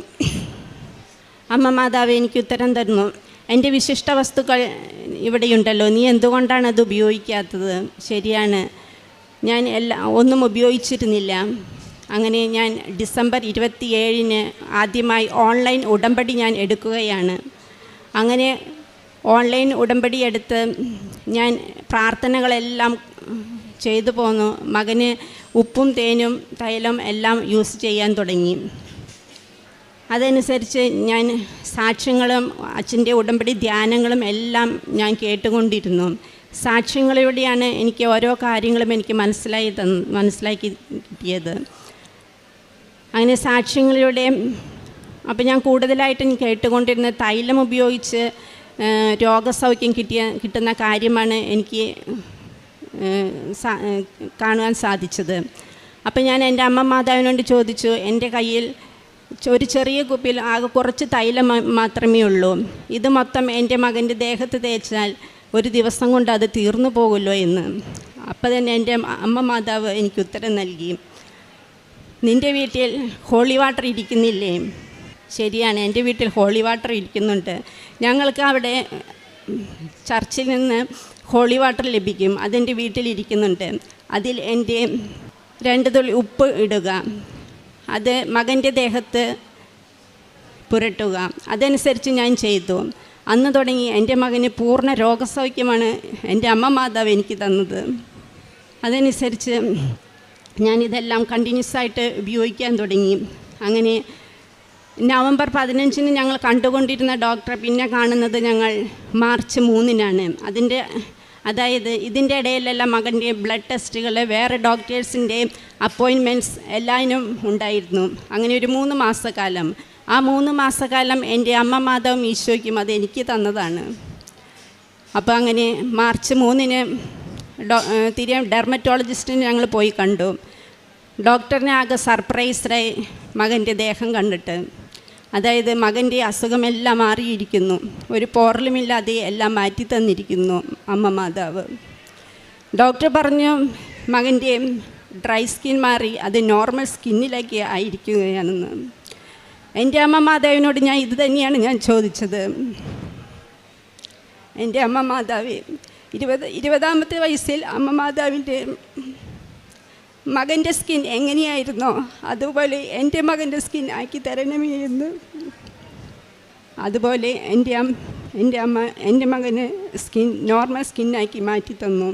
അമ്മ മാതാവ് എനിക്ക് ഉത്തരം തരുന്നു, എൻ്റെ വിശിഷ്ട വസ്തുക്കൾ ഇവിടെയുണ്ടല്ലോ, നീ എന്തുകൊണ്ടാണ് അത് ഉപയോഗിക്കാത്തത്? ശരിയാണ്, ഞാൻ ഒന്നും ഉപയോഗിച്ചിരുന്നില്ല. അങ്ങനെ ഞാൻ ഡിസംബർ 27-ന് ആദ്യമായി ഓൺലൈൻ ഉടമ്പടി ഞാൻ എടുക്കുകയാണ്. അങ്ങനെ ഓൺലൈൻ ഉടമ്പടി എടുത്ത് ഞാൻ പ്രാർത്ഥനകളെല്ലാം ചെയ്തു പോന്നു. മകന് ഉപ്പും തേനും തൈലം എല്ലാം യൂസ് ചെയ്യാൻ തുടങ്ങി. അതനുസരിച്ച് ഞാൻ സാക്ഷ്യങ്ങളും അച്ഛൻ്റെ ഉടമ്പടി ധ്യാനങ്ങളും എല്ലാം ഞാൻ കേട്ടുകൊണ്ടിരുന്നു. സാക്ഷ്യങ്ങളിലൂടെയാണ് എനിക്ക് ഓരോ കാര്യങ്ങളും എനിക്ക് മനസ്സിലാക്കി കിട്ടിയത്. അങ്ങനെ സാക്ഷ്യങ്ങളിലൂടെ അപ്പോൾ ഞാൻ കൂടുതലായിട്ടും കേട്ടുകൊണ്ടിരുന്ന തൈലം ഉപയോഗിച്ച് രോഗസൗഖ്യം കിട്ടുന്ന കാര്യമാണ് എനിക്ക് കാണുവാൻ സാധിച്ചത്. അപ്പോൾ ഞാൻ എൻ്റെ അമ്മ മാതാവിനോട് ചോദിച്ചു, എൻ്റെ കയ്യിൽ ഒരു ചെറിയ കുപ്പിയിൽ ആകെ കുറച്ച് തൈലം മാത്രമേ ഉള്ളൂ, ഇത് മൊത്തം എൻ്റെ മകൻ്റെ ദേഹത്ത് തേച്ചാൽ ഒരു ദിവസം കൊണ്ട് അത് തീർന്നു പോകുമല്ലോ എന്ന്. അപ്പോൾ തന്നെ എൻ്റെ അമ്മ മാതാവ് എനിക്ക് ഉത്തരം നൽകി, നിൻ്റെ വീട്ടിൽ ഹോളി വാട്ടർ ഇരിക്കുന്നില്ലേ? ശരിയാണ്, എൻ്റെ വീട്ടിൽ ഹോളി വാട്ടർ ഇരിക്കുന്നുണ്ട്. ഞങ്ങൾക്ക് അവിടെ ചർച്ചിൽ നിന്ന് ഹോളി വാട്ടർ ലഭിക്കും, അതെൻ്റെ വീട്ടിലിരിക്കുന്നുണ്ട്. അതിൽ എൻ്റെ 2 തുള്ളി ഉപ്പ് ഇടുക, അത് മകൻ്റെ ദേഹത്ത് പുരട്ടുക. അതനുസരിച്ച് ഞാൻ ചെയ്തു. അന്ന് തുടങ്ങി എൻ്റെ മകന് പൂർണ്ണ രോഗസൗഖ്യമാണ് എൻ്റെ അമ്മ മാതാവ് എനിക്ക് തന്നത്. അതനുസരിച്ച് ഞാനിതെല്ലാം കണ്ടിന്യൂസ് ആയിട്ട് ഉപയോഗിക്കാൻ തുടങ്ങി. അങ്ങനെ നവംബർ 15 ഞങ്ങൾ കണ്ടുകൊണ്ടിരുന്ന ഡോക്ടറെ പിന്നെ കാണുന്നത് ഞങ്ങൾ മാർച്ച് 3 അതായത് ഇതിൻ്റെ ഇടയിലെല്ലാം മകൻ്റെ ബ്ലഡ് ടെസ്റ്റുകൾ, വേറെ ഡോക്ടേഴ്സിൻ്റെ അപ്പോയിൻമെൻറ്റ്സ് എല്ലാവരും ഉണ്ടായിരുന്നു. അങ്ങനെ ഒരു 3 മാസക്കാലം. ആ 3 മാസക്കാലം എൻ്റെ അമ്മ മാതാവും ഈശോയ്ക്കും അത് എനിക്ക് തന്നതാണ്. അപ്പോൾ അങ്ങനെ മാർച്ച് 3 ഡെർമറ്റോളജിസ്റ്റിനെ ഞങ്ങൾ പോയി കണ്ടു. ഡോക്ടറിനെ ആകെ സർപ്രൈസ്ഡായി മകൻ്റെ ദേഹം കണ്ടിട്ട്. അതായത് മകൻ്റെ അസുഖമെല്ലാം മാറിയിരിക്കുന്നു, ഒരു പോറലുമില്ലാതെ എല്ലാം മാറ്റി തന്നിരിക്കുന്നു അമ്മ മാതാവ്. ഡോക്ടർ പറഞ്ഞു മകൻ്റെ ഡ്രൈ സ്കിൻ മാറി അത് നോർമൽ സ്കിന്നിലേക്ക് ആയിരിക്കുകയാണെന്ന്. എൻ്റെ അമ്മ മാതാവിനോട് ഞാൻ ഇത് തന്നെയാണ് ഞാൻ ചോദിച്ചത്. എൻ്റെ അമ്മ മാതാവ് 20ാമത്തെ വയസ്സിൽ അമ്മ മാതാവിൻ്റെ മകൻ്റെ സ്കിൻ എങ്ങനെയായിരുന്നോ അതുപോലെ എൻ്റെ മകൻ്റെ സ്കിൻ ആക്കി തരണമേ എന്ന്. അതുപോലെ എൻ്റെ അമ്മ എൻ്റെ മകന് നോർമൽ സ്കിന്നാക്കി മാറ്റി തന്നു.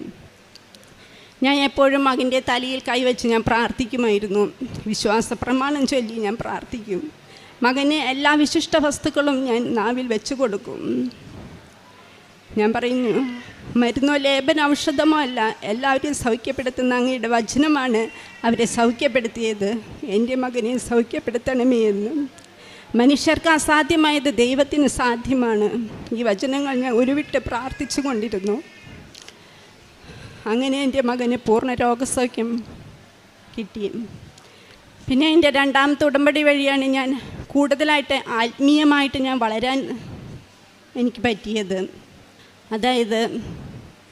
ഞാൻ എപ്പോഴും മകൻ്റെ തലയിൽ കൈവച്ച് ഞാൻ പ്രാർത്ഥിക്കുമായിരുന്നു. വിശ്വാസ പ്രമാണം ചൊല്ലി ഞാൻ പ്രാർത്ഥിക്കും. മകന് എല്ലാ വിശിഷ്ട വസ്തുക്കളും ഞാൻ നാവിൽ വെച്ച് കൊടുക്കും. ഞാൻ പറയുന്നു, മരുന്നോ ലേപന ഔഷധമോ അല്ല, എല്ലാവരെയും സൗഖ്യപ്പെടുത്തുന്ന അങ്ങയുടെ വചനമാണ് അവരെ സൗഖ്യപ്പെടുത്തിയത്. എൻ്റെ മകനെ സൗഖ്യപ്പെടുത്തണമേ എന്ന്. മനുഷ്യർക്ക് അസാധ്യമായത് ദൈവത്തിന് സാധ്യമാണ്. ഈ വചനങ്ങൾ ഞാൻ ഉരുവിട്ട് പ്രാർത്ഥിച്ചു കൊണ്ടിരുന്നു. അങ്ങനെ എൻ്റെ മകന് പൂർണ്ണ രോഗസൗഖ്യം കിട്ടി. പിന്നെ എൻ്റെ 2ാമത്തെ ഉടമ്പടി വഴിയാണ് ഞാൻ കൂടുതലായിട്ട് ആത്മീയമായിട്ട് ഞാൻ വളരാൻ എനിക്ക് പറ്റിയത്. അതായത്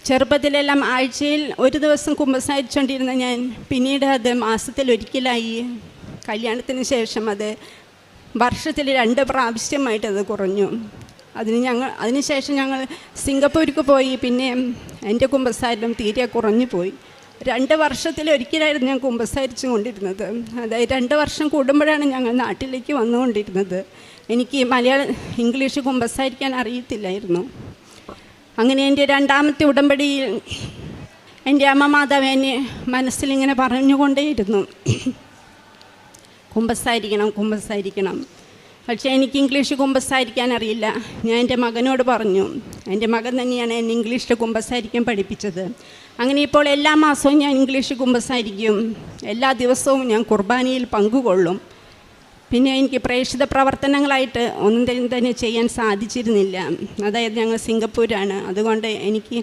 ചെറുപ്പത്തിലെല്ലാം ആഴ്ചയിൽ ഒരു ദിവസം കുമ്പസാരിച്ചുകൊണ്ടിരുന്ന ഞാൻ പിന്നീട് അത് മാസത്തിലൊരിക്കലായി. കല്യാണത്തിന് ശേഷം അത് വർഷത്തിൽ 2 പ്രാവശ്യമായിട്ട് അത് കുറഞ്ഞു. അതിനുശേഷം ഞങ്ങൾ സിംഗപ്പൂർക്ക് പോയി. പിന്നെ എൻ്റെ കുമ്പസാരം തീരെ കുറഞ്ഞു പോയി. 2 വർഷത്തിലൊരിക്കലായിരുന്നു ഞാൻ കുമ്പസാരിച്ചു കൊണ്ടിരുന്നത്. അതായത് 2 വർഷം കൂടുമ്പോഴാണ് ഞങ്ങൾ നാട്ടിലേക്ക് വന്നുകൊണ്ടിരുന്നത്. എനിക്ക് ഇംഗ്ലീഷ് കുമ്പസാരിക്കാൻ അറിയത്തില്ലായിരുന്നു. അങ്ങനെ എൻ്റെ 2ാമത്തെ ഉടമ്പടിയിൽ എൻ്റെ അമ്മ മാതാവ് എന്നെ മനസ്സിലിങ്ങനെ പറഞ്ഞുകൊണ്ടേയിരുന്നു, കുമ്പസാരിക്കണം. പക്ഷേ എനിക്ക് ഇംഗ്ലീഷ് കുമ്പസാരിക്കാൻ അറിയില്ല. ഞാൻ എൻ്റെ മകനോട് പറഞ്ഞു. എൻ്റെ മകൻ തന്നെയാണ് എന്നെ ഇംഗ്ലീഷിൽ കുമ്പസാരിക്കാൻ പഠിപ്പിച്ചത്. അങ്ങനെ ഇപ്പോൾ എല്ലാ മാസവും ഞാൻ ഇംഗ്ലീഷ് കുമ്പസാരിക്കും. എല്ലാ ദിവസവും ഞാൻ കുർബാനയിൽ പങ്കുകൊള്ളും. പിന്നെ എനിക്ക് പ്രേക്ഷിത പ്രവർത്തനങ്ങളായിട്ട് ഒന്നും തന്നെ ചെയ്യാൻ സാധിച്ചിരുന്നില്ല. അതായത് ഞങ്ങൾ സിംഗപ്പൂരാണ്, അതുകൊണ്ട് എനിക്ക്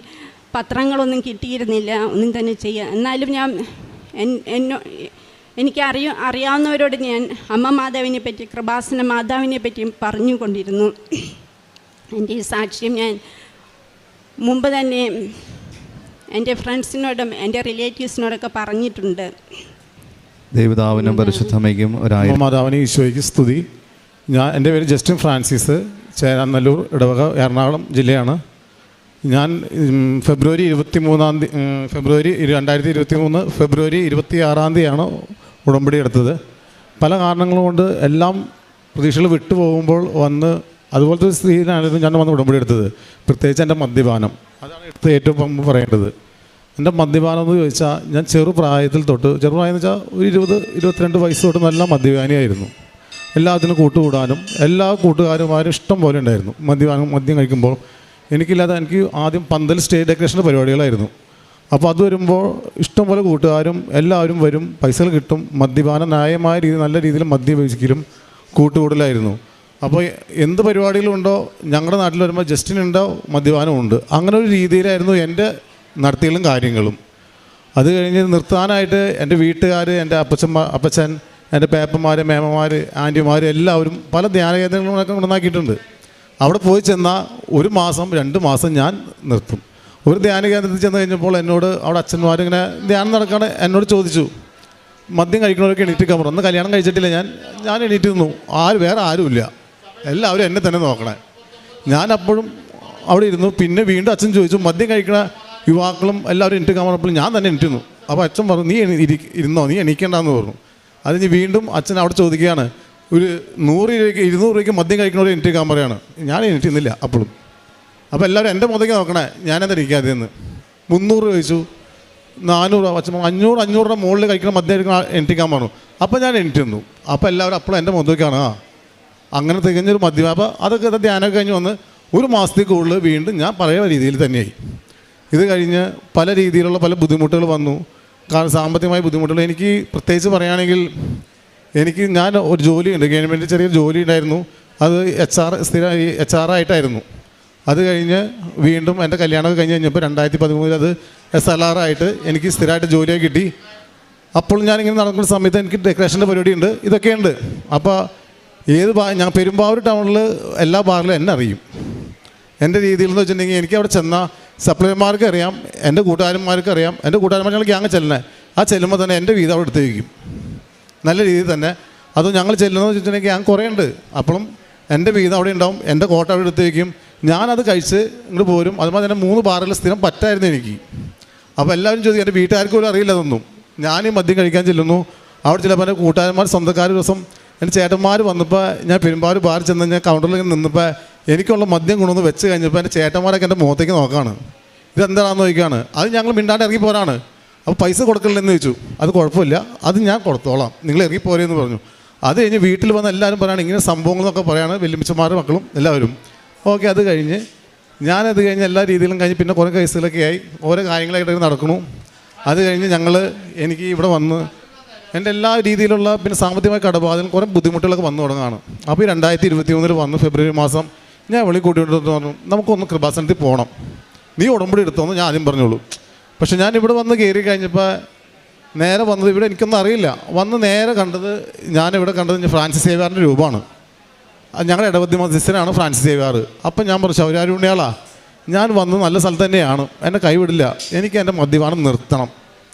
പത്രങ്ങളൊന്നും കിട്ടിയിരുന്നില്ല, ഒന്നും തന്നെ ചെയ്യാൻ. എന്നാലും ഞാൻ എനിക്ക് അറിയാവുന്നവരോട് ഞാൻ അമ്മ മാതാവിനെ പറ്റി, കൃപാസന മാതാവിനെ പറ്റി പറഞ്ഞുകൊണ്ടിരുന്നു. എൻ്റെ ഈ സാക്ഷ്യം ഞാൻ മുമ്പ് തന്നെ എൻ്റെ ഫ്രണ്ട്സിനോടും എൻ്റെ റിലേറ്റീവ്സിനോടൊക്കെ പറഞ്ഞിട്ടുണ്ട്. ദൈവതാവിനും പരിശുദ്ധമയ്ക്കും മാതാവിന് ഈശോയ്ക്ക് സ്തുതി. എൻ്റെ പേര് ജസ്റ്റിൻ ഫ്രാൻസിസ്, ചേരാനല്ലൂർ ഇടവക, എറണാകുളം ജില്ലയാണ്. ഞാൻ ഫെബ്രുവരി 2023 ഫെബ്രുവരി 26 ഉടമ്പടി എടുത്തത്. പല കാരണങ്ങൾ കൊണ്ട് എല്ലാം പ്രതീക്ഷകൾ വിട്ടുപോകുമ്പോൾ വന്ന് അതുപോലത്തെ സ്ഥിതിയിലായിരുന്നു ഞാൻ വന്ന് ഉടമ്പടി എടുത്തത്. പ്രത്യേകിച്ച് എൻ്റെ മദ്യപാനം, അതാണ് എടുത്ത് ഏറ്റവും പറയേണ്ടത്. എൻ്റെ മദ്യപാനം എന്ന് ചോദിച്ചാൽ ഞാൻ ചെറുപ്രായം എന്ന് വെച്ചാൽ ഒരു 20-22 വയസ്സ് തൊട്ട് നല്ല മദ്യപാനിയായിരുന്നു. എല്ലാത്തിനും കൂട്ടുകൂടാനും എല്ലാ കൂട്ടുകാരുമാരും ഇഷ്ടം പോലെ ഉണ്ടായിരുന്നു. മദ്യം കഴിക്കുമ്പോൾ എനിക്കില്ലാതെ എനിക്ക് ആദ്യം പന്തൽ സ്റ്റേജ് ഡെക്കറേഷൻ്റെ പരിപാടികളായിരുന്നു. അപ്പോൾ അത് വരുമ്പോൾ ഇഷ്ടംപോലെ കൂട്ടുകാരും എല്ലാവരും വരും, പൈസകൾ കിട്ടും, മദ്യപാനം ന്യായമായ രീതിയിൽ നല്ല രീതിയിൽ മദ്യപിക്കലും കൂട്ടുകൂടലായിരുന്നു. അപ്പോൾ എന്ത് പരിപാടികളുണ്ടോ ഞങ്ങളുടെ നാട്ടിൽ വരുമ്പോൾ ജസ്റ്റിനുണ്ടോ മദ്യപാനമുണ്ട്. അങ്ങനെ ഒരു രീതിയിലായിരുന്നു എൻ്റെ നടത്തികളും കാര്യങ്ങളും. അത് കഴിഞ്ഞ് നിർത്താനായിട്ട് എൻ്റെ വീട്ടുകാർ, എൻ്റെ അപ്പച്ചൻ, എൻ്റെ പേപ്പന്മാർ, മേമമാർ, ആൻറ്റിമാർ എല്ലാവരും പല ധ്യാന കേന്ദ്രങ്ങളൊക്കെ ഉണ്ടാക്കിയിട്ടുണ്ട്. അവിടെ പോയി ചെന്നാൽ 1 മാസം 2 മാസം ഞാൻ നിർത്തും. ഒരു ധ്യാന കേന്ദ്രത്തിൽ ചെന്ന് കഴിഞ്ഞപ്പോൾ എന്നോട് അവിടെ അച്ഛന്മാരിങ്ങനെ ധ്യാനം നടക്കാണ് എന്നോട് ചോദിച്ചു, മദ്യം കഴിക്കണവരൊക്കെ എണീറ്റിക്കാൻ പറഞ്ഞു. അന്ന് കല്യാണം കഴിച്ചിട്ടില്ല ഞാൻ എണീറ്റ് നിന്നു. വേറെ ആരുമില്ല, എല്ലാവരും എന്നെ തന്നെ നോക്കണേ. ഞാൻ അപ്പോഴും അവിടെ ഇരുന്നു. പിന്നെ വീണ്ടും അച്ഛൻ ചോദിച്ചു, മദ്യം കഴിക്കണ യുവാക്കളും എല്ലാവരും എണീറ്റിക്കാൻ പറഞ്ഞപ്പോൾ ഞാൻ തന്നെ എണീറ്റുന്നു. അപ്പോൾ അച്ഛൻ പറഞ്ഞു, നീ ഇരുന്നോ, നീ എണീക്കേണ്ടെന്ന് പറഞ്ഞു. അതിന് വീണ്ടും അച്ഛൻ അവിടെ ചോദിക്കുകയാണ്, ഒരു 100 രൂപയ്ക്ക് 200 രൂപയ്ക്ക് മദ്യം കഴിക്കണവരെ എണീറ്റിക്കാൻ പറയാണ്. ഞാൻ എണീറ്റുന്നില്ല അപ്പോഴും. അപ്പോൾ എല്ലാവരും എൻ്റെ മുതലേക്ക് നോക്കണേ, ഞാനെന്താ ഇരിക്കാതെ എന്ന്. 300 ചോദിച്ചു, 400, അച്ഛൻ 500 മുകളിൽ കഴിക്കണം മദ്യം എണീറ്റിക്കാൻ പറഞ്ഞു. അപ്പോൾ ഞാൻ എണീറ്റ് നിന്നു. അപ്പോൾ എല്ലാവരും അപ്പോഴും എൻ്റെ മുതലേക്കാണ് അങ്ങനെ തികഞ്ഞൊരു മദ്യം. അപ്പോൾ അതൊക്കെ ധ്യാനമൊക്കെ കഴിഞ്ഞ് വന്ന് 1 മാസത്തിൽ കൂടുതൽ വീണ്ടും ഞാൻ പഴയ രീതിയിൽ തന്നെയായി. ഇത് കഴിഞ്ഞ് പല രീതിയിലുള്ള പല ബുദ്ധിമുട്ടുകൾ വന്നു. കാരണം സാമ്പത്തികമായ ബുദ്ധിമുട്ടുകൾ എനിക്ക് പ്രത്യേകിച്ച് പറയുകയാണെങ്കിൽ ഞാൻ ഒരു ജോലിയുണ്ട്, ഗവൺമെൻറ് ചെറിയൊരു ജോലി ഉണ്ടായിരുന്നു. അത് സ്ഥിരമായി HR ആയിട്ടായിരുന്നു. അത് കഴിഞ്ഞ് വീണ്ടും എൻ്റെ കല്യാണമൊക്കെ കഴിഞ്ഞ് കഴിഞ്ഞപ്പോൾ 2013 അത് SLR ആയിട്ട് എനിക്ക് സ്ഥിരമായിട്ട് ജോലിയായി കിട്ടി. അപ്പോൾ ഞാനിങ്ങനെ നടക്കുന്ന സമയത്ത് എനിക്ക് ഡെക്കറേഷൻ്റെ പരിപാടിയുണ്ട്, ഇതൊക്കെയുണ്ട്. അപ്പോൾ ഞാൻ പെരുമ്പാവൂർ ടൗണിൽ എല്ലാ ബാറിലും എന്നെ അറിയും. എൻ്റെ രീതിയിൽ എന്ന് വെച്ചിട്ടുണ്ടെങ്കിൽ എനിക്ക് അവിടെ ചെന്നാൽ സപ്ലൈമാർക്ക് അറിയാം, എൻ്റെ കൂട്ടുകാരന്മാർക്ക് അറിയാം. എൻ്റെ കൂട്ടുകാരന്മാർ ഞങ്ങൾ ഗ്യാങ് ചെല്ലണേ, ചെല്ലുമ്പോൾ തന്നെ എൻ്റെ വീതം അവിടെ എടുത്ത് വയ്ക്കും നല്ല രീതിയിൽ തന്നെ. അത് ഞങ്ങൾ ചെല്ലുന്നതെന്ന് വെച്ചിട്ടുണ്ടെങ്കിൽ ഗ്യാങ് കുറേ ഉണ്ട്. അപ്പോഴും എൻ്റെ വീതം അവിടെ ഉണ്ടാവും, എൻ്റെ കോട്ട അവിടെ എടുത്ത് വയ്ക്കും. ഞാനത് കഴിച്ച് ഇങ്ങോട്ട് പോരും. അതുപോലെ തന്നെ 3 ബാറിൽ സ്ഥിരം പറ്റായിരുന്നു എനിക്ക്. അപ്പോൾ എല്ലാവരും ചോദിക്കും, എൻ്റെ വീട്ടുകാർക്ക് പോലും അറിയില്ല അതൊന്നും. ഞാൻ ഈ മദ്യം കഴിക്കാൻ ചെല്ലുന്നു. അവിടെ ചിലപ്പോൾ എൻ്റെ കൂട്ടുകാരന്മാർ, സ്വന്തക്കാർ ദിവസം എൻ്റെ ചേട്ടന്മാർ വന്നപ്പോൾ ഞാൻ പെരുമ്പാവൂർ ബാറിൽ ചെന്ന് ഞാൻ കൗണ്ടറിൽ നിന്നപ്പോൾ എനിക്കുള്ള മദ്യം കൊണ്ടുവന്ന് വെച്ച് കഴിഞ്ഞപ്പോൾ എൻ്റെ ചേട്ടന്മാരൊക്കെ എൻ്റെ മുഖത്തേക്ക് നോക്കുകയാണ്, ഇതെന്താണെന്ന് ചോദിക്കുകയാണ്. അത് ഞങ്ങൾ മിണ്ടാണ്ട് ഇറങ്ങി പോരാണ്. അപ്പോൾ പൈസ കൊടുക്കണില്ലെന്ന് ചോദിച്ചു. അത് കുഴപ്പമില്ല, അത് ഞാൻ കൊടുത്തോളാം, നിങ്ങൾ ഇറങ്ങി പോരെന്ന് പറഞ്ഞു. അത് കഴിഞ്ഞ് വീട്ടിൽ വന്ന് എല്ലാവരും പറയുകയാണ് ഇങ്ങനെ സംഭവങ്ങളൊക്കെ പറയുകയാണ്, വെല്ലുമിച്ചമാരുടെ മക്കളും എല്ലാവരും. ഓക്കെ, അത് കഴിഞ്ഞ് ഞാനത് കഴിഞ്ഞ് എല്ലാ രീതിയിലും കഴിഞ്ഞ് പിന്നെ കുറേ കേസുകളൊക്കെ ആയി, ഓരോ കാര്യങ്ങളായിട്ട് നടക്കണു. അത് കഴിഞ്ഞ് എനിക്ക് ഇവിടെ വന്ന് എൻ്റെ എല്ലാ രീതിയിലുള്ള പിന്നെ സാമ്പത്തികമായ കടബാധകളും കുറേ ബുദ്ധിമുട്ടുകളൊക്കെ വന്നു തുടങ്ങുകയാണ്. അപ്പോൾ ഈ 2023 വന്ന് ഫെബ്രുവരി മാസം ഞാൻ വിളി കൂട്ടിയിട്ട് പറഞ്ഞു, നമുക്കൊന്ന് കൃപാസനത്തിൽ പോകണം, നീ ഉടമ്പടി എടുത്തോന്ന് ഞാൻ ആദ്യം പറഞ്ഞോളൂ. പക്ഷെ ഞാൻ ഇവിടെ വന്ന് കയറി കഴിഞ്ഞപ്പോൾ നേരെ വന്നത് ഇവിടെ എനിക്കൊന്നും അറിയില്ല. വന്ന് നേരെ ഞാനിവിടെ കണ്ടത് ഫ്രാൻസിസ് സേവ്യാറിൻ്റെ രൂപമാണ്. ഞങ്ങളുടെ ഇടവത്തി മധ്യസ്ഥനാണ് ഫ്രാൻസിസ് സേവ്യാർ. അപ്പം ഞാൻ പറഞ്ഞു, ശൗര്യാരുണ്യാളാ, ഞാൻ വന്ന് നല്ല സ്ഥലത്ത് തന്നെയാണ്, എന്നെ കൈവിടില്ല, എനിക്ക് എൻ്റെ മദ്യപാനം നിർത്തണം.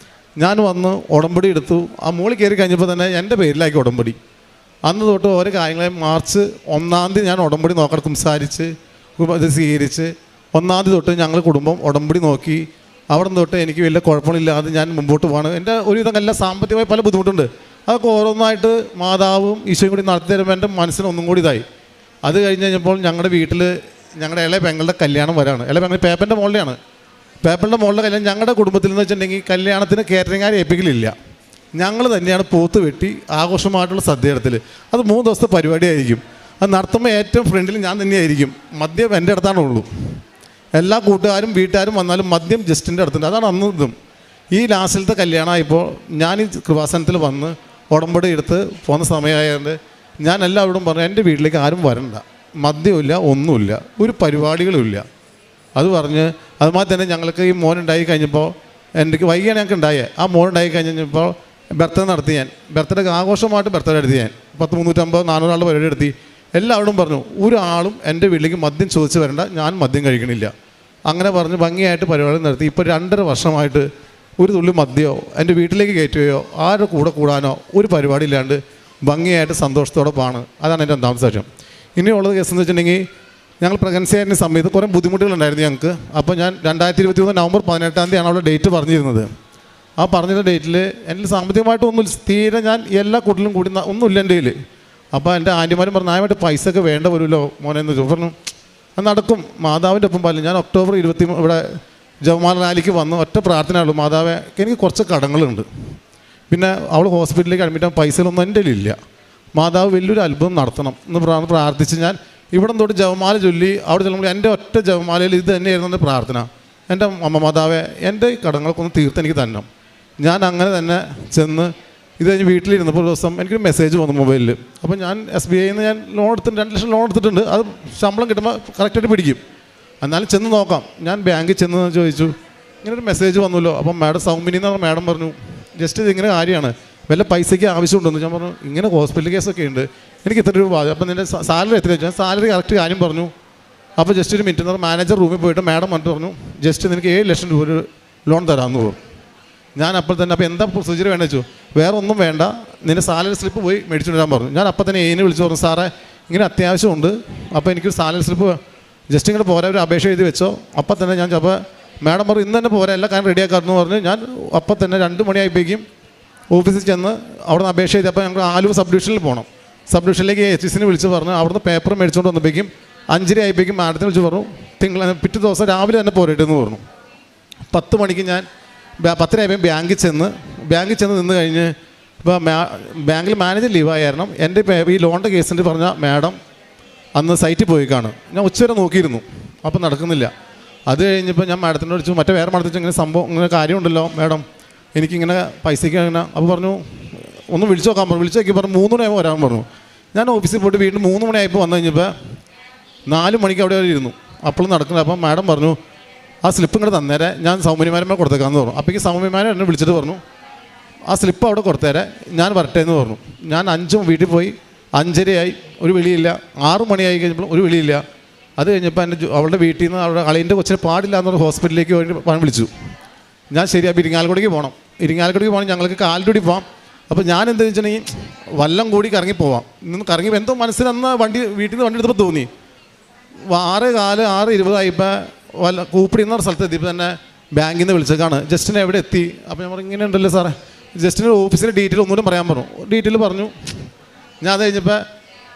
ഞാൻ വന്ന് ഉടമ്പടി എടുത്തു. ആ മുകളിൽ കയറി കഴിഞ്ഞപ്പോൾ തന്നെ എൻ്റെ പേരിലാക്കി ഉടമ്പടി. അന്ന് തൊട്ട് ഓരോ കാര്യങ്ങളെ മാർച്ച് 1-ാം തീയതി ഞാൻ ഉടമ്പടി നോക്കണം സംസാരിച്ച് ഇത് സ്വീകരിച്ച് 1-ാം തീയതി തൊട്ട് ഞങ്ങൾ കുടുംബം ഉടമ്പടി നോക്കി. അവിടെ നിന്ന് തൊട്ട് എനിക്ക് വലിയ കുഴപ്പമില്ലാതെ ഞാൻ മുമ്പോട്ട് പോവാണ്. എൻ്റെ ഒരുവിധം എല്ലാ സാമ്പത്തികമായി പല ബുദ്ധിമുട്ടുണ്ട്. അതൊക്കെ ഓരോന്നായിട്ട് മാതാവും ഈശോയും കൂടി നടത്തി തരുമ്പോൾ എൻ്റെ മനസ്സിന് ഒന്നും കൂടി ഇതായി. അത് കഴിഞ്ഞ് കഴിഞ്ഞപ്പോൾ ഞങ്ങളുടെ വീട്ടിൽ ഞങ്ങളുടെ ഇളയ പെങ്ങളുടെ കല്യാണം വരാണ്. ഇളയ പെങ്ങൾ പേപ്പറിൻ്റെ മുകളിലാണ്. പേപ്പറിൻ്റെ മുകളിലെ കല്യാണം ഞങ്ങളുടെ കുടുംബത്തിൽ എന്ന് വെച്ചിട്ടുണ്ടെങ്കിൽ കല്യാണത്തിന് കാറ്ററിംഗുകാരെ ഏൽപ്പിക്കലില്ല. ഞങ്ങൾ തന്നെയാണ് പോത്ത് വെട്ടി ആഘോഷമായിട്ടുള്ള സദ്യ എടുത്തൽ. അത് 3 ദിവസത്തെ പരിപാടിയായിരിക്കും. അത് നടത്തുമ്പോൾ ഏറ്റവും ഫ്രണ്ടിൽ ഞാൻ തന്നെയായിരിക്കും. മദ്യം എൻ്റെ അടുത്താണുള്ളൂ. എല്ലാ കൂട്ടുകാരും വീട്ടുകാരും വന്നാലും മദ്യം ജസ്റ്റിൻ്റെ അടുത്തുണ്ട്. അതാണ് അന്ന് ഇതും. ഈ ലാസ്റ്റിലത്തെ കല്യാണമായപ്പോൾ ഞാൻ ഈ കൃപാസനത്തിൽ വന്ന് ഉടമ്പടി എടുത്ത് പോകുന്ന സമയമായതുകൊണ്ട് ഞാൻ എല്ലാവരോടും പറഞ്ഞു, എൻ്റെ വീട്ടിലേക്ക് ആരും വരണ്ട, മദ്യമില്ല, ഒന്നുമില്ല, ഒരു പരിപാടികളുമില്ല. അത് പറഞ്ഞ് അതുമാതിരി തന്നെ ഞങ്ങൾക്ക് ഈ മോനുണ്ടായി കഴിഞ്ഞപ്പോൾ എനിക്ക് വൈകിയാണ് ഞങ്ങൾക്ക് ഉണ്ടായത്. ആ മോനുണ്ടായി കഴിഞ്ഞപ്പോൾ ബർത്ത്ഡേ നടത്തി. ഞാൻ ബർത്ത്ഡേ ആഘോഷമായിട്ട് ബർത്ത്ഡേ എടുത്തി. ഞാൻ 350-400 ആളുടെ പരിപാടി എടുത്തി. എല്ലാവരോടും പറഞ്ഞു, ഒരാളും എൻ്റെ വീട്ടിലേക്ക് മദ്യം ചോദിച്ച് വരണ്ട, ഞാൻ മദ്യം കഴിക്കണില്ല. അങ്ങനെ പറഞ്ഞ് ഭംഗിയായിട്ട് പരിപാടി നടത്തി. ഇപ്പോൾ 2.5 വർഷമായിട്ട് ഒരു തുള്ളി മദ്യമോ എൻ്റെ വീട്ടിലേക്ക് കയറ്റുകയോ ആരുടെ കൂടെ കൂടാനോ ഒരു പരിപാടി ഇല്ലാണ്ട് ഭംഗിയായിട്ട് സന്തോഷത്തോടെ പോവാണ്. അതാണ് എൻ്റെ 2ാമത്തെ സാക്ഷ്യം. ഇനിയുള്ളത് കേസെന്ന് വെച്ചിട്ടുണ്ടെങ്കിൽ ഞങ്ങൾ പ്രഗ്നൻസി ആയിരുന്ന സമയത്ത് കുറേ ബുദ്ധിമുട്ടുകളുണ്ടായിരുന്നു ഞങ്ങൾക്ക്. അപ്പോൾ ഞാൻ 2023 നവംബർ 18-ാം തീയതിയാണ് അവിടെ ഡേറ്റ് പറഞ്ഞിരുന്നത്. ആ പറഞ്ഞിരുന്ന ഡേറ്റിൽ എൻ്റെ സാമ്പത്തികമായിട്ടൊന്നും തീരെ ഞാൻ എല്ലാ കൂട്ടിലും കൂടി ഒന്നുമില്ല എൻ്റെ കയ്യിൽ. അപ്പോൾ എൻ്റെ ആൻറ്റിമാരും പറഞ്ഞു, ന്യായമായിട്ട് പൈസ ഒക്കെ വേണ്ട വരുമല്ലോ മോനെന്ന് പറഞ്ഞു. അത് നടക്കും, മാതാവിൻ്റെ ഒപ്പം പാലില്ല. ഞാൻ ഒക്ടോബർ 20 ഇവിടെ ജവമാല റാലിക്ക് വന്ന് ഒറ്റ പ്രാർത്ഥനയുള്ളൂ, മാതാവേ എനിക്ക് കുറച്ച് കടങ്ങളുണ്ട്, പിന്നെ അവൾ ഹോസ്പിറ്റലിലേക്ക് അഡ്മിറ്റ് ആകാൻ പൈസകളൊന്നും എൻ്റെ കയ്യിലില്ല, മാതാവ് വലിയൊരു അത്ഭുതം നടത്തണം എന്ന് പ്രാർത്ഥിച്ച് ഞാൻ ഇവിടെ തൊട്ട് ജപമാല ചൊല്ലി അവിടെ ചെല്ലുമ്പോൾ എൻ്റെ ഒറ്റ ജപമാലയിൽ ഇത് തന്നെയായിരുന്നു എൻ്റെ പ്രാർത്ഥന. എൻ്റെ അമ്മ മാതാവേ, എൻ്റെ കടങ്ങൾക്കൊന്ന് തീർത്ത് എനിക്ക് തരണം. ഞാൻ അങ്ങനെ തന്നെ ചെന്ന് ഇത് കഴിഞ്ഞ് വീട്ടിലിരുന്നപ്പോൾ ഒരു ദിവസം എനിക്കൊരു മെസ്സേജ് വന്നു മൊബൈലിൽ. അപ്പോൾ ഞാൻ SBIയിൽ നിന്ന് ഞാൻ ലോൺ എടുത്തിട്ട് 2 ലക്ഷം ലോൺ എടുത്തിട്ടുണ്ട്. അത് ശമ്പളം കിട്ടുമ്പോൾ കറക്റ്റായിട്ട് പിടിക്കും. എന്നാലും ചെന്ന് നോക്കാം. ഞാൻ ബാങ്കിൽ ചെന്ന് ചോദിച്ചു, ഇങ്ങനൊരു മെസ്സേജ് വന്നല്ലോ. അപ്പം മാഡം സൗമിനി എന്ന് പറഞ്ഞ മാഡം പറഞ്ഞു, ജസ്റ്റ് ഇതിങ്ങനെ കാര്യമാണ്, വല്ല പൈസയ്ക്ക് ആവശ്യമുണ്ടെന്ന്. ഞാൻ പറഞ്ഞു, ഇങ്ങനെ ഹോസ്പിറ്റൽ കേസൊക്കെ ഉണ്ട്, എനിക്ക് ഇത്ര രൂപ. അപ്പം നിൻ്റെ സാലറി എത്ര വെച്ചാൽ സാലറി കറക്റ്റ് കാര്യം പറഞ്ഞു. അപ്പോൾ ജസ്റ്റ് ഒരു മിനിറ്റ് എന്ന് പറഞ്ഞാൽ മാനേജർ റൂമിൽ പോയിട്ട് മാഡം വന്നിട്ട് പറഞ്ഞു, ജസ്റ്റ് നിനക്ക് 7 ലക്ഷം രൂപ ഒരു ലോൺ തരാമെന്ന് പറഞ്ഞു. ഞാൻ അപ്പോൾ തന്നെ, അപ്പോൾ എന്താ പ്രൊസീജിയർ വേണമെന്ന് വെച്ചു. വേറെ ഒന്നും വേണ്ട, നിൻ്റെ സാലറി സ്ലിപ്പ് പോയി മേടിച്ചുകൊണ്ട് വരാൻ പറഞ്ഞു. ഞാൻ അപ്പോൾ തന്നെ എന്നെ വിളിച്ചു പറഞ്ഞു, സാറേ ഇങ്ങനെ അത്യാവശ്യമുണ്ട്, അപ്പോൾ എനിക്കൊരു സാലറി സ്ലിപ്പ് ജസ്റ്റ് ഇങ്ങനെ പോരാ, ഒരു അപേക്ഷ എഴുതി വെച്ചോ. അപ്പം തന്നെ ഞാൻ അപ്പോൾ മാഡം പറഞ്ഞു, ഇന്ന് തന്നെ പോരാ, എല്ലാ കാര്യം റെഡിയാക്കാമെന്ന് പറഞ്ഞു. ഞാൻ അപ്പം തന്നെ 2 മണിയായപ്പോഴേക്കും ഓഫീസിൽ ചെന്ന് അവിടെ നിന്ന് അപേക്ഷ എഴുതി. അപ്പോൾ ഞങ്ങൾ ആലുവ സബ് ഡിവിഷനിൽ പോകണം. സബ് ഡിവിഷനിലേക്ക് HSനെ വിളിച്ച് പറഞ്ഞു, അവിടുന്ന് പേപ്പർ മേടിച്ചുകൊണ്ട് വന്നപ്പോഴേക്കും 5:30 ആയപ്പോഴേക്കും മാഡത്തിനെ വിളിച്ച് പറഞ്ഞു, പിറ്റേ ദിവസം രാവിലെ തന്നെ പോരട്ടെന്ന് പറഞ്ഞു. 10 മണിക്ക് ഞാൻ 10:30 ആയപ്പോൾ ബാങ്കിൽ ചെന്ന് നിന്ന് കഴിഞ്ഞ് ഇപ്പോൾ ബാങ്കിൽ മാനേജർ ലീവായിരുന്നു. എൻ്റെ ഈ ലോണിൻ്റെ കേസിൻ്റെ പറഞ്ഞ മാഡം അന്ന് സൈറ്റിൽ പോയി കാണും. ഞാൻ ഉച്ചവരെ നോക്കിയിരുന്നു, അപ്പം നടക്കുന്നില്ല. അത് കഴിഞ്ഞപ്പോൾ ഞാൻ മാഡത്തിനോട് ചോദിച്ചു, മറ്റേ വേറെ മാഡത്തിൽ ഇങ്ങനെ സംഭവം ഇങ്ങനെ കാര്യമുണ്ടല്ലോ മാഡം, എനിക്കിങ്ങനെ പൈസയ്ക്ക് അങ്ങനെ. അപ്പോൾ പറഞ്ഞു, ഒന്ന് വിളിച്ചു നോക്കാൻ പറഞ്ഞു. വിളിച്ചു നോക്കി പറഞ്ഞു 3 മണിയാകുമ്പോൾ വരാൻ പറഞ്ഞു. ഞാൻ ഓഫീസിൽ പോയിട്ട് വീണ്ടും 3 മണിയായപ്പോൾ വന്നു കഴിഞ്ഞപ്പോൾ 4 മണിക്ക് അവിടെ ഇരുന്നു. അപ്പോഴും നടക്കുന്നത്. അപ്പം മാഡം പറഞ്ഞു, ആ സ്ലിപ്പ് ഇങ്ങോട്ട് തന്നേരെ, ഞാൻ സൗമ്യമാരന്മാരെ കൊടുത്തേക്കാമെന്ന് പറഞ്ഞു. അപ്പോഴേക്കും സൗമ്യമാരെ എന്നെ വിളിച്ചിട്ട് പറഞ്ഞു, ആ സ്ലിപ്പ് അവിടെ കൊടുത്തേരെ, ഞാൻ വരട്ടെ എന്ന് പറഞ്ഞു. ഞാൻ 5 വീട്ടിൽ പോയി. 5:30 ആയി, ഒരു വിളിയില്ല. 6 മണിയായി കഴിഞ്ഞപ്പോൾ ഒരു വിളിയില്ല. അത് കഴിഞ്ഞപ്പോൾ അവളുടെ വീട്ടിൽ നിന്ന് അവളുടെ അളിയൻ്റെ കൊച്ചിനെ പാടില്ല എന്നൊരു ഹോസ്പിറ്റലിലേക്ക് വേണ്ടി വിളിച്ചു. ഞാൻ ശരിയാ ഇരിങ്ങാലക്കുടിക്ക് പോകണം. ഇരിങ്ങാലക്കുടിക്ക് പോകണം, ഞങ്ങൾക്ക് കാലിലൂടി പോകാം. അപ്പോൾ ഞാൻ എന്താ വെച്ചിട്ടുണ്ടെങ്കിൽ വല്ലം കൂടി കറങ്ങി പോവാം. ഇന്ന് കറങ്ങി എന്തോ മനസ്സിലന്ന് വീട്ടിൽ നിന്ന് വണ്ടി എടുത്തപ്പോൾ തോന്നി. 6:20 ആയപ്പോൾ കൂപ്പിടി എന്ന സ്ഥലത്ത് എത്തിയപ്പോൾ തന്നെ ബാങ്കിൽ നിന്ന് വിളിച്ചേക്കാണ്, ജസ്റ്റിനെ എവിടെ എത്തി. അപ്പോൾ ഞാൻ പറഞ്ഞു, ഇങ്ങനെ ഉണ്ടല്ലോ സാറേ. ജസ്റ്റിൻ്റെ ഓഫീസിൻ്റെ ഡീറ്റെയിൽ ഒന്നുകൂടെ പറയാൻ പറഞ്ഞു. ഡീറ്റെയിൽ പറഞ്ഞു. ഞാൻ അത് കഴിഞ്ഞപ്പോൾ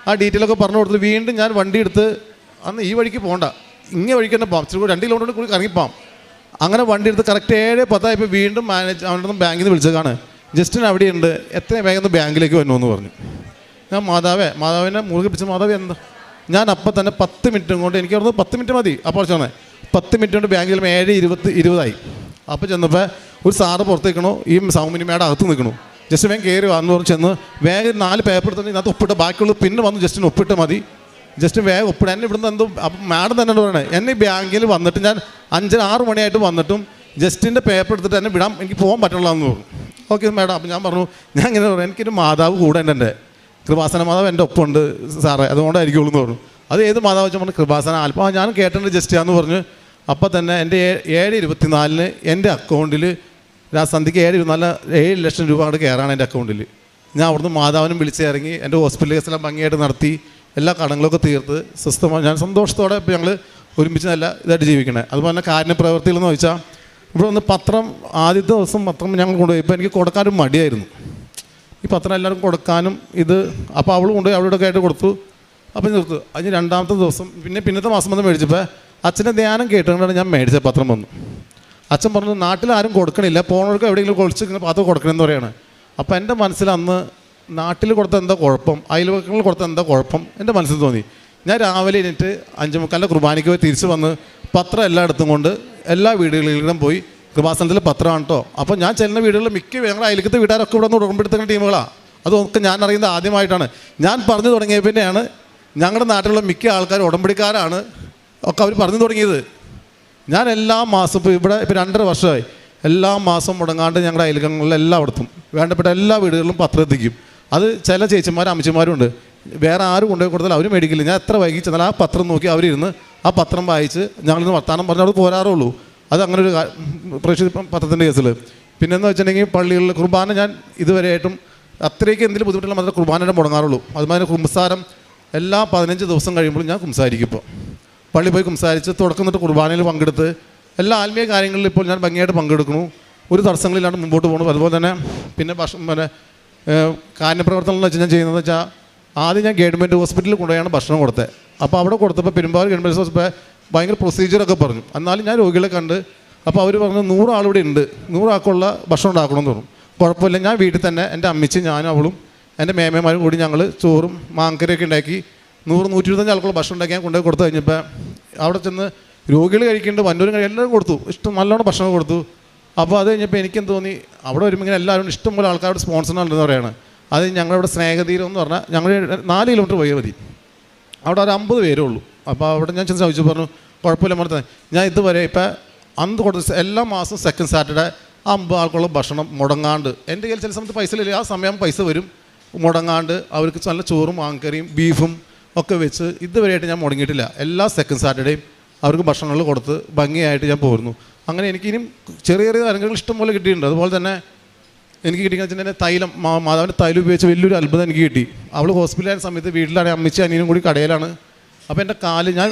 ആ ഡീറ്റെയിലൊക്കെ പറഞ്ഞു കൊടുത്ത് വീണ്ടും ഞാൻ വണ്ടി എടുത്ത്, അന്ന് ഈ വഴിക്ക് പോകണ്ട, ഇങ്ങനെ വഴിക്ക് തന്നെ പോകാം, ഇച്ചിരി 2 കിലോമീറ്റർ കൂടി കറങ്ങിപ്പോകാം. അങ്ങനെ വണ്ടി എടുത്ത് കറക്റ്റ് 7:10 ആയപ്പോൾ വീണ്ടും അവിടെ നിന്ന് ബാങ്കിൽ നിന്ന് വിളിച്ചേക്കാണ്, ജസ്റ്റിന് അവിടെയുണ്ട്, എത്രയും വേഗം ഒന്ന് ബാങ്കിലേക്ക് വരണമെന്ന് പറഞ്ഞു. ഞാൻ മാതാവിനെ മുറുകെ പിടിച്ച, മാതാവ് എന്താ. ഞാൻ അപ്പം തന്നെ 10 മിനിറ്റും കൊണ്ട്, എനിക്ക് അവിടുന്ന് 10 മിനിറ്റ് മതി. അപ്പോൾ ചെന്നേ 10 മിനിറ്റ് കൊണ്ട് ബാങ്കിൽ 7:20 അപ്പോൾ ചെന്നപ്പോൾ ഒരു സാറ് പുറത്തേക്കണോ, ഈ സൗമിനി മേഡം അകത്ത് നിൽക്കണു. ജസ്റ്റ് വേഗം കയറി വന്നു പറഞ്ഞ് ചെന്ന് വേഗം 4 പേപ്പർ എടുത്തിട്ട് ഇതിനകത്ത് ഒപ്പിട്ട്, ബാക്കിയുള്ളത് പിന്നെ വന്നു ജസ്റ്റിന് ഒപ്പിട്ട് മതി, ജസ്റ്റ് വേഗം ഒപ്പിട്ട്. എന്നെ ഇവിടുന്ന് എന്തോ അപ്പം മാഡം തന്നെ പറയണേ, എന്നെ ഈ ബാങ്കിൽ വന്നിട്ട് ഞാൻ 5-6 മണിയായിട്ട് വന്നിട്ടും ജസ്റ്റിൻ്റെ പേപ്പർ എടുത്തിട്ട് എന്നെ വിടാം, എനിക്ക് പോകാൻ പറ്റുള്ളതെന്ന് പറഞ്ഞു. Okay madam. അപ്പം ഞാൻ പറഞ്ഞു, ഞാൻ ഇങ്ങനെ പറഞ്ഞു, എനിക്കൊരു മാതാവ് കൂടെ ഉണ്ട്, എൻ്റെ കൃപാസന മാതാവ് എൻ്റെ ഒപ്പമുണ്ട് സാറേ, അതുകൊണ്ടായിരിക്കുള്ളൂ എന്ന് പറഞ്ഞു. അത് ഏത് മാതാവ് വെച്ചാൽ പറഞ്ഞു, കൃപാസന ആൽപ്പ. ഞാൻ കേട്ടിട്ടുണ്ട് ജസ്റ്റിയാന്ന് പറഞ്ഞു. അപ്പം തന്നെ എൻ്റെ 7:24 എൻ്റെ അക്കൗണ്ടിൽ സന്ധ്യയ്ക്ക് 7 ലക്ഷം രൂപ അങ്ങോട്ട് കയറാണ് എൻ്റെ അക്കൗണ്ടിൽ. ഞാൻ അവിടുന്ന് മാതാവിനും വിളിച്ചിറങ്ങി, എൻ്റെ ഹോസ്പിറ്റൽ കേസെല്ലാം ഭംഗിയായിട്ട് നടത്തി, എല്ലാ കടങ്ങളൊക്കെ തീർത്ത് സ്വസ്ഥമായി ഞാൻ സന്തോഷത്തോടെ ഇപ്പോൾ ഞങ്ങൾ ഒരുമിച്ച് നല്ല ഇതായിട്ട് ജീവിക്കണേ. അതുപോലെ തന്നെ കാരുണ്യപ്രവൃത്തികളെന്ന് ചോദിച്ചാൽ ഇവിടെ ഒന്ന് പത്രം, ആദ്യത്തെ ദിവസം പത്രം ഞങ്ങൾ കൊണ്ടുപോയി. ഇപ്പോൾ എനിക്ക് കൊടുക്കാനും മടിയായിരുന്നു ഈ പത്രം എല്ലാവർക്കും കൊടുക്കാനും. ഇത് അപ്പോൾ അവൾ കൊണ്ടുപോയി അവളോടൊക്കെ ആയിട്ട് കൊടുത്തു. അപ്പം നിർത്തും. അതിന് 2ാമത്തെ ദിവസം പിന്നത്തെ മാസം വന്ന് മേടിച്ചപ്പോൾ അച്ഛൻ്റെ ധ്യാനം കേട്ടുകൊണ്ടാണ് ഞാൻ മേടിച്ച പത്രം വന്നു. അച്ഛൻ പറഞ്ഞു, നാട്ടിലാരും കൊടുക്കണില്ല, പോണവർക്ക് എവിടെയെങ്കിലും കുളിച്ച് ഇങ്ങനെ പാത്രം കൊടുക്കണമെന്ന് പറയുകയാണ്. അപ്പോൾ എൻ്റെ മനസ്സിൽ അന്ന് നാട്ടിൽ കൊടുത്ത എന്താ കുഴപ്പം, അയൽവക്കങ്ങളിൽ കൊടുത്ത എന്താ കുഴപ്പം എൻ്റെ മനസ്സിൽ തോന്നി. ഞാൻ രാവിലെ എണീറ്റ് 5:45 കുർബാനയ്ക്ക് പോയി തിരിച്ച് വന്ന് പത്രം എല്ലായിടത്തും കൊണ്ട് എല്ലാ വീടുകളിലും പോയി, കൃപാസനത്തിൽ പത്രമാണ് കേട്ടോ. അപ്പോൾ ഞാൻ ചെല്ലുന്ന വീടുകളിൽ മിക്ക ഞങ്ങളുടെ അയൽക്കത്തെ വീട്ടുകാരൊക്കെ ഇവിടെ നിന്ന് ഉടമ്പെടുത്തുന്ന ടീമുകളാണ്. അതൊക്കെ ഞാൻ അറിയുന്നത് ആദ്യമായിട്ടാണ്. ഞാൻ പറഞ്ഞു തുടങ്ങിയ പിന്നെയാണ് ഞങ്ങളുടെ നാട്ടിലുള്ള മിക്ക ആൾക്കാർ ഉടമ്പടിക്കാരാണ് ഒക്കെ അവർ പറഞ്ഞു തുടങ്ങിയത്. ഞാൻ എല്ലാ മാസവും ഇപ്പോൾ 2.5 വർഷമായി എല്ലാ മാസം മുടങ്ങാണ്ട് ഞങ്ങളുടെ അയൽക്കങ്ങളിൽ എല്ലായിടത്തും വേണ്ടപ്പെട്ട എല്ലാ വീടുകളിലും പത്രം എത്തിക്കും. അത് ചില ചേച്ചിമാരും അമ്മച്ചിമാരും ഉണ്ട്, വേറെ ആരും കൊണ്ടുപോയി കൊടുത്താൽ അവർ മേടിക്കില്ല. ഞാൻ എത്ര വൈകി ചെന്നാൽ ആ പത്രം നോക്കി അവരിരുന്ന് ആ പത്രം വായിച്ച് ഞങ്ങളിന്ന് വർത്താനം പറഞ്ഞാൽ അവിടെ പോരാറുള്ളൂ. അത് അങ്ങനെ ഒരു പ്രേക്ഷിത പത്രത്തിൻ്റെ കേസിൽ. പിന്നെന്ന് വെച്ചിട്ടുണ്ടെങ്കിൽ പള്ളികളിൽ കുർബാന ഞാൻ ഇതുവരെയായിട്ടും അത്രയ്ക്ക് എന്തെങ്കിലും ബുദ്ധിമുട്ടില്ല മാത്രമേ കുർബാനയുടെ മുടങ്ങാറുള്ളൂ. അതുമാതിരി കുംസാരം എല്ലാ 15 ദിവസം കഴിയുമ്പോഴും ഞാൻ കുംസാരിക്കും. ഇപ്പോൾ പള്ളി പോയി കുംസാരിച്ച് തുടക്കം തൊട്ട് കുർബാനയിൽ പങ്കെടുത്ത് എല്ലാ ആത്മീയ കാര്യങ്ങളിലും ഇപ്പോൾ ഞാൻ ഭംഗിയായിട്ട് പങ്കെടുക്കുന്നു. ഒരു തടസ്സങ്ങളില്ലാണ്ട് മുമ്പോട്ട് പോകുന്നു. അതുപോലെ തന്നെ പിന്നെ കാരുണ്യപ്രവർത്തനം എന്ന് വെച്ചാൽ ഞാൻ ചെയ്യുന്നത് വെച്ചാൽ ആദ്യം ഞാൻ ഗവൺമെൻറ് ഹോസ്പിറ്റലിൽ കൊണ്ടുപോയാണ് ഭക്ഷണം കൊടുത്തത്. അപ്പോൾ അവിടെ കൊടുത്തപ്പോൾ പെരുമ്പാവൂർ ഗവൺമെൻറ് ഹോസ്പിറ്റൽ ഭയങ്കര പ്രൊസീജിയറൊക്കെ പറഞ്ഞു. എന്നാലും ഞാൻ രോഗികളെ കണ്ട് അപ്പോൾ അവർ പറഞ്ഞു 100 ആളിവിടെ ഉണ്ട്, 100 ആൾക്കുള്ള ഭക്ഷണം ഉണ്ടാക്കണമെന്ന് പറഞ്ഞു. കുഴപ്പമില്ല, ഞാൻ വീട്ടിൽ തന്നെ എൻ്റെ അമ്മച്ചി ഞാനും അവളും എൻ്റെ മേമന്മാരും കൂടി ഞങ്ങൾ ചോറും മാങ്കറിയൊക്കെ ഉണ്ടാക്കി 100-125 ആൾക്കുള്ള ഭക്ഷണം ഉണ്ടാക്കി ഞാൻ കൊണ്ടുപോയി കൊടുത്തു കഴിഞ്ഞപ്പോൾ അവിടെ ചെന്ന് രോഗികൾ കഴിക്കേണ്ടത് വന്നവരും എല്ലാവരും കൊടുത്തു, നല്ലോണം ഭക്ഷണം കൊടുത്തു. അപ്പോൾ അത് കഴിഞ്ഞപ്പോൾ എനിക്കെന്ത് തോന്നി, അവിടെ വരുമ്പോൾ ഇങ്ങനെ എല്ലാവരും ഇഷ്ടംപോലെ ആൾക്കാരുടെ സ്പോൺസറുണ്ടെന്ന് പറയുകയാണ്. അത് ഞങ്ങളുടെ സ്നേഹതീരം എന്ന് പറഞ്ഞാൽ ഞങ്ങൾ 4 കിലോമീറ്റർ പോയാൽ മതി, അവിടെ ഒരു 50 പേരേ ഉള്ളൂ. അപ്പോൾ അവിടെ ഞാൻ ചെന്ന് ചോദിച്ചു, പറഞ്ഞു കുഴപ്പമില്ല മറത്തേ, ഞാൻ ഇതുവരെ ഇപ്പം അന്ന് കൊടുത്ത എല്ലാ മാസവും സെക്കൻഡ് സാറ്റർഡേ 50 ആൾക്കുള്ള ഭക്ഷണം മുടങ്ങാണ്ട്, എൻ്റെ കയ്യിൽ ചില സമയത്ത് പൈസ ഇല്ല, ആ സമയം പൈസ വരും, മുടങ്ങാണ്ട് അവർക്ക് നല്ല ചോറും മാങ്കറിയും ബീഫും ഒക്കെ വെച്ച് ഇതുവരെയായിട്ട് ഞാൻ മുടങ്ങിയിട്ടില്ല. എല്ലാ സെക്കൻഡ് സാറ്റർഡേയും അവർക്ക് ഭക്ഷണങ്ങൾ കൊടുത്ത് ഭംഗിയായിട്ട് ഞാൻ പോരുന്നു. അങ്ങനെ എനിക്കിനിയും ചെറിയ ചെറിയ കാര്യങ്ങൾ ഇഷ്ടംപോലെ കിട്ടിയിട്ടുണ്ട്. അതുപോലെ തന്നെ എനിക്ക് കിട്ടിയെന്ന് വെച്ചാൽ തൈലം, മാതാവിൻ്റെ തൈലം ഉപയോഗിച്ച് വലിയൊരു അത്ഭുതം എനിക്ക് കിട്ടി. അവൾ ഹോസ്പിറ്റലായ സമയത്ത് വീട്ടിലാണ്, അമ്മച്ചി അനിയനും കൂടി കടയിലാണ്. അപ്പോൾ എൻ്റെ കാല്, ഞാൻ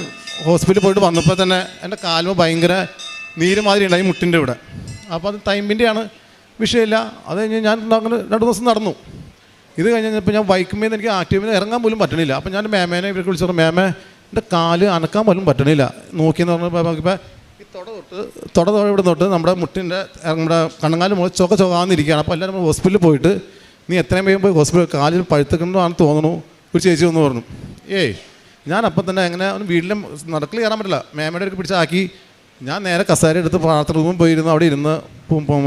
ഹോസ്പിറ്റലിൽ പോയിട്ട് വന്നപ്പോൾ തന്നെ എൻ്റെ കാലിന് ഭയങ്കര നീര് മാതിരി ഉണ്ടായി മുട്ടിൻ്റെ ഇവിടെ. അപ്പോൾ അത് തൈമ്പിൻ്റെയാണ്, വിഷയമില്ല. അത് കഴിഞ്ഞ് ഞാൻ അങ്ങനെ 2 ദിവസം നടന്നു. ഇത് കഴിഞ്ഞപ്പോൾ ഞാൻ ബൈക്കുമേൽ നിന്ന് എനിക്ക് ആക്റ്റീവിൽ ഇറങ്ങാൻ പോലും പറ്റണില്ല. അപ്പോൾ ഞാൻ മേമേനെ ഇവർക്ക് വിളിച്ചു പറഞ്ഞു, മേമേ എൻ്റെ കാല് അനക്കാൻ പോലും പറ്റണില്ല. നോക്കിയെന്ന് പറഞ്ഞപ്പോൾ നോക്കിയപ്പോൾ ഈ തുട ഇവിടെ തൊട്ട് നമ്മുടെ മുട്ടിൻ്റെ നമ്മുടെ കണ്ണങ്കാലും മുകളിൽ ചൊകാന്നിരിക്കുകയാണ്. അപ്പോൾ എല്ലാവരും ഹോസ്പിറ്റലിൽ പോയിട്ട് നീ എത്രയും വേഗം പോയി ഹോസ്പിറ്റലിൽ, കാലിൽ പഴുത്തുകൊണ്ടാണെന്ന് തോന്നുന്നു, ഒരു ചേച്ചി ഒന്ന് പറഞ്ഞു. ഞാൻ അപ്പം തന്നെ എങ്ങനെ വീട്ടിലും നടക്കിൽ കയറാൻ പറ്റില്ല, മേമയുടെ അടുത്ത് പിടിച്ചാക്കി ഞാൻ നേരെ കസേര എടുത്ത് പ്രാർത്ഥന റൂമിൽ പോയിരുന്നു. അവിടെ ഇരുന്ന്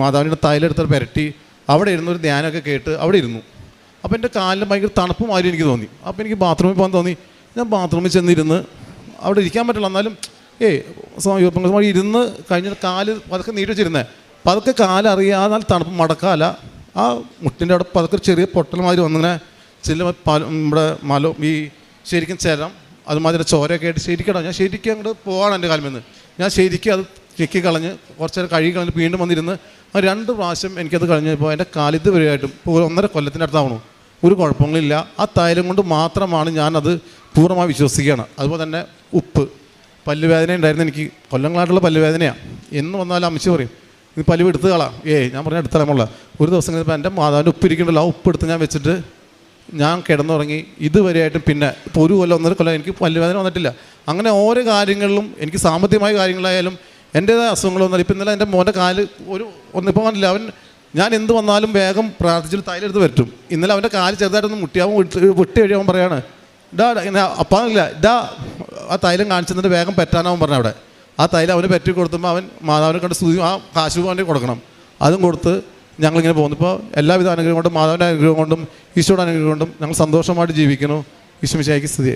മാതാവിൻ്റെ തൈലെടുത്ത് പുരട്ടി അവിടെ ഇരുന്നൊരു ധ്യാനമൊക്കെ കേട്ട് അവിടെ ഇരുന്നു. അപ്പോൾ എൻ്റെ കാലിന് ഭയങ്കര തണുപ്പ് മാറി എനിക്ക് തോന്നി. അപ്പോൾ എനിക്ക് ബാത്റൂമിൽ പോകാൻ തോന്നി. ഞാൻ ബാത്റൂമിൽ ചെന്നിരുന്ന് അവിടെ ഇരിക്കാൻ പറ്റില്ല, എന്നാലും ഇരുന്ന് കഴിഞ്ഞ കാല് പതുക്കെ നീട്ടി വെച്ചിരുന്നേ, പതുക്കെ കാലറിയാതെ തണുപ്പ് മടക്കാല ആ മുട്ടിൻ്റെ അവിടെ പതുക്കെ ചെറിയ പൊട്ടൽ മാതിരി വന്നിങ്ങനെ നമ്മുടെ മലോ ഈ ശരിക്കും ചേരാം അതുമാതിരി ചോരയൊക്കെ ആയിട്ട് ശരിക്കണം. ഞാൻ ശരിക്കും അങ്ങോട്ട് പോവാണ് എൻ്റെ കാലിൽ. ഞാൻ ശരിക്കും അത് ചെക്കി കളഞ്ഞ് കുറച്ച് നേരം കഴുകി കളഞ്ഞ് വീണ്ടും വന്നിരുന്ന് 2 പ്രാവശ്യം എനിക്കത് കഴിഞ്ഞപ്പോൾ എൻ്റെ കാലിത് വരെയായിട്ടും ഇപ്പോൾ 1.5 കൊല്ലത്തിൻ്റെ അടുത്താവണു, ഒരു കുഴപ്പങ്ങളില്ല. ആ തൈലം കൊണ്ട് മാത്രമാണ് ഞാനത് പൂർണ്ണമായി വിശ്വസിക്കുകയാണ്. അതുപോലെ തന്നെ ഉപ്പ്, പല്ലുവേദന ഉണ്ടായിരുന്നു എനിക്ക്, കൊല്ലങ്ങളായിട്ടുള്ള പല്ലുവേദനയാണ്. എന്ന് വന്നാലും അമ്മച്ചി പറയും നീ പല്ല് എടുത്ത് കളാം. ഞാൻ പറഞ്ഞാൽ എടുത്തളമുള്ള ഒരു ദിവസം കഴിഞ്ഞപ്പോൾ എൻ്റെ മാതാവിൻ്റെ ഉപ്പ് ഇരിക്കണ്ടല്ലോ, ആ ഉപ്പ് എടുത്ത് ഞാൻ വെച്ചിട്ട് ഞാൻ കിടന്നുറങ്ങി. ഇതുവരെയായിട്ടും പിന്നെ ഇപ്പോൾ 1 കൊല്ലം 1.5 കൊല്ലം എനിക്ക് പല്ലുവേദന വന്നിട്ടില്ല. അങ്ങനെ ഓരോ കാര്യങ്ങളിലും എനിക്ക് സാമ്പത്തികമായ കാര്യങ്ങളായാലും എൻ്റേതായ അസുഖങ്ങളൊന്നും. ഇപ്പം ഇന്നലെ എൻ്റെ മോൻ്റെ കാല് ഒന്നിപ്പോൾ കണ്ടില്ല, അവൻ ഞാൻ എന്ത് വന്നാലും വേഗം പ്രാർത്ഥിച്ചിട്ട് തൈലെടുത്ത് പറ്റും. ഇന്നലെ അവൻ്റെ കാല് ചെറുതായിട്ടൊന്ന് മുട്ടിയാവും, വിട്ട് കഴിയാൻ പറയാണ് അപ്പാന്നില്ല ആ തൈലം കാണിച്ചെന്നിട്ട് വേഗം പറ്റാനാവും പറഞ്ഞു. അവിടെ ആ തൈലം അവന് പറ്റി കൊടുത്തുമ്പോൾ അവൻ മാതാവിനെ കണ്ട് സ്തുതി ആ കാശ് അവൻ്റെ കൊടുക്കണം. അതും കൊടുത്ത് ഞങ്ങളിങ്ങനെ പോകുന്നു. ഇപ്പോൾ എല്ലാവിധ അനുഗ്രഹം കൊണ്ടും മാതാവിൻ്റെ അനുഗ്രഹം കൊണ്ടും ഈശോയുടെ അനുഗ്രഹം കൊണ്ടും ഞങ്ങൾ സന്തോഷമായിട്ട് ജീവിക്കുന്നു. ഈശോ മിശിഹായ്ക്ക് സ്തുതി.